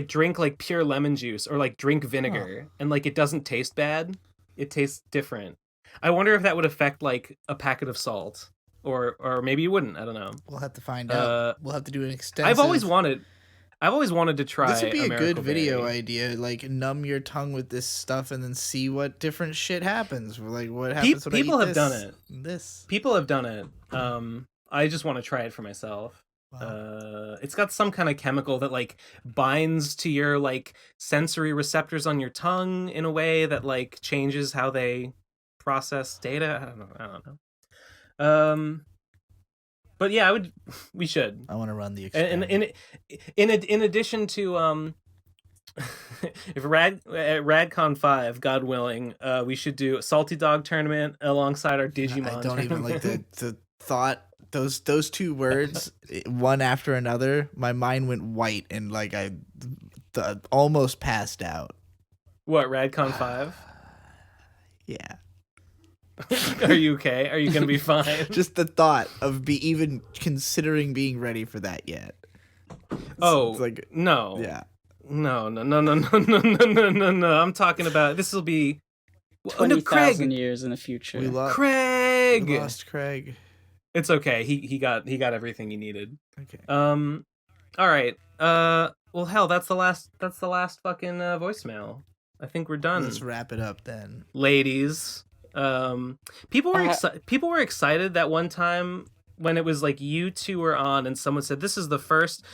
drink like pure lemon juice or like drink vinegar and like it doesn't taste bad. It tastes different. I wonder if that would affect like a packet of salt. or maybe you wouldn't. I don't know. We'll have to find out. We'll have to do an extensive. I've always wanted to try. This would be a good American video Berry. idea. Like, numb your tongue with this stuff and then see what different shit happens. Like, what happens when people I eat have this, done it. This. People have done it. I just want to try it for myself. Wow. It's got some kind of chemical that like binds to your like sensory receptors on your tongue in a way that like changes how they process data. I don't know. But yeah, we should. I want to run the experiment. And in addition to if RadCon 5, God willing, we should do a Salty Dog tournament alongside our Digimon. I don't even like the thought. Those two words, one after another. My mind went white and like I almost passed out. What, RadCon 5? Yeah. Are you okay? Are you gonna be fine? Just the thought of even considering being ready for that yet. It's like no. Yeah. No. I'm talking about this will be 20,000 years in the future. Craig. We lost Craig. It's okay. He got everything he needed. Okay. All right. Well, hell, that's the last fucking voicemail. I think we're done. Let's wrap it up then, ladies. People were excited that one time when it was like you two were on and someone said this is the first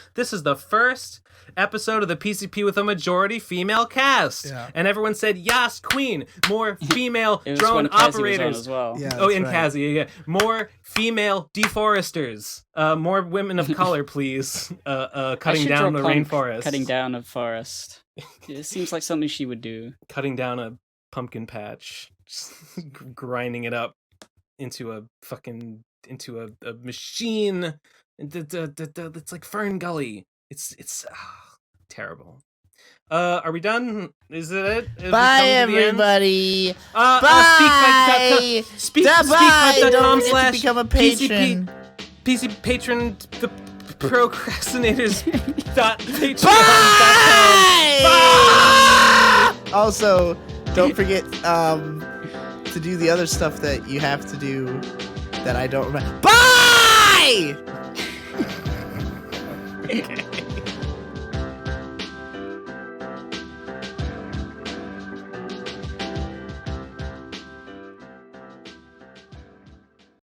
episode of the PCP with a majority female cast. Yeah. And everyone said yes, queen, more female It was drone when Kazi operators was on as well. Yeah, and right. Kazi, yeah. More female deforesters, more women of color, please. Cutting down the rainforest. Cutting down a forest. It seems like something she would do. Cutting down a pumpkin patch, grinding it up into a machine. It's like Fern Gully. It's terrible. Are we done? Is it? Bye, everybody. Bye. Speakpipe.com/PCP Don't forget to become a patron. PC patron. The Pro Crastinators. Patreon.com. Bye. Bye. Also, don't forget to do the other stuff that you have to do that I don't remember. Bye.